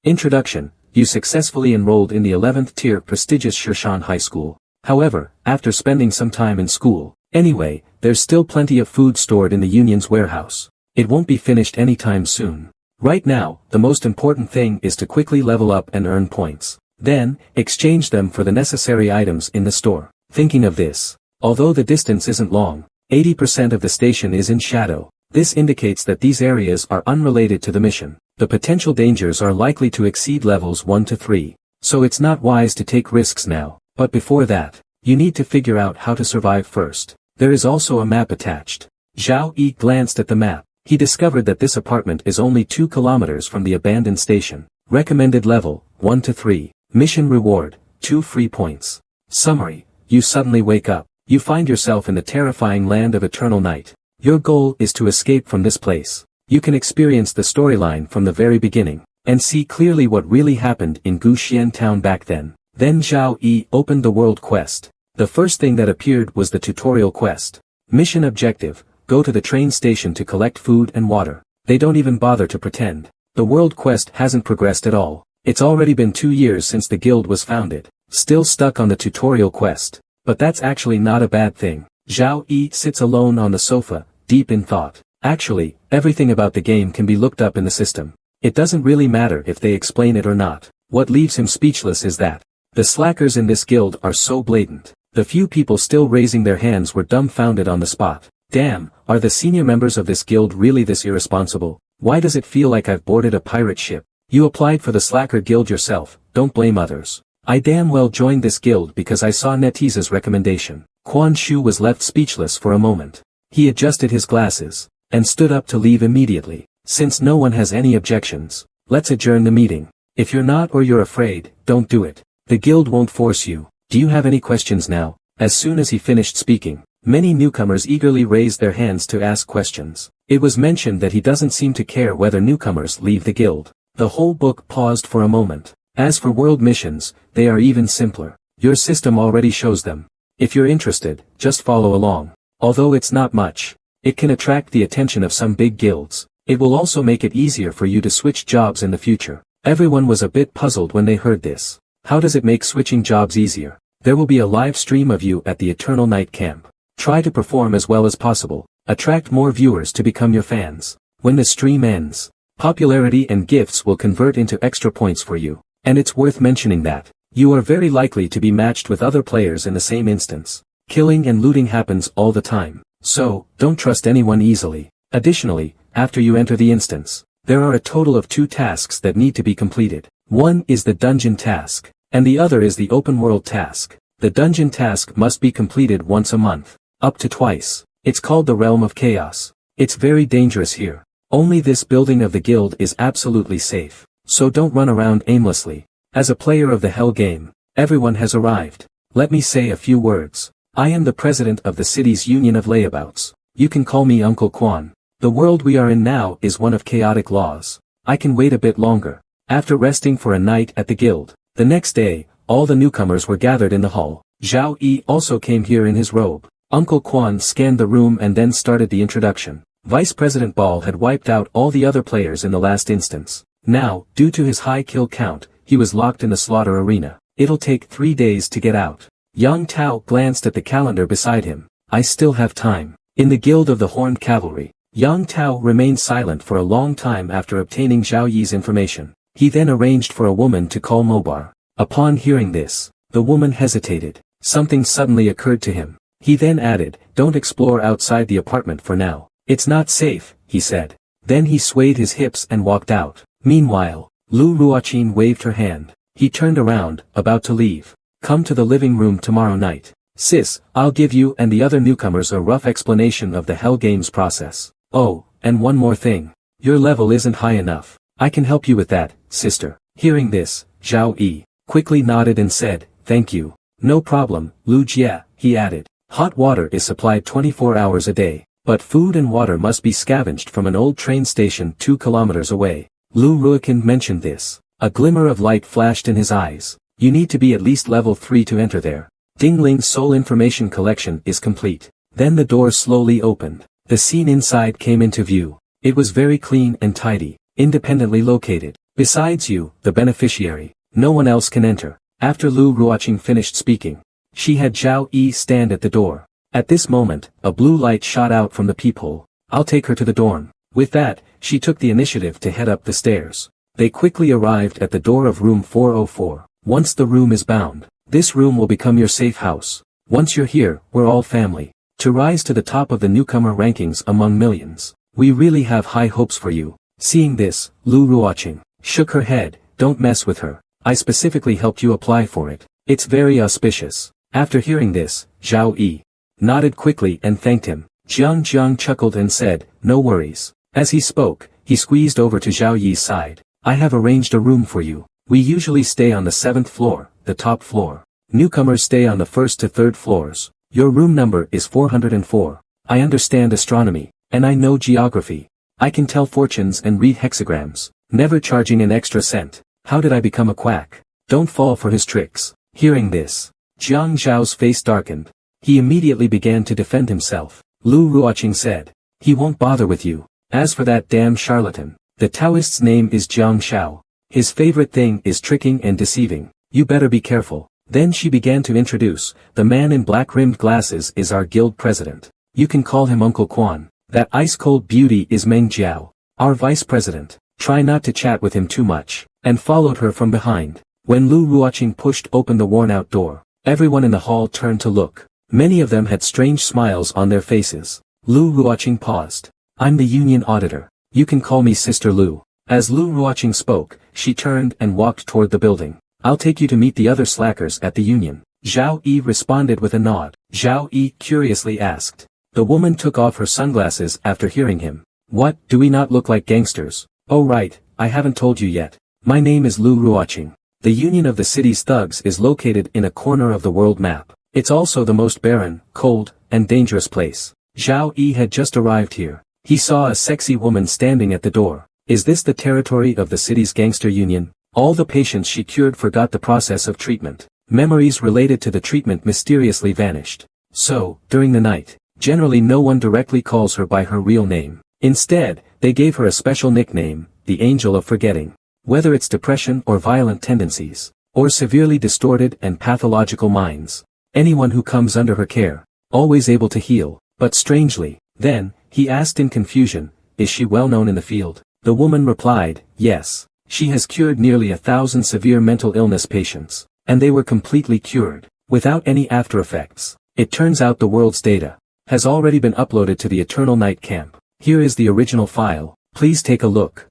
Introduction, you successfully enrolled in the 11th tier prestigious Shirshan High School. However, after spending some time in school, anyway, there's still plenty of food stored in the Union's warehouse. It won't be finished anytime soon. Right now, the most important thing is to quickly level up and earn points. Then, exchange them for the necessary items in the store. Thinking of this, although the distance isn't long, 80% of the station is in shadow. This indicates that these areas are unrelated to the mission. The potential dangers are likely to exceed levels 1 to 3, so it's not wise to take risks now. But before that, you need to figure out how to survive first. There is also a map attached. Zhao Yi glanced at the map. He discovered that this apartment is only 2 kilometers from the abandoned station. Recommended level, 1 to 3. Mission reward, 2 free points. Summary, you suddenly wake up. You find yourself in the terrifying land of eternal night. Your goal is to escape from this place. You can experience the storyline from the very beginning, and see clearly what really happened in Guxian town back then. Then Zhao Yi opened the world quest. The first thing that appeared was the tutorial quest. Mission objective, go to the train station to collect food and water. They don't even bother to pretend. The world quest hasn't progressed at all. It's already been 2 years since the guild was founded. Still stuck on the tutorial quest. But that's actually not a bad thing. Zhao Yi sits alone on the sofa, deep in thought. Actually, everything about the game can be looked up in the system. It doesn't really matter if they explain it or not. What leaves him speechless is that the slackers in this guild are so blatant. The few people still raising their hands were dumbfounded on the spot. Damn, are the senior members of this guild really this irresponsible? Why does it feel like I've boarded a pirate ship? You applied for the slacker guild yourself, don't blame others. I damn well joined this guild because I saw Netiza's recommendation. Quan Shu was left speechless for a moment. He adjusted his glasses, and stood up to leave immediately. Since no one has any objections, let's adjourn the meeting. If you're not or you're afraid, don't do it. The guild won't force you. Do you have any questions now? As soon as he finished speaking, many newcomers eagerly raised their hands to ask questions. It was mentioned that he doesn't seem to care whether newcomers leave the guild. The whole book paused for a moment. As for world missions, they are even simpler. Your system already shows them. If you're interested, just follow along. Although it's not much, it can attract the attention of some big guilds. It will also make it easier for you to switch jobs in the future. Everyone was a bit puzzled when they heard this. How does it make switching jobs easier? There will be a live stream of you at the Eternal Night Camp. Try to perform as well as possible. Attract more viewers to become your fans. When the stream ends, popularity and gifts will convert into extra points for you. And it's worth mentioning that you are very likely to be matched with other players in the same instance. Killing and looting happens all the time, so don't trust anyone easily. Additionally, after you enter the instance, there are a total of 2 tasks that need to be completed. One is the dungeon task, and the other is the open world task. The dungeon task must be completed once a month, up to twice. It's called the Realm of Chaos. It's very dangerous here. Only this building of the guild is absolutely safe. So don't run around aimlessly. As a player of the Hell game, everyone has arrived. Let me say a few words. I am the president of the city's Union of Layabouts. You can call me Uncle Quan. The world we are in now is one of chaotic laws. I can wait a bit longer. After resting for a night at the guild, the next day, all the newcomers were gathered in the hall. Zhao Yi also came here in his robe. Uncle Quan scanned the room and then started the introduction. Vice President Ball had wiped out all the other players in the last instance. Now, due to his high kill count, he was locked in the slaughter arena. It'll take 3 days to get out. Yang Tao glanced at the calendar beside him. I still have time. In the Guild of the Horned Cavalry, Yang Tao remained silent for a long time after obtaining Zhao Yi's information. He then arranged for a woman to call Mobar. Upon hearing this, the woman hesitated. Something suddenly occurred to him. He then added, don't explore outside the apartment for now. It's not safe, he said. Then he swayed his hips and walked out. Meanwhile, Lu Ruoqing waved her hand. He turned around, about to leave. Come to the living room tomorrow night. Sis, I'll give you and the other newcomers a rough explanation of the Hell Games process. Oh, and one more thing. Your level isn't high enough. I can help you with that, sister. Hearing this, Zhao Yi quickly nodded and said, thank you. No problem, Lu Jie, he added. Hot water is supplied 24 hours a day, but food and water must be scavenged from an old train station 2 kilometers away. Lu Ruoqing mentioned this. A glimmer of light flashed in his eyes. You need to be at least level 3 to enter there. Dingling's soul information collection is complete. Then the door slowly opened. The scene inside came into view. It was very clean and tidy, independently located. Besides you, the beneficiary, no one else can enter. After Lu Ruoqing finished speaking, she had Zhao Yi stand at the door. At this moment, a blue light shot out from the peephole. I'll take her to the dorm. With that, she took the initiative to head up the stairs. They quickly arrived at the door of room 404. Once the room is bound, this room will become your safe house. Once you're here, we're all family. To rise to the top of the newcomer rankings among millions, we really have high hopes for you. Seeing this, Lu Ruoqing shook her head. Don't mess with her. I specifically helped you apply for it. It's very auspicious. After hearing this, Zhao Yi nodded quickly and thanked him. Jiang chuckled and said, no worries. As he spoke, he squeezed over to Zhao Yi's side. I have arranged a room for you. We usually stay on the 7th floor, the top floor. Newcomers stay on the 1st to 3rd floors. Your room number is 404. I understand astronomy, and I know geography. I can tell fortunes and read hexagrams, never charging an extra cent. How did I become a quack? Don't fall for his tricks. Hearing this, Jiang Zhao's face darkened. He immediately began to defend himself. Lu Ruoqing said, he won't bother with you. As for that damn charlatan, the Taoist's name is Jiang Shao. His favorite thing is tricking and deceiving. You better be careful. Then she began to introduce, the man in black-rimmed glasses is our guild president. You can call him Uncle Quan. That ice-cold beauty is Meng Jiao, our vice president. Try not to chat with him too much. And followed her from behind. When Lu Ruoqing pushed open the worn-out door, everyone in the hall turned to look. Many of them had strange smiles on their faces. Lu Ruoqing paused. I'm the union auditor. You can call me Sister Lu. As Lu Ruoqing spoke, she turned and walked toward the building. I'll take you to meet the other slackers at the union. Zhao Yi responded with a nod. Zhao Yi curiously asked. The woman took off her sunglasses after hearing him. What, do we not look like gangsters? Oh right, I haven't told you yet. My name is Lu Ruoqing. The union of the city's thugs is located in a corner of the world map. It's also the most barren, cold, and dangerous place. Zhao Yi had just arrived here. He saw a sexy woman standing at the door. Is this the territory of the city's gangster union? All the patients she cured forgot the process of treatment. Memories related to the treatment mysteriously vanished. So, during the night, generally no one directly calls her by her real name. Instead, they gave her a special nickname, the Angel of Forgetting. Whether it's depression or violent tendencies, or severely distorted and pathological minds, anyone who comes under her care, always able to heal. But strangely, then, he asked in confusion, is she well known in the field? The woman replied, yes. She has cured nearly 1,000 severe mental illness patients, and they were completely cured, without any after effects. It turns out the world's data has already been uploaded to the Eternal Night Camp. Here is the original file, please take a look.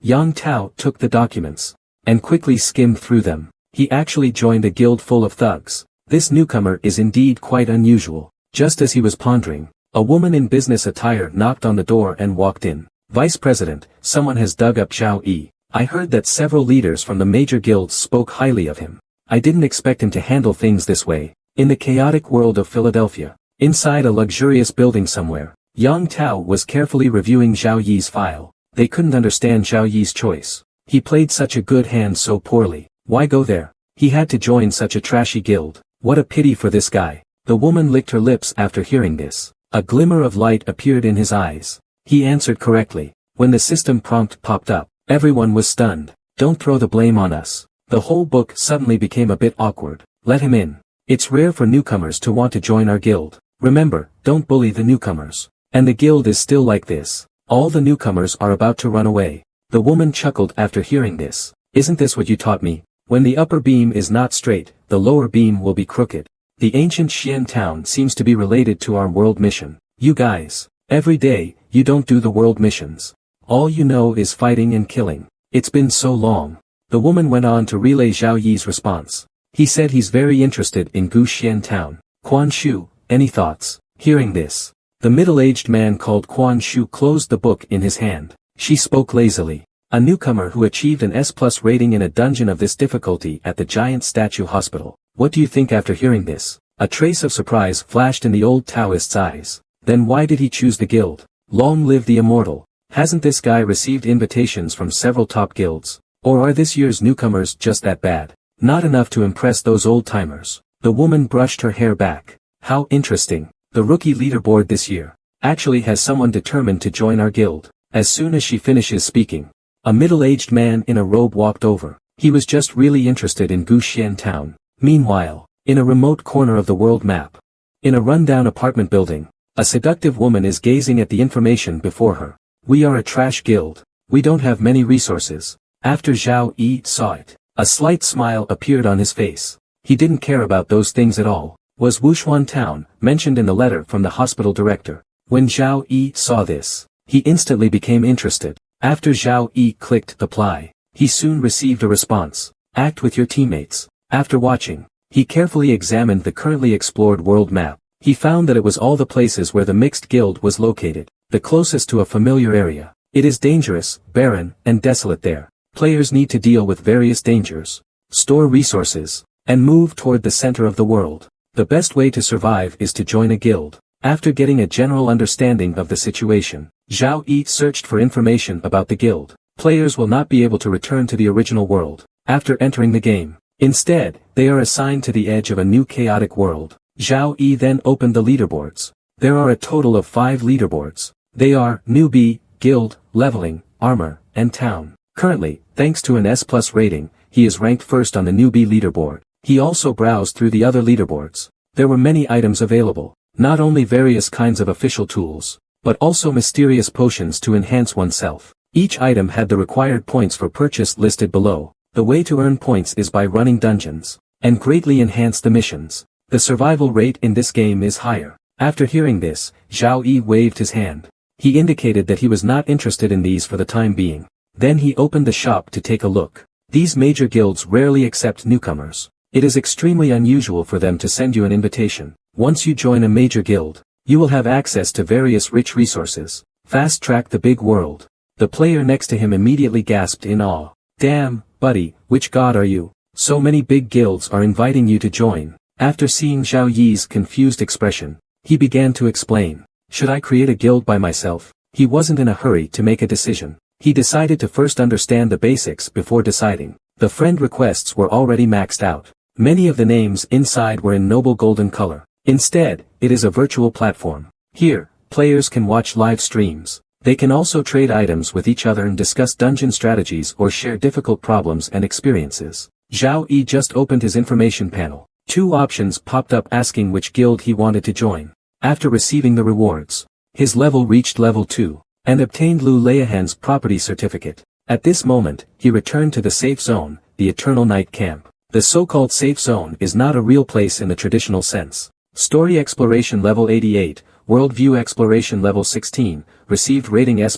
Yang Tao took the documents, and quickly skimmed through them. He actually joined a guild full of thugs. This newcomer is indeed quite unusual. Just as he was pondering, a woman in business attire knocked on the door and walked in. Vice President, someone has dug up Zhao Yi. I heard that several leaders from the major guilds spoke highly of him. I didn't expect him to handle things this way. In the chaotic world of Philadelphia, inside a luxurious building somewhere, Yang Tao was carefully reviewing Zhao Yi's file. They couldn't understand Zhao Yi's choice. He played such a good hand so poorly. Why go there? He had to join such a trashy guild. What a pity for this guy. The woman licked her lips after hearing this. A glimmer of light appeared in his eyes. He answered correctly. When the system prompt popped up, everyone was stunned. Don't throw the blame on us. The whole book suddenly became a bit awkward. Let him in. It's rare for newcomers to want to join our guild. Remember, don't bully the newcomers. And the guild is still like this. All the newcomers are about to run away. The woman chuckled after hearing this. Isn't this what you taught me? When the upper beam is not straight, the lower beam will be crooked. The ancient Xian town seems to be related to our world mission. You guys, every day, you don't do the world missions. All you know is fighting and killing. It's been so long. The woman went on to relay Zhao Yi's response. He said he's very interested in Gu Xian town. Quan Shu, any thoughts? Hearing this, the middle-aged man called Quan Shu closed the book in his hand. She spoke lazily. A newcomer who achieved an S+ rating in a dungeon of this difficulty at the Giant Statue Hospital. What do you think after hearing this? A trace of surprise flashed in the old Taoist's eyes. Then why did he choose the guild? Long live the immortal. Hasn't this guy received invitations from several top guilds? Or are this year's newcomers just that bad? Not enough to impress those old-timers. The woman brushed her hair back. How interesting. The rookie leaderboard this year actually has someone determined to join our guild. As soon as she finishes speaking, a middle-aged man in a robe walked over. He was just really interested in Gu Xian town. Meanwhile, in a remote corner of the world map, in a rundown apartment building, a seductive woman is gazing at the information before her. We are a trash guild. We don't have many resources. After Zhao Yi saw it, a slight smile appeared on his face. He didn't care about those things at all. Was Wushuan town mentioned in the letter from the hospital director? When Zhao Yi saw this, he instantly became interested. After Zhao Yi clicked apply, he soon received a response. Act with your teammates. After watching, he carefully examined the currently explored world map. He found that it was all the places where the mixed guild was located, the closest to a familiar area. It is dangerous, barren, and desolate there. Players need to deal with various dangers, store resources, and move toward the center of the world. The best way to survive is to join a guild. After getting a general understanding of the situation, Zhao Yi searched for information about the guild. Players will not be able to return to the original world after entering the game. Instead, they are assigned to the edge of a new chaotic world. Zhao Yi then opened the leaderboards. There are a total of 5 leaderboards. They are newbie, guild, leveling, armor, and town. Currently, thanks to an S+ rating, he is ranked first on the newbie leaderboard. He also browsed through the other leaderboards. There were many items available, not only various kinds of official tools, but also mysterious potions to enhance oneself. Each item had the required points for purchase listed below. The way to earn points is by running dungeons, and greatly enhance the missions. The survival rate in this game is higher. After hearing this, Zhao Yi waved his hand. He indicated that he was not interested in these for the time being. Then he opened the shop to take a look. These major guilds rarely accept newcomers. It is extremely unusual for them to send you an invitation. Once you join a major guild, you will have access to various rich resources. Fast track the big world. The player next to him immediately gasped in awe. Damn, buddy, which god are you? So many big guilds are inviting you to join. After seeing Zhao Yi's confused expression, he began to explain. Should I create a guild by myself? He wasn't in a hurry to make a decision. He decided to first understand the basics before deciding. The friend requests were already maxed out. Many of the names inside were in noble golden color. Instead, it is a virtual platform. Here, players can watch live streams. They can also trade items with each other and discuss dungeon strategies or share difficult problems and experiences. Zhao Yi just opened his information panel. 2 options popped up asking which guild he wanted to join. After receiving the rewards, his level reached level 2, and obtained Lu Leiahan's property certificate. At this moment, he returned to the safe zone, the Eternal Night Camp. The so-called safe zone is not a real place in the traditional sense. Story Exploration level 88, Worldview Exploration level 16, received rating S+,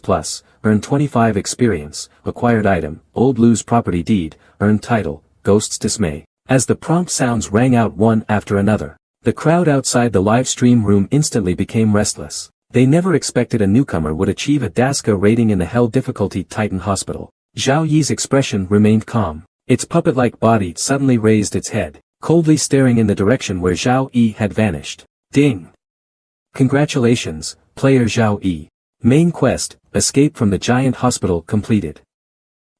earned 25 experience, acquired item, Old Lu's property deed, earned title, Ghost's Dismay. As the prompt sounds rang out one after another, the crowd outside the live stream room instantly became restless. They never expected a newcomer would achieve a DASCA rating in the Hell Difficulty Titan Hospital. Zhao Yi's expression remained calm. Its puppet-like body suddenly raised its head, coldly staring in the direction where Zhao Yi had vanished. Ding! Congratulations, player Zhao Yi. Main quest, escape from the giant hospital completed.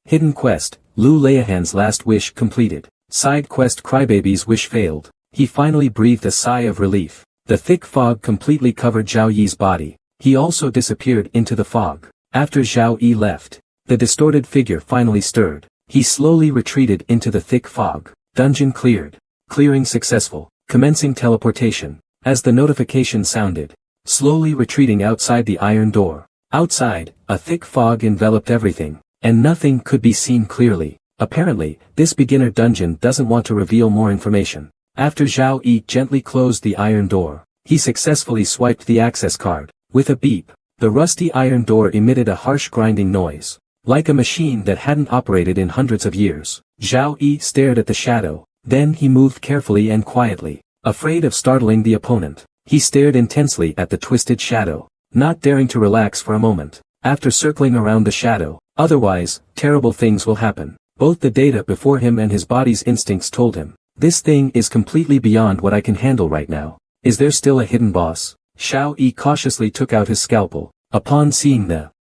Hidden quest, Lu Leiahan's last wish completed. Side quest Crybaby's wish failed. He finally breathed a sigh of relief. The thick fog completely covered Zhao Yi's body. He also disappeared into the fog. After Zhao Yi left, the distorted figure finally stirred. He slowly retreated into the thick fog. Dungeon cleared. Clearing successful. Commencing teleportation. As the notification sounded, slowly retreating outside the iron door. Outside, a thick fog enveloped everything, and nothing could be seen clearly. Apparently, this beginner dungeon doesn't want to reveal more information. After Zhao Yi gently closed the iron door, he successfully swiped the access card. With a beep, the rusty iron door emitted a harsh grinding noise. Like a machine that hadn't operated in hundreds of years, Zhao Yi stared at the shadow, then he moved carefully and quietly. Afraid of startling the opponent, he stared intensely at the twisted shadow, not daring to relax for a moment. After circling around the shadow, otherwise, terrible things will happen. Both the data before him and his body's instincts told him, this thing is completely beyond what I can handle right now. Is there still a hidden boss? Zhao Yi cautiously took out his scalpel. Upon seeing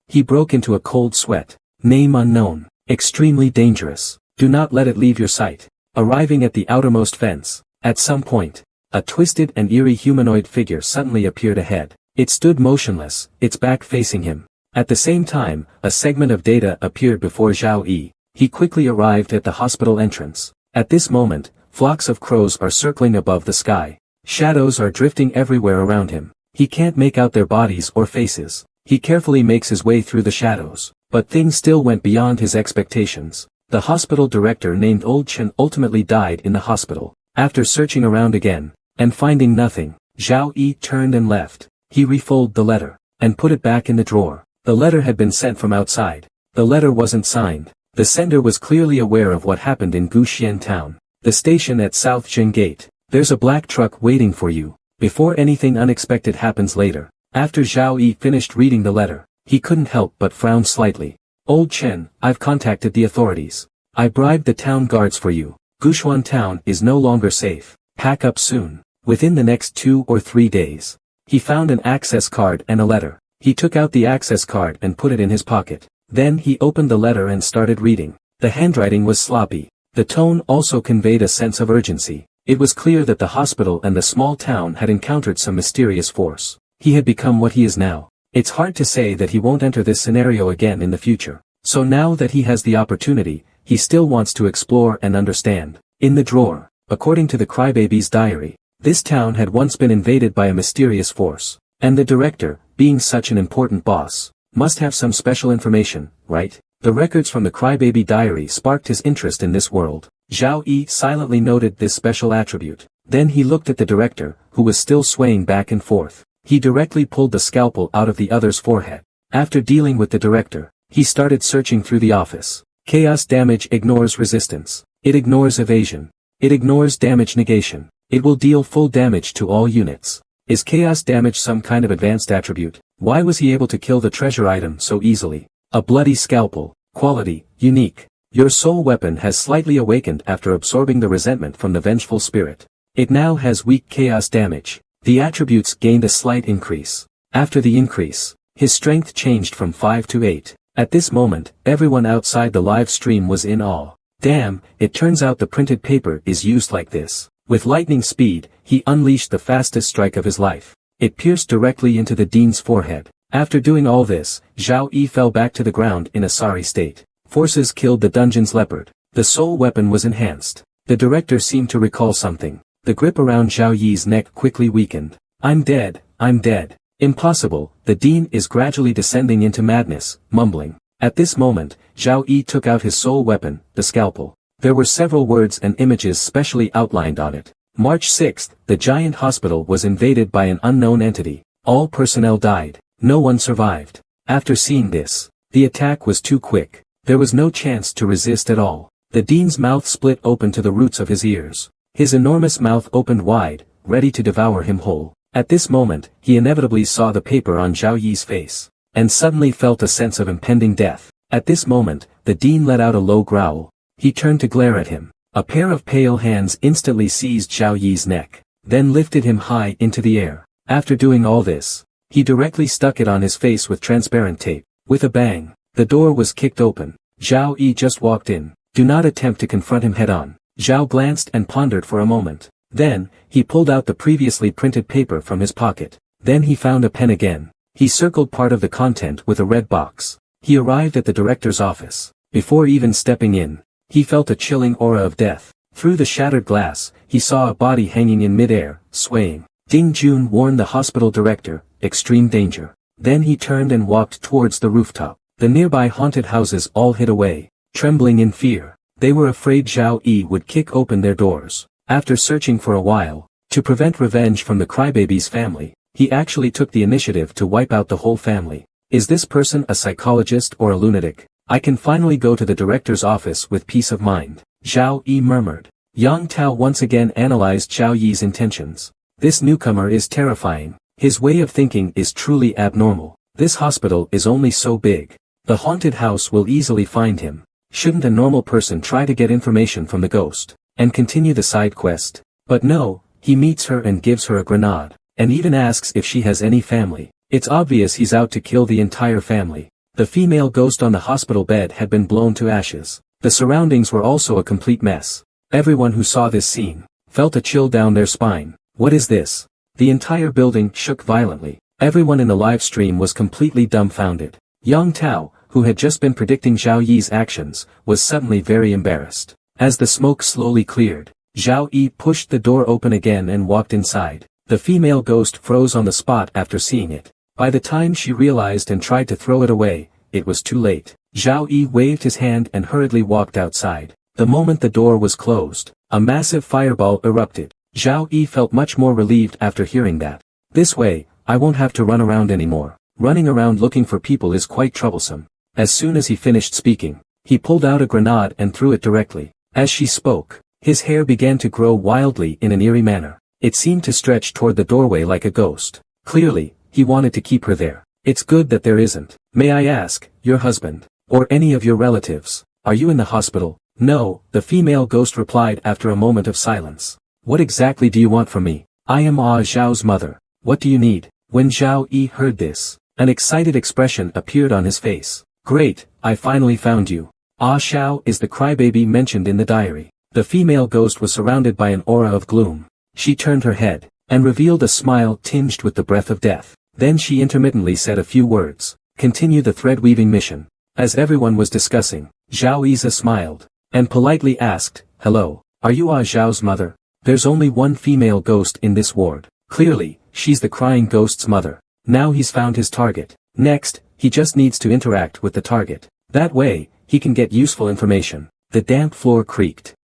he broke into a cold sweat. Name unknown. Extremely dangerous. Do not let it leave your sight. Arriving at the outermost fence, at some point, a twisted and eerie humanoid figure suddenly appeared ahead. It stood motionless, its back facing him. At the same time, a segment of data appeared before Zhao Yi. He quickly arrived at the hospital entrance. At this moment, flocks of crows are circling above the sky. Shadows are drifting everywhere around him. He can't make out their bodies or faces. He carefully makes his way through the shadows, but things still went beyond his expectations. The hospital director named Old Chen ultimately died in the hospital. After searching around again, and finding nothing, Zhao Yi turned and left. He refolded the letter, and put it back in the drawer. The letter had been sent from outside. The letter wasn't signed. The sender was clearly aware of what happened in Guxian town. The station at South Jing Gate. There's a black truck waiting for you, before anything unexpected happens later. After Zhao Yi finished reading the letter, he couldn't help but frown slightly. Old Chen, I've contacted the authorities. I bribed the town guards for you. Guxuan town is no longer safe. Pack up soon. Within the next 2 or 3 days. He found an access card and a letter. He took out the access card and put it in his pocket. Then he opened the letter and started reading. The handwriting was sloppy. The tone also conveyed a sense of urgency. It was clear that the hospital and the small town had encountered some mysterious force. He had become what he is now. It's hard to say that he won't enter this scenario again in the future. So now that he has the opportunity, he still wants to explore and understand. In the drawer, according to the Crybaby's diary, this town had once been invaded by a mysterious force. And the director, being such an important boss, must have some special information, right? The records from the Crybaby diary sparked his interest in this world. Zhao Yi silently noted this special attribute. Then he looked at the director, who was still swaying back and forth. He directly pulled the scalpel out of the other's forehead. After dealing with the director, he started searching through the office. Chaos damage ignores resistance. It ignores evasion. It ignores damage negation. It will deal full damage to all units. Is chaos damage some kind of advanced attribute? Why was he able to kill the treasure item so easily? A bloody scalpel. Quality, unique. Your soul weapon has slightly awakened after absorbing the resentment from the vengeful spirit. It now has weak chaos damage. The attributes gained a slight increase. After the increase, his strength changed from 5 to 8. At this moment, everyone outside the live stream was in awe. Damn, it turns out the printed paper is used like this. With lightning speed, he unleashed the fastest strike of his life. It pierced directly into the dean's forehead. After doing all this, Zhao Yi fell back to the ground in a sorry state. Forces killed the dungeon's leopard. The soul weapon was enhanced. The director seemed to recall something. The grip around Zhao Yi's neck quickly weakened. I'm dead, I'm dead. Impossible, the dean is gradually descending into madness, mumbling. At this moment, Zhao Yi took out his soul weapon, the scalpel. There were several words and images specially outlined on it. March 6th, the giant hospital was invaded by an unknown entity. All personnel died. No one survived. After seeing this, the attack was too quick. There was no chance to resist at all. The dean's mouth split open to the roots of his ears. His enormous mouth opened wide, ready to devour him whole. At this moment, he inevitably saw the paper on Zhao Yi's face, and suddenly felt a sense of impending death. At this moment, the dean let out a low growl. He turned to glare at him. A pair of pale hands instantly seized Zhao Yi's neck, then lifted him high into the air. After doing all this, he directly stuck it on his face with transparent tape. With a bang, the door was kicked open. Zhao Yi just walked in. Do not attempt to confront him head-on. Zhao glanced and pondered for a moment. Then, he pulled out the previously printed paper from his pocket. Then he found a pen again. He circled part of the content with a red box. He arrived at the director's office. Before even stepping in, he felt a chilling aura of death. Through the shattered glass, he saw a body hanging in mid-air, swaying. Ding Jun warned the hospital director, extreme danger. Then he turned and walked towards the rooftop. The nearby haunted houses all hid away, trembling in fear. They were afraid Zhao Yi would kick open their doors. After searching for a while, to prevent revenge from the Crybaby's family, he actually took the initiative to wipe out the whole family. Is this person a psychologist or a lunatic? I can finally go to the director's office with peace of mind, Zhao Yi murmured. Yang Tao once again analyzed Zhao Yi's intentions. This newcomer is terrifying. His way of thinking is truly abnormal. This hospital is only so big. The haunted house will easily find him. Shouldn't a normal person try to get information from the ghost, and continue the side quest? But no, he meets her and gives her a grenade, and even asks if she has any family. It's obvious he's out to kill the entire family. The female ghost on the hospital bed had been blown to ashes. The surroundings were also a complete mess. Everyone who saw this scene felt a chill down their spine. What is this? The entire building shook violently. Everyone in the live stream was completely dumbfounded. Yang Tao, who had just been predicting Zhao Yi's actions, was suddenly very embarrassed. As the smoke slowly cleared, Zhao Yi pushed the door open again and walked inside. The female ghost froze on the spot after seeing it. By the time she realized and tried to throw it away, it was too late. Zhao Yi waved his hand and hurriedly walked outside. The moment the door was closed, a massive fireball erupted. Zhao Yi felt much more relieved after hearing that. This way, I won't have to run around anymore. Running around looking for people is quite troublesome. As soon as he finished speaking, he pulled out a grenade and threw it directly. As she spoke, his hair began to grow wildly in an eerie manner. It seemed to stretch toward the doorway like a ghost. Clearly, he wanted to keep her there. It's good that there isn't. May I ask, your husband, or any of your relatives, are you in the hospital? No, the female ghost replied after a moment of silence. What exactly do you want from me? I am Ah Zhao's mother. What do you need? When Zhao Yi heard this, an excited expression appeared on his face. Great, I finally found you. Ah Zhao is the Crybaby mentioned in the diary. The female ghost was surrounded by an aura of gloom. She turned her head, and revealed a smile tinged with the breath of death. Then she intermittently said a few words. Continue the thread-weaving mission. As everyone was discussing, Zhao Yi smiled, and politely asked, hello, are you Ah Zhao's mother? There's only one female ghost in this ward. Clearly, she's the crying ghost's mother. Now he's found his target. Next, he just needs to interact with the target. That way, he can get useful information. The damp floor creaked.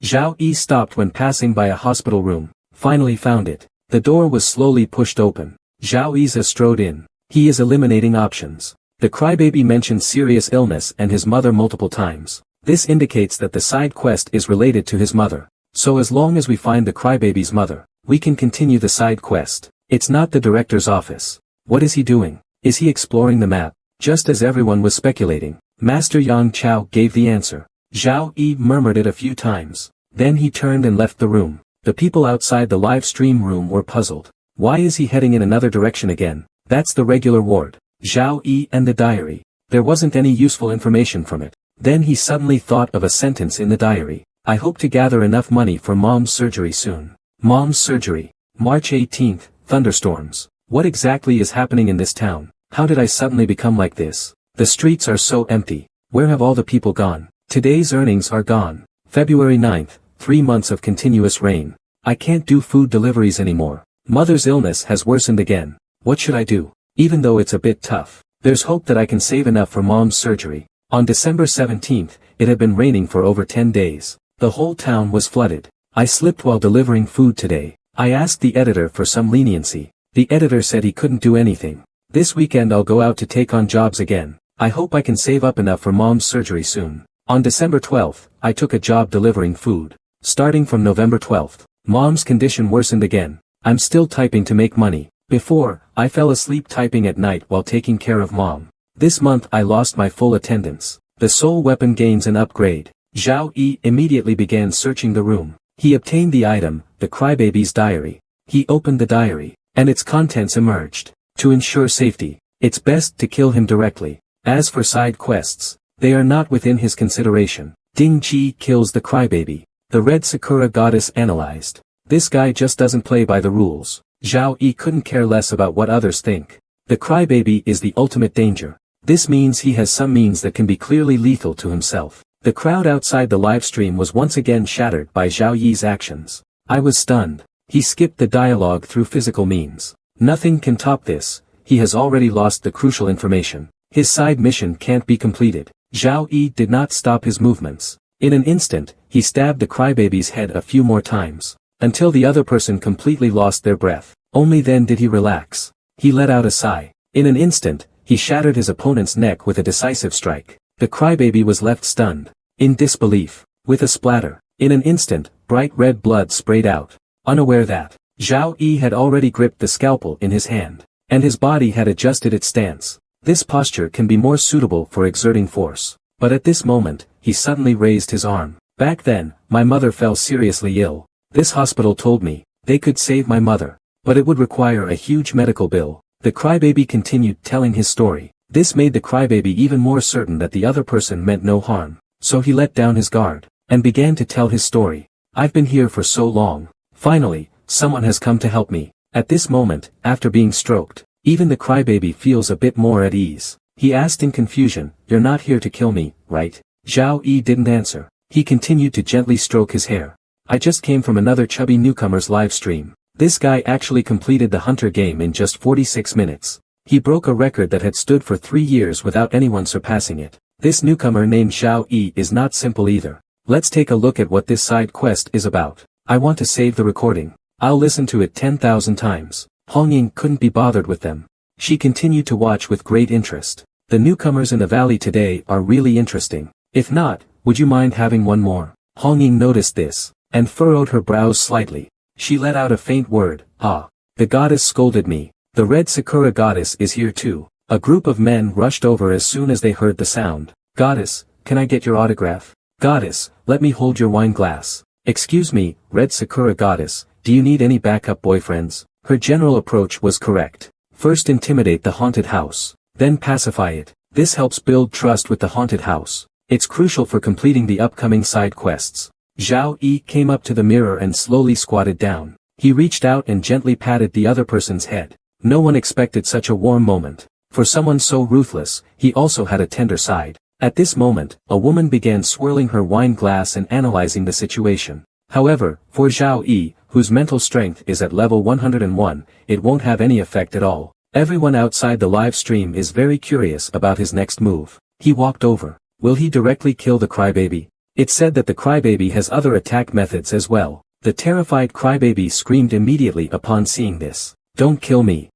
Zhao Yi stopped when passing by a hospital room. Finally found it. The door was slowly pushed open. Zhao Yi strode in. He is eliminating options. The Crybaby mentioned serious illness and his mother multiple times. This indicates that the side quest is related to his mother. So as long as we find the Crybaby's mother, we can continue the side quest. It's not the director's office. What is he doing? Is he exploring the map? Just as everyone was speculating, Master Yang Chao gave the answer. Zhao Yi murmured it a few times. Then he turned and left the room. The people outside the live stream room were puzzled. Why is he heading in another direction again? That's the regular ward. Zhao Yi and the diary. There wasn't any useful information from it. Then he suddenly thought of a sentence in the diary. I hope to gather enough money for mom's surgery soon. Mom's surgery. March 18th, thunderstorms. What exactly is happening in this town? How did I suddenly become like this? The streets are so empty. Where have all the people gone? Today's earnings are gone. February 9th, 3 months of continuous rain. I can't do food deliveries anymore. Mother's illness has worsened again. What should I do? Even though it's a bit tough, there's hope that I can save enough for mom's surgery. On December 17th, it had been raining for over 10 days. The whole town was flooded. I slipped while delivering food today. I asked the editor for some leniency. The editor said he couldn't do anything. This weekend I'll go out to take on jobs again. I hope I can save up enough for mom's surgery soon. On December 12th, I took a job delivering food. Starting from November 12th, mom's condition worsened again. I'm still typing to make money. Before, I fell asleep typing at night while taking care of mom. This month I lost my full attendance. The soul weapon gains an upgrade. Zhao Yi immediately began searching the room. He obtained the item, the Crybaby's diary. He opened the diary, and its contents emerged. To ensure safety, it's best to kill him directly. As for side quests, they are not within his consideration. Ding Chi kills the Crybaby. The red Sakura goddess analyzed. This guy just doesn't play by the rules. Zhao Yi couldn't care less about what others think. The Crybaby is the ultimate danger. This means he has some means that can be clearly lethal to himself. The crowd outside the livestream was once again shattered by Zhao Yi's actions. I was stunned. He skipped the dialogue through physical means. Nothing can top this. He has already lost the crucial information. His side mission can't be completed. Zhao Yi did not stop his movements. In an instant, he stabbed the crybaby's head a few more times, until the other person completely lost their breath. Only then did he relax. He let out a sigh. In an instant, he shattered his opponent's neck with a decisive strike. The crybaby was left stunned, in disbelief, with a splatter. In an instant, bright red blood sprayed out, unaware that Zhao Yi had already gripped the scalpel in his hand, and his body had adjusted its stance. This posture can be more suitable for exerting force. But at this moment, he suddenly raised his arm. Back then, my mother fell seriously ill. This hospital told me they could save my mother, but it would require a huge medical bill. The crybaby continued telling his story. This made the crybaby even more certain that the other person meant no harm, so he let down his guard, and began to tell his story. I've been here for so long. Finally, someone has come to help me. At this moment, after being stroked, even the crybaby feels a bit more at ease. He asked in confusion, "You're not here to kill me, right?" Zhao Yi didn't answer. He continued to gently stroke his hair. I just came from another chubby newcomer's live stream. This guy actually completed the hunter game in just 46 minutes. He broke a record that had stood for 3 years without anyone surpassing it. This newcomer named Zhao Yi is not simple either. Let's take a look at what this side quest is about. I want to save the recording. I'll listen to it 10,000 times. Hong Ying couldn't be bothered with them. She continued to watch with great interest. The newcomers in the valley today are really interesting. If not, would you mind having one more? Hong Ying noticed this, and furrowed her brows slightly. She let out a faint word, "Ah." The goddess scolded me. The red Sakura goddess is here too. A group of men rushed over as soon as they heard the sound. "Goddess, can I get your autograph?" "Goddess, let me hold your wine glass." "Excuse me, red Sakura goddess, do you need any backup boyfriends?" Her general approach was correct. First intimidate the haunted house, then pacify it. This helps build trust with the haunted house. It's crucial for completing the upcoming side quests. Zhao Yi came up to the mirror and slowly squatted down. He reached out and gently patted the other person's head. No one expected such a warm moment. For someone so ruthless, he also had a tender side. At this moment, a woman began swirling her wine glass and analyzing the situation. However, for Zhao Yi, whose mental strength is at level 101, it won't have any effect at all. Everyone outside the live stream is very curious about his next move. He walked over. Will he directly kill the crybaby? It's said that the crybaby has other attack methods as well. The terrified crybaby screamed immediately upon seeing this. "Don't kill me."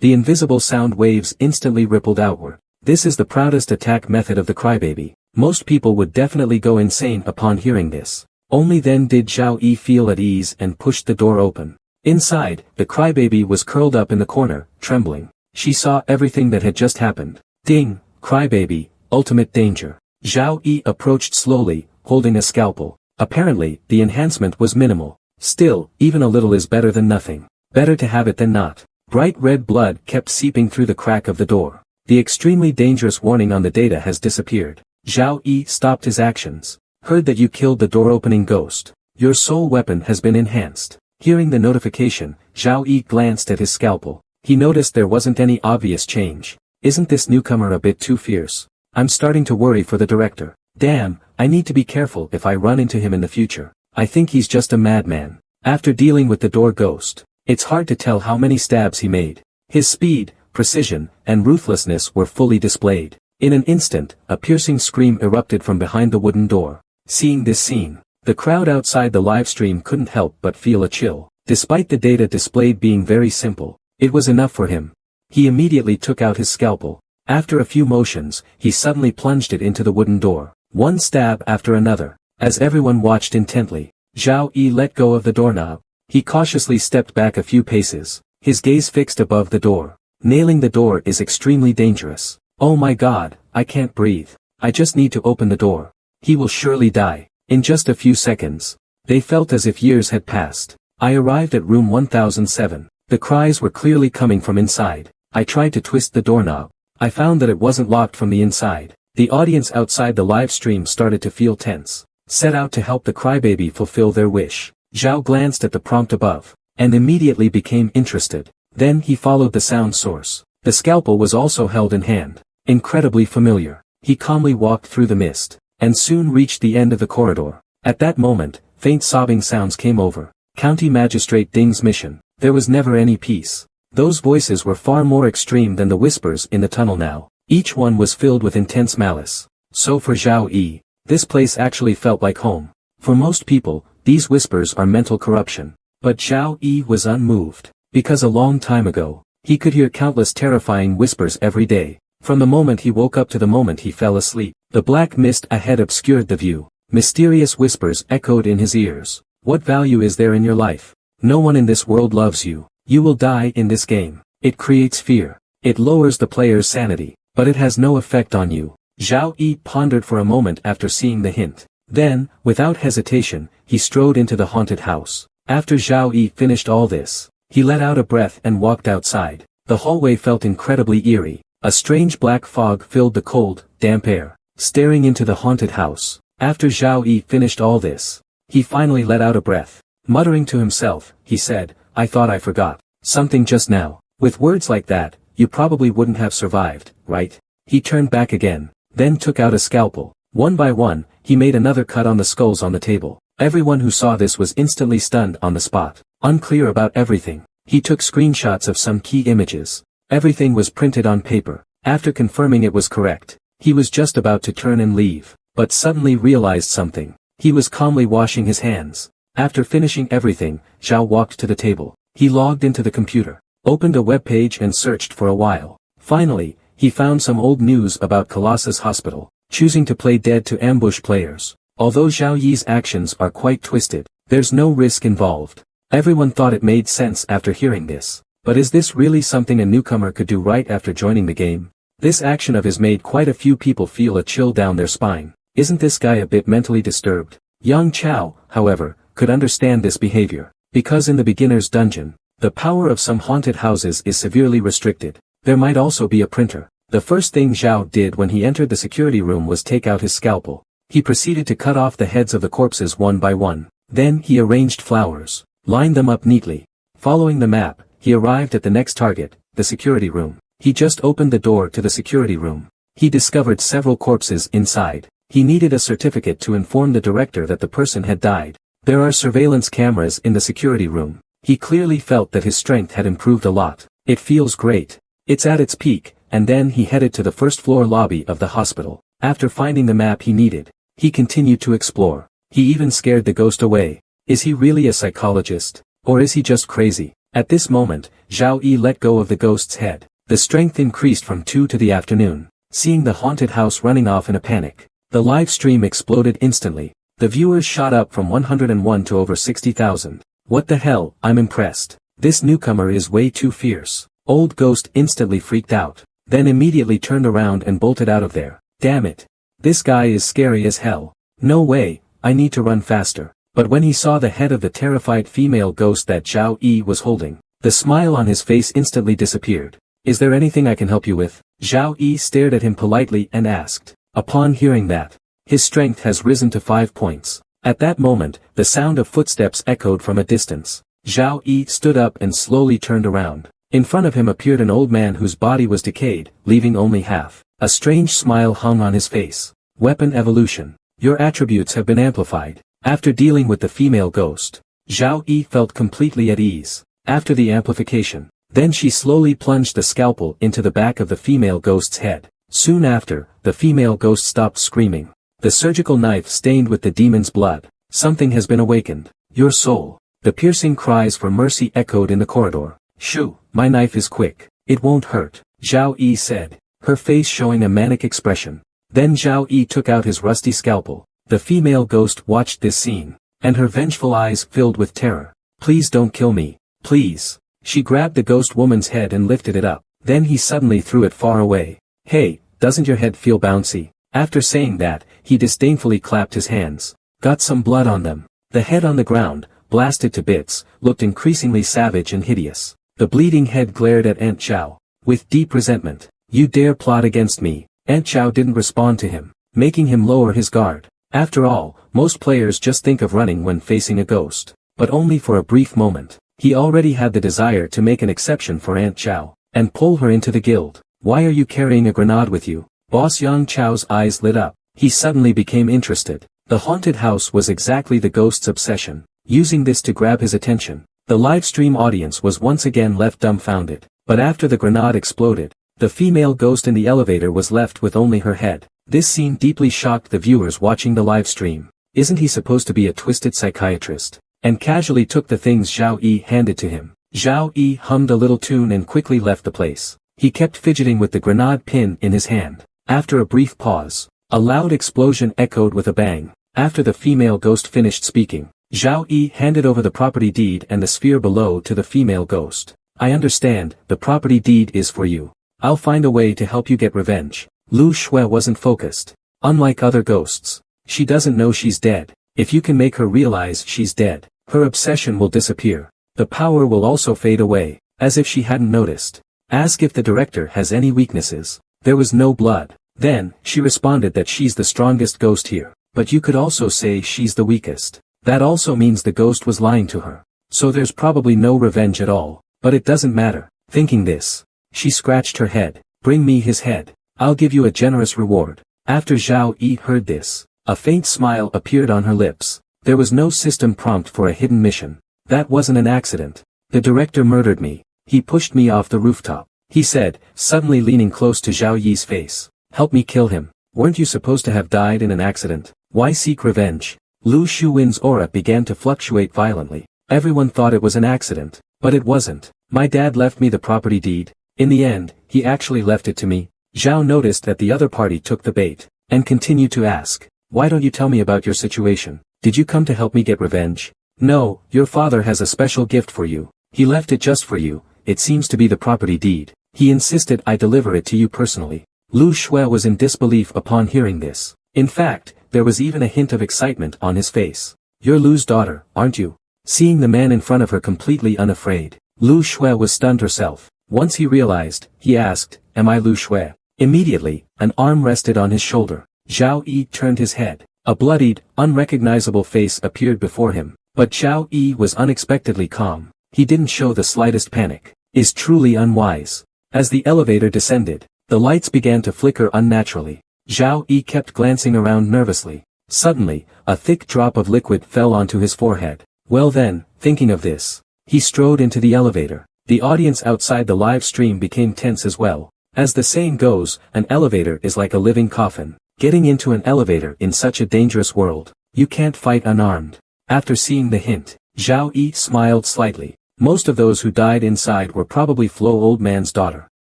The invisible sound waves instantly rippled outward. This is the proudest attack method of the crybaby. Most people would definitely go insane upon hearing this. Only then did Zhao Yi feel at ease and pushed the door open. Inside, the crybaby was curled up in the corner, trembling. She saw everything that had just happened. Ding, crybaby, ultimate danger. Zhao Yi approached slowly, holding a scalpel. Apparently, the enhancement was minimal. Still, even a little is better than nothing. Better to have it than not. Bright red blood kept seeping through the crack of the door. The extremely dangerous warning on the data has disappeared. Zhao Yi stopped his actions. Heard that you killed the door-opening ghost. Your soul weapon has been enhanced. Hearing the notification, Zhao Yi glanced at his scalpel. He noticed there wasn't any obvious change. Isn't this newcomer a bit too fierce? I'm starting to worry for the director. Damn, I need to be careful if I run into him in the future. I think he's just a madman. After dealing with the door ghost, it's hard to tell how many stabs he made. His speed, precision, and ruthlessness were fully displayed. In an instant, a piercing scream erupted from behind the wooden door. Seeing this scene, the crowd outside the live stream couldn't help but feel a chill. Despite the data displayed being very simple, it was enough for him. He immediately took out his scalpel. After a few motions, he suddenly plunged it into the wooden door. One stab after another. As everyone watched intently, Zhao Yi let go of the doorknob. He cautiously stepped back a few paces, his gaze fixed above the door. Nailing the door is extremely dangerous. Oh my god, I can't breathe. I just need to open the door. He will surely die. In just a few seconds, they felt as if years had passed. I arrived at room 1007. The cries were clearly coming from inside. I tried to twist the doorknob. I found that it wasn't locked from the inside. The audience outside the live stream started to feel tense. Set out to help the crybaby fulfill their wish. Zhao glanced at the prompt above, and immediately became interested. Then he followed the sound source. The scalpel was also held in hand. Incredibly familiar. He calmly walked through the mist, and soon reached the end of the corridor. At that moment, faint sobbing sounds came over. County Magistrate Ding's mission. There was never any peace. Those voices were far more extreme than the whispers in the tunnel now. Each one was filled with intense malice. So for Zhao Yi, This place actually felt like home. For most people, these whispers are mental corruption. But Zhao Yi was unmoved, because a long time ago, he could hear countless terrifying whispers every day. From the moment he woke up to the moment he fell asleep, the black mist ahead obscured the view. Mysterious whispers echoed in his ears. What value is there in your life? No one in this world loves you. You will die in this game. It creates fear. It lowers the player's sanity, but it has no effect on you. Zhao Yi pondered for a moment after seeing the hint. Then, without hesitation, he strode into the haunted house. After Zhao Yi finished all this, he let out a breath and walked outside. The hallway felt incredibly eerie. A strange black fog filled the cold, damp air. Staring into the haunted house. After Zhao Yi finished all this, he finally let out a breath. Muttering to himself, he said, I thought I forgot something just now. With words like that, you probably wouldn't have survived, right? He turned back again, then took out a scalpel. One by one, he made another cut on the skulls on the table. Everyone who saw this was instantly stunned on the spot. Unclear about everything, he took screenshots of some key images. Everything was printed on paper. After confirming it was correct, he was just about to turn and leave, but suddenly realized something. He was calmly washing his hands. After finishing everything, Zhao walked to the table. He logged into the computer, opened a web page and searched for a while. Finally, he found some old news about Colossus Hospital, choosing to play dead to ambush players. Although Zhao Yi's actions are quite twisted, there's no risk involved. Everyone thought it made sense after hearing this. But is this really something a newcomer could do right after joining the game? This action of his made quite a few people feel a chill down their spine. Isn't this guy a bit mentally disturbed? Yang Chao, however, could understand this behavior. Because in the beginner's dungeon, the power of some haunted houses is severely restricted. There might also be a printer. The first thing Zhao did when he entered the security room was take out his scalpel. He proceeded to cut off the heads of the corpses one by one. Then he arranged flowers, lined them up neatly. Following the map, he arrived at the next target, the security room. He just opened the door to the security room. He discovered several corpses inside. He needed a certificate to inform the director that the person had died. There are surveillance cameras in the security room. He clearly felt that his strength had improved a lot. It feels great. It's at its peak, and then he headed to the first floor lobby of the hospital. After finding the map he needed, he continued to explore. He even scared the ghost away. Is he really a psychologist? Or is he just crazy? At this moment, Zhao Yi let go of the ghost's head. The strength increased from 2 to the afternoon. Seeing the haunted house running off in a panic, the live stream exploded instantly. The viewers shot up from 101 to over 60,000. What the hell, I'm impressed. This newcomer is way too fierce. Old Ghost instantly freaked out, then immediately turned around and bolted out of there. Damn it. This guy is scary as hell. No way, I need to run faster. But when he saw the head of the terrified female ghost that Zhao Yi was holding, the smile on his face instantly disappeared. Is there anything I can help you with? Zhao Yi stared at him politely and asked. Upon hearing that, his strength has risen to 5 points. At that moment, the sound of footsteps echoed from a distance. Zhao Yi stood up and slowly turned around. In front of him appeared an old man whose body was decayed, leaving only half. A strange smile hung on his face. Weapon evolution. Your attributes have been amplified. After dealing with the female ghost, Zhao Yi felt completely at ease. After the amplification, then she slowly plunged the scalpel into the back of the female ghost's head. Soon after, the female ghost stopped screaming. The surgical knife stained with the demon's blood. Something has been awakened. Your soul. The piercing cries for mercy echoed in the corridor. Shoo, my knife is quick. It won't hurt, Zhao Yi said, her face showing a manic expression. Then Zhao Yi took out his rusty scalpel. The female ghost watched this scene, and her vengeful eyes filled with terror. Please don't kill me, please. She grabbed the ghost woman's head and lifted it up. Then he suddenly threw it far away. Hey, doesn't your head feel bouncy? After saying that, he disdainfully clapped his hands. Got some blood on them. The head on the ground, blasted to bits, looked increasingly savage and hideous. The bleeding head glared at Aunt Chao with deep resentment. You dare plot against me? Aunt Chao didn't respond to him, making him lower his guard. After all, most players just think of running when facing a ghost. But only for a brief moment. He already had the desire to make an exception for Aunt Chao, and pull her into the guild. Why are you carrying a grenade with you? Boss Yang Chao's eyes lit up. He suddenly became interested. The haunted house was exactly the ghost's obsession, using this to grab his attention. The livestream audience was once again left dumbfounded. But after the grenade exploded, the female ghost in the elevator was left with only her head. This scene deeply shocked the viewers watching the live stream. Isn't he supposed to be a twisted psychiatrist? And casually took the things Zhao Yi handed to him. Zhao Yi hummed a little tune and quickly left the place. He kept fidgeting with the grenade pin in his hand. After a brief pause, a loud explosion echoed with a bang. After the female ghost finished speaking, Zhao Yi handed over the property deed and the sphere below to the female ghost. I understand, the property deed is for you. I'll find a way to help you get revenge. Lu Shui wasn't focused. Unlike other ghosts, she doesn't know she's dead. If you can make her realize she's dead, her obsession will disappear. The power will also fade away, as if she hadn't noticed. Ask if the director has any weaknesses. There was no blood. Then, she responded that she's the strongest ghost here. But you could also say she's the weakest. That also means the ghost was lying to her. So there's probably no revenge at all. But it doesn't matter. Thinking this, she scratched her head. Bring me his head. I'll give you a generous reward. After Zhao Yi heard this, a faint smile appeared on her lips. There was no system prompt for a hidden mission. That wasn't an accident. The director murdered me. He pushed me off the rooftop. He said, suddenly leaning close to Zhao Yi's face. Help me kill him. Weren't you supposed to have died in an accident? Why seek revenge? Lu Shuwen's aura began to fluctuate violently. Everyone thought it was an accident, but it wasn't. My dad left me the property deed. In the end, he actually left it to me. Zhao noticed that the other party took the bait, and continued to ask, why don't you tell me about your situation? Did you come to help me get revenge? No, your father has a special gift for you. He left it just for you. It seems to be the property deed. He insisted I deliver it to you personally. Lu Shui was in disbelief upon hearing this. In fact, there was even a hint of excitement on his face. You're Lu's daughter, aren't you? Seeing the man in front of her completely unafraid, Lu Shui was stunned herself. Once he realized, he asked, am I Lu Shui? Immediately, an arm rested on his shoulder. Zhao Yi turned his head. A bloodied, unrecognizable face appeared before him. But Zhao Yi was unexpectedly calm. He didn't show the slightest panic. Is truly unwise. As the elevator descended, the lights began to flicker unnaturally. Zhao Yi kept glancing around nervously. Suddenly, a thick drop of liquid fell onto his forehead. Well then, thinking of this, he strode into the elevator. The audience outside the live stream became tense as well. As the saying goes, an elevator is like a living coffin. Getting into an elevator in such a dangerous world, you can't fight unarmed. After seeing the hint, Zhao Yi smiled slightly. Most of those who died inside were probably Flo Old Man's daughter.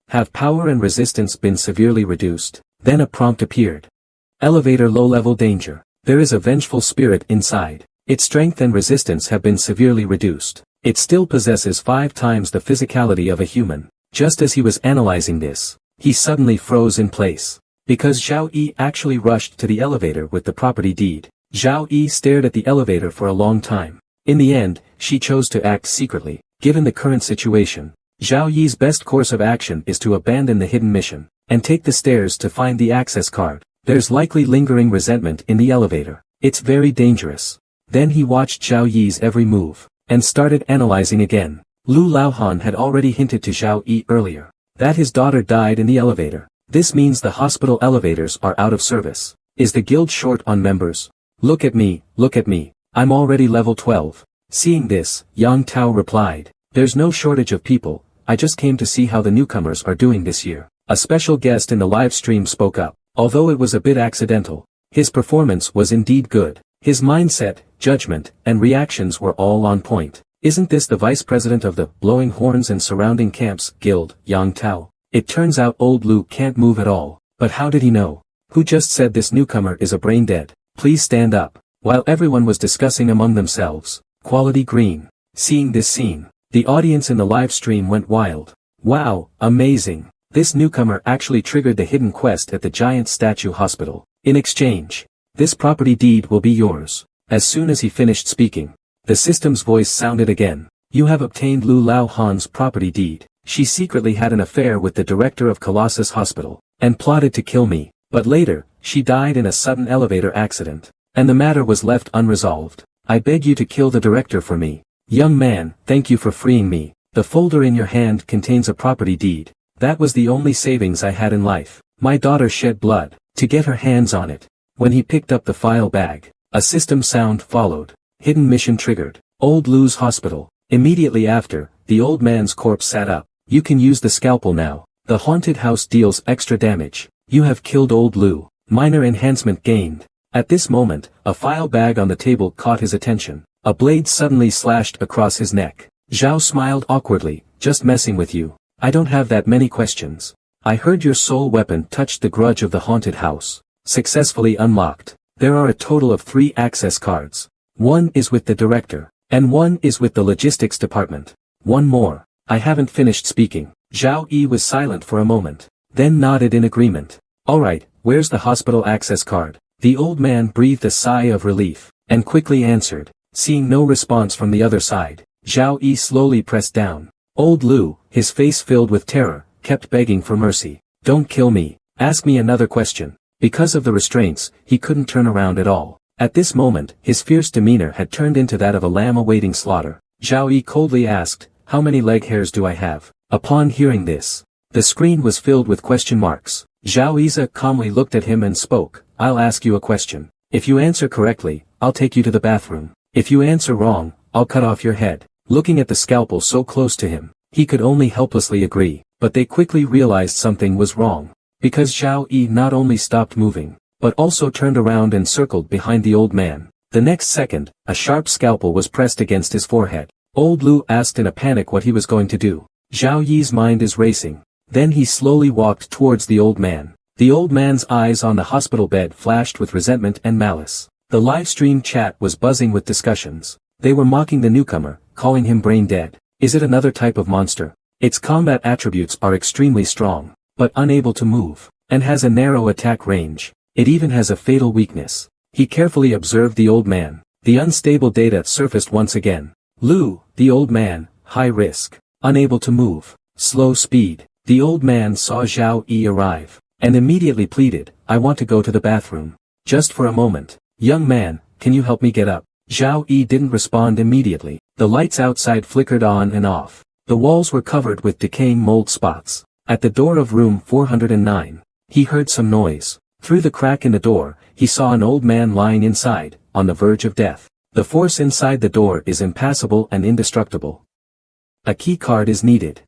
Have power and resistance been severely reduced? Then a prompt appeared. Elevator low-level danger. There is a vengeful spirit inside. Its strength and resistance have been severely reduced. It still possesses 5 times the physicality of a human. Just as he was analyzing this, he suddenly froze in place. Because Zhao Yi actually rushed to the elevator with the property deed. Zhao Yi stared at the elevator for a long time. In the end, she chose to act secretly. Given the current situation, Zhao Yi's best course of action is to abandon the hidden mission, and take the stairs to find the access card. There's likely lingering resentment in the elevator. It's very dangerous. Then he watched Zhao Yi's every move, and started analyzing again. Lu Laohan had already hinted to Zhao Yi earlier, that his daughter died in the elevator. This means the hospital elevators are out of service. Is the guild short on members? Look at me, I'm already level 12. Seeing this, Yang Tao replied, there's no shortage of people, I just came to see how the newcomers are doing this year. A special guest in the live stream spoke up. Although it was a bit accidental, his performance was indeed good. His mindset, judgment, and reactions were all on point. Isn't this the vice president of the Blowing Horns and Surrounding Camps Guild, Yang Tao? It turns out old Lu can't move at all. But how did he know? Who just said this newcomer is a brain dead? Please stand up. While everyone was discussing among themselves, Quality Green. Seeing this scene, the audience in the live stream went wild. Wow, amazing. This newcomer actually triggered the hidden quest at the Giant Statue Hospital. In exchange, this property deed will be yours. As soon as he finished speaking, the system's voice sounded again. You have obtained Lu Laohan's property deed. She secretly had an affair with the director of Colossus Hospital, and plotted to kill me. But later, she died in a sudden elevator accident, and the matter was left unresolved. I beg you to kill the director for me. Young man, thank you for freeing me. The folder in your hand contains a property deed. That was the only savings I had in life. My daughter shed blood to get her hands on it. When he picked up the file bag, a system sound followed. Hidden mission triggered. Old Lu's hospital. Immediately after, the old man's corpse sat up. You can use the scalpel now. The haunted house deals extra damage. You have killed old Lu. Minor enhancement gained. At this moment, a file bag on the table caught his attention. A blade suddenly slashed across his neck. Zhao smiled awkwardly, just messing with you. I don't have that many questions. I heard your soul weapon touched the grudge of the haunted house. Successfully unlocked. There are a total of 3 access cards. One is with the director, and one is with the logistics department. One more. I haven't finished speaking. Zhao Yi was silent for a moment, then nodded in agreement. Alright, where's the hospital access card? The old man breathed a sigh of relief, and quickly answered. Seeing no response from the other side, Zhao Yi slowly pressed down. Old Lu, his face filled with terror, kept begging for mercy. Don't kill me. Ask me another question. Because of the restraints, he couldn't turn around at all. At this moment, his fierce demeanor had turned into that of a lamb awaiting slaughter. Zhao Yi coldly asked, how many leg hairs do I have? Upon hearing this, the screen was filled with question marks. Zhao Yi calmly looked at him and spoke, I'll ask you a question. If you answer correctly, I'll take you to the bathroom. If you answer wrong, I'll cut off your head. Looking at the scalpel so close to him, he could only helplessly agree, but they quickly realized something was wrong. Because Zhao Yi not only stopped moving, but also turned around and circled behind the old man. The next second, a sharp scalpel was pressed against his forehead. Old Lu asked in a panic what he was going to do. Zhao Yi's mind is racing. Then he slowly walked towards the old man. The old man's eyes on the hospital bed flashed with resentment and malice. The live stream chat was buzzing with discussions. They were mocking the newcomer, calling him brain dead. Is it another type of monster? Its combat attributes are extremely strong, but unable to move, and has a narrow attack range. It even has a fatal weakness. He carefully observed the old man. The unstable data surfaced once again. Lu, the old man, high risk, unable to move, slow speed. The old man saw Zhao Yi arrive, and immediately pleaded, I want to go to the bathroom. Just for a moment. Young man, can you help me get up? Zhao Yi didn't respond immediately. The lights outside flickered on and off. The walls were covered with decaying mold spots. At the door of room 409, he heard some noise. Through the crack in the door, he saw an old man lying inside, on the verge of death. The force inside the door is impassable and indestructible. A key card is needed.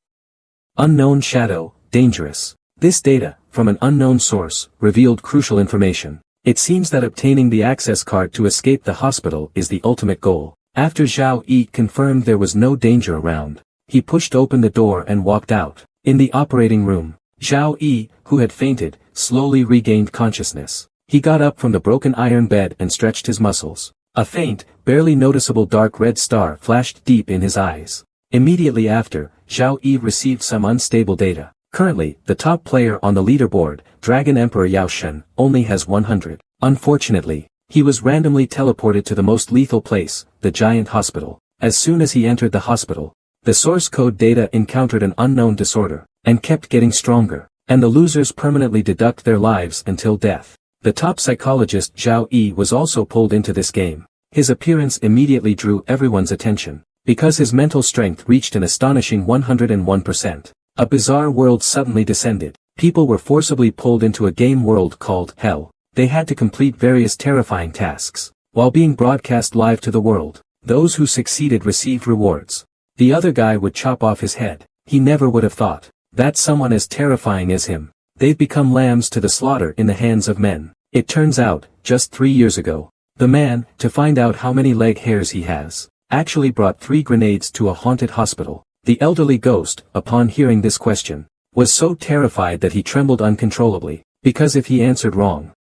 Unknown shadow, dangerous. This data, from an unknown source, revealed crucial information. It seems that obtaining the access card to escape the hospital is the ultimate goal. After Zhao Yi confirmed there was no danger around, he pushed open the door and walked out. In the operating room, Zhao Yi, who had fainted, slowly regained consciousness. He got up from the broken iron bed and stretched his muscles. A faint, barely noticeable dark red star flashed deep in his eyes. Immediately after, Zhao Yi received some unstable data. Currently, the top player on the leaderboard, Dragon Emperor Yao Shen, only has 100. Unfortunately, he was randomly teleported to the most lethal place, the giant hospital. As soon as he entered the hospital, the source code data encountered an unknown disorder, and kept getting stronger, and the losers permanently deduct their lives until death. The top psychologist Zhao Yi was also pulled into this game. His appearance immediately drew everyone's attention, because his mental strength reached an astonishing 101%. A bizarre world suddenly descended. People were forcibly pulled into a game world called Hell. They had to complete various terrifying tasks, while being broadcast live to the world. Those who succeeded received rewards. The other guy would chop off his head. He never would have thought that someone as terrifying as him. They've become lambs to the slaughter in the hands of men. It turns out, just 3 years ago, the man, to find out how many leg hairs he has, actually brought 3 grenades to a haunted hospital. The elderly ghost, upon hearing this question, was so terrified that he trembled uncontrollably, because if he answered wrong,